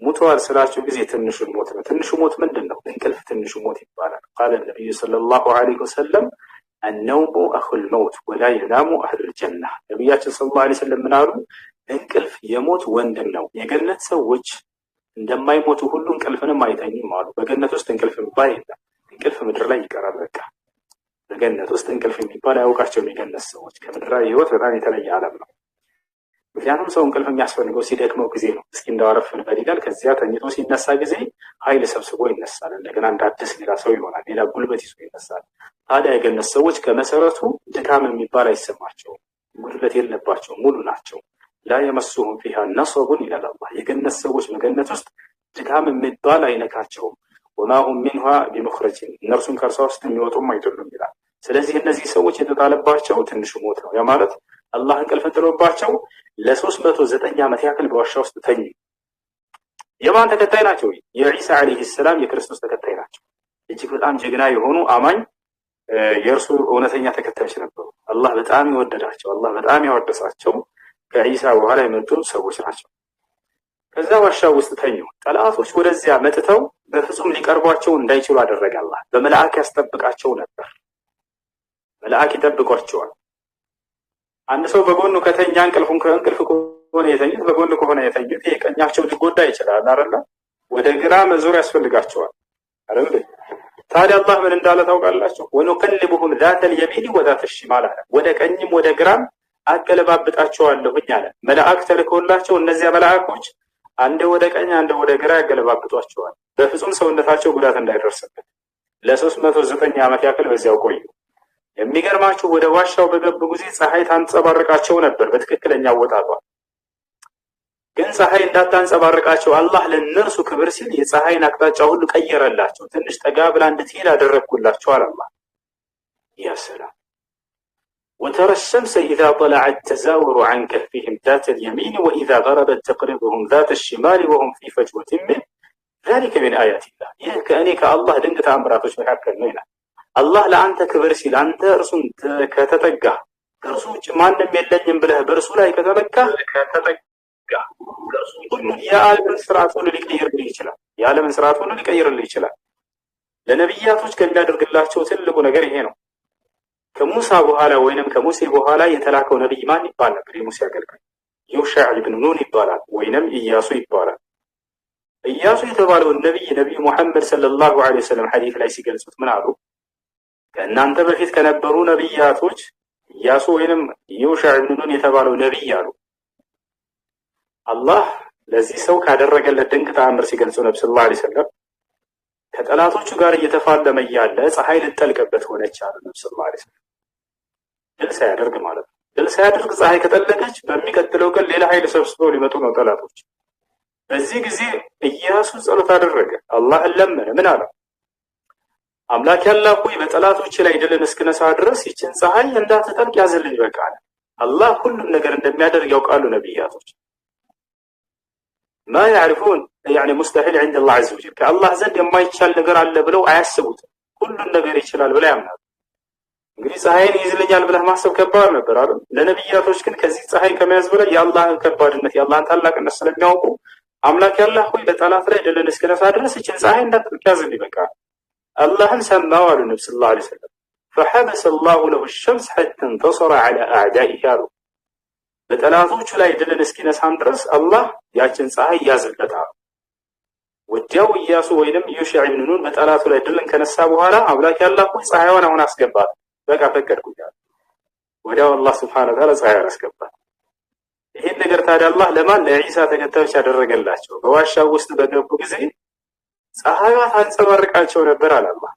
ሙተዋል ስላቸው ጊዜ ትንሹን ሞት ነው። ትንሹ ሞት ምንድነው? እንቅልፍ ትንሹ ሞት ይባላል። قال النبي صلى الله عليه وسلم النوم اخو الموت ولا ينام اهل الجنه ነብያችን ሰለላሁ ዐለይሂ ወሰለም ምን አሉ? እንቅልፍ የሞት ወንድም ነው። የገነት ሰዎች እንደማይሞቱ ሁሉ እንቅልፍንም አይተኙም አሉ። በገነት ውስጥ እንቅልፍ የሚባል የለም። እንቅልፍ ምድር ላይ ይቀራል። በቃ በገነት ውስጥ እንቅልፍ የሚባል አያውቃቸውም የገነት ሰዎች። ከምድራዊ ህይወት በጣም የተለየ ዓለም ነው። ምክንያቱም ሰው እንቅልፍ የሚያስፈልገው ሲደክመው ጊዜ ነው። እስኪ እንዳወረፍ እንበል ይላል። ከዚያ ተኝቶ ሲነሳ ጊዜ ኃይል ሰብስቦ ይነሳል። እንደገና እንደ አዲስ ሌላ ሰው ይሆናል። ሌላ ጉልበት ይዞ ይነሳል። ታዲያ የገነት ሰዎች ከመሰረቱ ድካም የሚባል አይሰማቸውም። ጉድለት የለባቸውም። ሙሉ ናቸው። ላ የመሱሁም ፊሃ ነሰቡን ይላል አላህ። የገነት ሰዎች በገነት ውስጥ ድካም የሚባል አይነካቸውም። ወማ ሁም ሚንሃ ቢሙኽረጂን እነርሱም ከእርሷ ውስጥ የሚወጡም አይደሉም ይላል። ስለዚህ እነዚህ ሰዎች የተጣለባቸው ትንሹ ሞት ነው። ያ ማለት አላህ እንቅልፍን ጥሎባቸው ለ309 ዓመት ያክል በዋሻ ውስጥ ተኙ። የማን ተከታይ ናቸው? የኢሳ አለይሂ ሰላም የክርስቶስ ተከታይ ናቸው። እጅግ በጣም ጀግና የሆኑ አማኝ የእርሱ እውነተኛ ተከታዮች ነበሩ። አላህ በጣም ይወደዳቸው፣ አላህ በጣም ያወደሳቸው ከኢሳ በኋላ የመጡ ሰዎች ናቸው። ከዛ ዋሻ ውስጥ ተኙ። ጠላቶች ወደዚያ መጥተው በፍጹም ሊቀርቧቸው እንዳይችሉ አደረገ አላህ። በመላእክ ያስጠብቃቸው ነበር። መላእክ ይጠብቋቸዋል። አንድ ሰው በጎኑ ከተኛ እንቅልፍ ከሆነ የተኙት በጎኑ ከሆነ የተኙት የቀኛቸው ሊጎዳ ይችላል አይደል? ወደ ግራ መዞር ያስፈልጋቸዋል አይደል? ታዲያ አላህ ምን እንዳለ ታውቃላችሁ? ወንቀልቡሁም ذات اليمين وذات الشمال አለ። ወደ ቀኝም ወደ ግራም አገለባብጣቸዋለሁኝ አለ። መላእክ ተልከውላቸው እነዚያ መላእኮች አንድ ወደ ቀኝ አንድ ወደ ግራ ያገለባብጧቸዋል። በፍጹም ሰውነታቸው ጉዳት እንዳይደርስበት ለ309 ዓመት ያክል በዚያው ቆዩ። የሚገርማችሁ ወደ ዋሻው በገቡ ጊዜ ፀሐይ ታንጸባርቃቸው ነበር በትክክለኛ ወጣቷ። ግን ፀሐይ እንዳታንጸባርቃቸው አላህ ለነርሱ ክብር ሲል የፀሐይን አቅጣጫ ሁሉ ቀየረላቸው። ትንሽ ጠጋ ብላ እንድትሄድ አደረግኩላቸው አለ አላህ። ያ ሰላም وترى الشمس إذا طلعت تزاور عن كهفهم ذات اليمين وإذا غربت تقرضهم ذات الشمال وهم في فجوة منه ذلك من آيات الله ይህ ከእኔ ከአላህ ድንቅ ተአምራቶች መካከል ነው ይላል። አላህ ለአንተ ክብር ሲል አንተ እርሱን ከተጠጋ ከእርሱ ውጭ ማንም የለኝም ብለህ በእርሱ ላይ ከተጠጋ የዓለምን ስርዓት ሁሉ ሊቀይርልህ ይችላል። የዓለምን ስርዓት ሁሉ ሊቀይርልህ ይችላል። ለነቢያቶች ከሚያደርግላቸው ትልቁ ነገር ይሄ ነው። ከሙሳ በኋላ ወይንም ከሙሴ በኋላ የተላከው ነብይ ማን ይባል ነበር? የሙሴ አገልጋይ ዩሻዕ ኢብኑ ኑን ይባላል ወይንም ኢያሱ ይባላል። ኢያሱ የተባለው ነብይ ሙሐመድ ሰለላሁ ዐለይሂ ወሰለም ሐዲስ ላይ ሲገልጹት ምን አሉ? ከእናንተ በፊት ከነበሩ ነብያቶች ኢያሱ ወይንም ዩሻዕ ኢብኑ ኑን የተባለው ነብይ አሉ። አላህ ለዚህ ሰው ካደረገለት ድንቅ ተአምር ሲገልጹ ነብዩ ሰለላሁ ዐለይሂ ወሰለም ከጠላቶቹ ጋር እየተፋለመ ያለ ፀሐይ ልትጠልቅበት ሆነች አሉ ነብዩ ሰለላሁ ዐለይሂ ወሰለም። ድል ሳያደርግ ማለት ነው። ድል ሳያደርግ ፀሐይ ከጠለቀች በሚቀጥለው ቀን ሌላ ኃይል ሰብስበው ሊመጡ ነው ጠላቶች። በዚህ ጊዜ ኢያሱ ጸሎት አደረገ፣ አላህን ለመነ። ምን አለ? አምላክ ያላህ ሆይ በጠላቶች ላይ ድልን እስክነሳ ድረስ ይችን ፀሐይ እንዳትጠልቅ ያዝልኝ በቃ አለ። አላህ ሁሉም ነገር እንደሚያደርግ ያውቃሉ ነብያቶች። ما يعرفون يعني مستحيل عند الله عز وجل كالله زند የማይቻል ነገር አለ ብለው አያስቡትም። ሁሉን ነገር ይችላል ብለው ያምናሉ። እንግዲህ ፀሐይን ይዝልኛል ብለህ ማሰብ ከባድ ነበር አይደል? ለነብያቶች ግን ከዚህ ፀሐይ ከመያዝ በላይ የአላህን ከባድነት የአላህን ታላቅነት ስለሚያውቁ አምላክ ያላህ ሆይ በጠላት ላይ ድልን እስክነሳ ድረስ ይችን ፀሐይ እንዳትጠልቅ ያዝልኝ በቃ አላህን ሰማው አሉ ነብዩ ሰለላሁ ዐለይሂ ወሰለም። فحبس الله له الشمس حتى انتصر على اعدائه አሉ። በጠላቶቹ ላይ ድልን እስኪነሳም ድረስ አላህ ያችን ፀሐይ ያዘለታል። ወዲያው ኢያሱ ወይንም ዩሻዕ ኢብኑ ኑን በጠላቱ ላይ ድልን ከነሳ በኋላ አምላክ ያላህ ሆይ ፀሐይዋን አሁን አስገባት በቃ ፈቀድኩኝ አለ። ወዲያው አላህ ሱብሓነሁ ወተዓላ ፀሐይዋን አስገባት። ይሄን ነገር ታዲያ አላህ ለማን? ለኢሳ ተከታዮች ያደረገላቸው። በዋሻው ውስጥ በገቡ ጊዜ ፀሐይዋ ታንጸባርቃቸው ነበር አለ አላህ።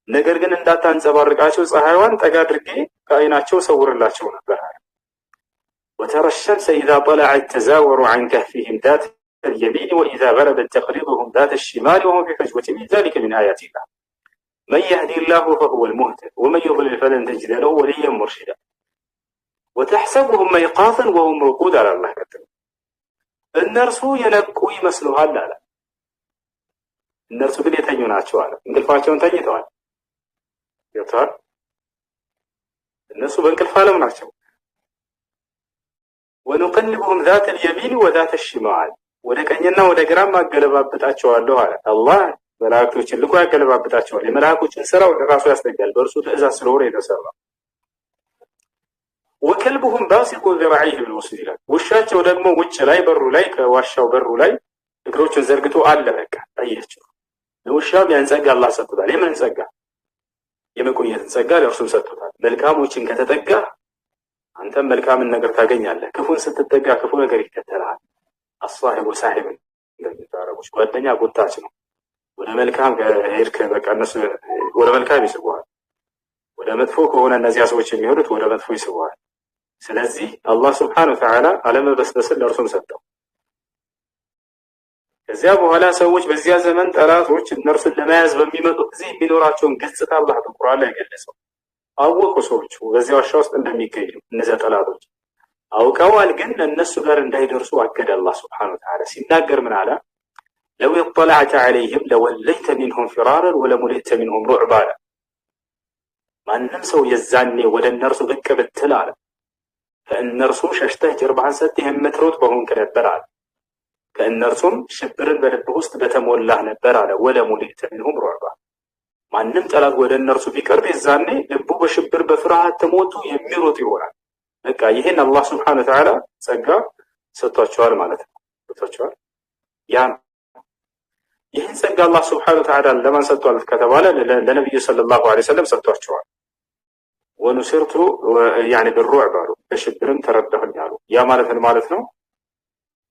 ነገር ግን እንዳታንጸባርቃቸው ፀሐይዋን ጠጋ አድርጌ ከዓይናቸው ሰውርላቸው ነበር አለ። وترى الشمس إذا طلعت تزاور عن كهفهم ذات اليمين وإذا غربت تقرضهم ذات الشمال وهم في فجوة من ذلك من آيات الله من يهدي الله فهو المهتد ومن يضلل فلن تجد له وليا مرشدا وتحسبهم أيقاظا وهم رقود على الله كتب النرسو ينقوا يመስሉሃል አለ። እነርሱ ግን የተኙ ናቸው አለ። እንቅልፋቸውን ተኝተዋል። ይታል እነሱ በእንቅልፍ ዓለም ናቸው። ونقلبهم ذات اليمين وذات الشمال ወደ ቀኝና ወደ ግራም አገለባብጣቸዋለሁ አለ አላህ። መላእክቶችን ልኮ ያገለባብጣቸዋል። የመላእክቶችን ስራ ወደ ራሱ ያስጠጋል። በእርሱ ትእዛዝ ስለሆነ የተሰራ ወከልቡሁም ባሲቁ ذراعيه بالوصل ይላል። ውሻቸው ደግሞ ውጭ ላይ በሩ ላይ ከዋሻው በሩ ላይ እግሮቹን ዘርግቶ አለ። በቃ አያችሁ፣ ለውሻው ያን ጸጋ አላህ ሰጥቶታል። የምን ጸጋ? የመቆየትን ጸጋ ለእርሱም ሰጥቶታል። መልካሞችን ከተጠጋ አንተም መልካምን ነገር ታገኛለህ። ክፉን ስትጠጋ ክፉ ነገር ይከተልሃል። አሳሂቡ ሳሂብ እንደሚታረጉት ጓደኛ ጎታች ነው። ወደ መልካም ከሄድክ በቃ እነሱ ወደ መልካም ይስቡሃል። ወደ መጥፎ ከሆነ እነዚያ ሰዎች የሚሄዱት ወደ መጥፎ ይስቡሃል። ስለዚህ አላህ Subhanahu Wa Ta'ala አለመበስበስን ለእርሱም ሰጠው። ከዚያ በኋላ ሰዎች በዚያ ዘመን ጠላቶች እነርሱን ለመያዝ በሚመጡ ጊዜ የሚኖራቸውን ገጽታ አላህ በቁርአን ላይ ገለጸው። አወቁ ሰዎች በዚያ ዋሻ ውስጥ እንደሚገኙ እነዚያ ጠላቶች አውቀዋል፣ ግን እነሱ ጋር እንዳይደርሱ አገደ አላህ Subhanahu Wa Ta'ala ሲናገር ምን አለ? لو اطلعت عليهم لوليت منهم فرارا ولملئت منهم رعبا ማንም ሰው የዛኔ ወደ እነርሱ ብቅ ብትል አለ ከእነርሱ ሸሽተህ ጀርባህን ሰጥተህ የምትሮጥ በሆንክ ነበር አለ። ከእነርሱም ሽብርን በልብህ ውስጥ በተሞላህ ነበር አለ። ወለሙሊእተ ሚንሁም ሩዕባ ማንም ጠላት ወደ እነርሱ ቢቀርብ የዛኔ ልቡ በሽብር በፍርሃት ተሞልቶ የሚሮጥ ይሆናል። በቃ ይሄን አላህ Subhanahu Wa Ta'ala ጸጋ ሰጥቷቸዋል ማለት ነው። ሰጥቷቸዋል። ይህን ጸጋ አላህ Subhanahu Wa Ta'ala ለማን ሰጥቷል ከተባለ ለነብዩ ሰለላሁ ዐለይሂ ወሰለም ሰጥቷቸዋል። ወኑስርቱ يعني بالرعب አሉ በሽብርም ተረዳሁኝ አሉ። ያ ማለት ምን ማለት ነው?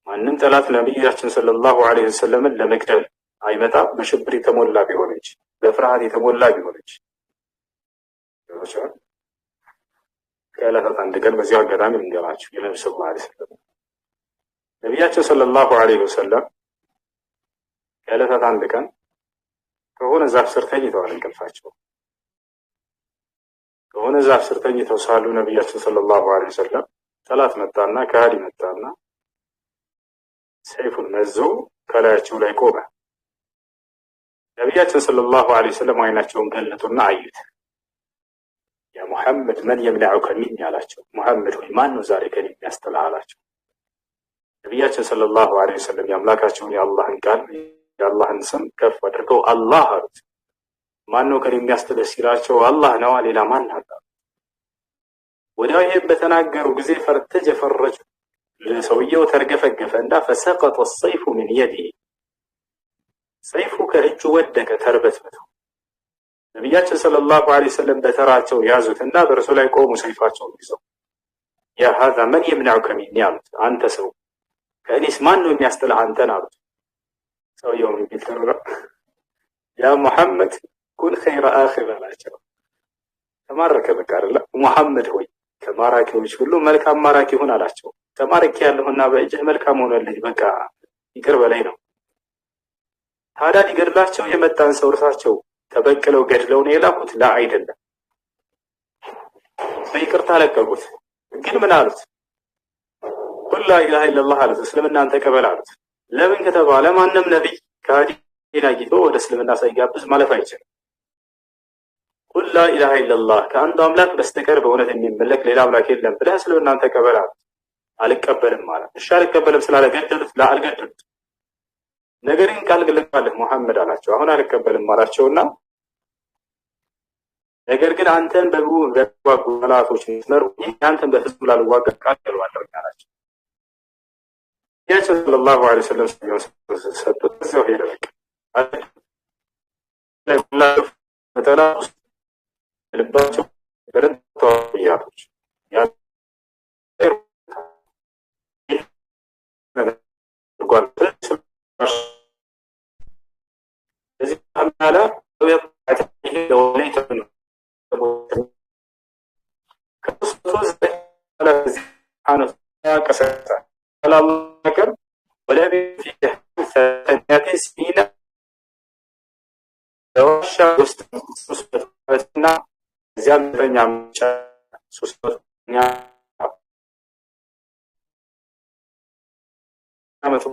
ማንም ጠላት ነብያችን ሰለላሁ ዐለይሂ ወሰለምን ለመግደል አይመጣም በሽብር የተሞላ ቢሆን እንጂ በፍርሃት የተሞላ ቢሆን እንጂ። ከዕለታት አንድ ቀን በዚያው አጋጣሚ ልንገራችሁ የነብዩ ሰለላሁ ዐለይሂ ወሰለም ነብያችን ሰለላሁ ዐለይሂ ወሰለም ከዕለታት አንድ ቀን ከሆነ ዛፍ ስር ተኝተዋል። እንቅልፋቸው ከሆነ ዛፍ ስር ተኝተው ሳሉ ነብያችን ሰለላሁ ዐለይሂ ወሰለም ጠላት መጣና ከሃዲ መጣና ሰይፉን መዞ ከላያቸው ላይ ቆመ። ነብያችን ሰለላሁ ዐለይሂ ወሰለም አይናቸውን ገለጡና አዩት። ያ ሙሐመድ ማን يمنعك مني አላቸው። ሙሐመድ ሆይ ማን ነው ዛሬ ከኔ የሚያስጠላህ አላቸው። ነብያችን ሰለላሁ ዐለይሂ ወሰለም ያምላካቸውን የአላህን ቃል የአላህን ስም ከፍ አድርገው አላህ አሉት። ማን ነው ከኔ የሚያስጠላህ ሲላቸው አላህ ነው ሌላ ማን አለ? ወዲያው ይሄን በተናገሩ ጊዜ ፈርተጀ ፈረጀ ሰውየው ተርገፈገፈና فسقط السيف من يده ሰይፉ ከእጁ ወደቀ ተርበትበተ። ነብያችን ሰለላሁ ዐለይሂ ወሰለም በተራቸው ያዙትና በእርሱ ላይ ቆሙ ሰይፋቸውን ይዘው ያ هذا من يمنعك مني አሉት። አንተ ሰው ከእኔስ ማን ነው የሚያስጠላህ አንተን አሉት። ሰውየው ቢተራ ያ ሙሐመድ ኩን ኸይረ አኺር አላቸው። ተማረከ በቃ አይደለ ሙሐመድ ሆይ ከማራኪዎች ሁሉ መልካም ማራኪ ሁን አላቸው። ተማረክ ያለውና በእጅህ መልካም ሆነልኝ በቃ ይቅር በላይ ነው። ታዲያ ሊገድላቸው የመጣን ሰው እርሳቸው ተበቅለው ገድለው ነው የላኩት? ላ አይደለም፣ በይቅርታ ለቀቁት። ግን ምን አሉት? ቁል ላ ኢላሃ ኢላላህ አሉት። እስልምናን ተቀበል አሉት። ለምን ከተባለ ማንም ነብይ ከሃዲን አግኝቶ ወደ እስልምና ሳይጋብዝ ማለፍ አይችልም። ቁል ላ ኢላሃ ኢላላህ ከአንዱ አምላክ በስተቀር በእውነት የሚመለክ ሌላ አምላክ የለም ብለህ እስልምናን ተቀበል አሉት። አልቀበልም ማለት እሺ አልቀበልም ስላለ ገደሉት? ላ አልገደሉት። ነገርን ቃል ግለጻለህ ሙሐመድ አላቸው። አሁን አልቀበልም አላቸውና ነገር ግን አንተን በጓጉ ጠላቶች መስመር አንተን በፍጹም ላልዋጋ ቃል ገባለሁ አላቸው። ያቸው ሰለላሁ ዐለይሂ ወሰለም ሰጡት። እዚያው ሄደ። ጠላቶች ልባቸው በረንቶች እዚህ አማላ ዓመት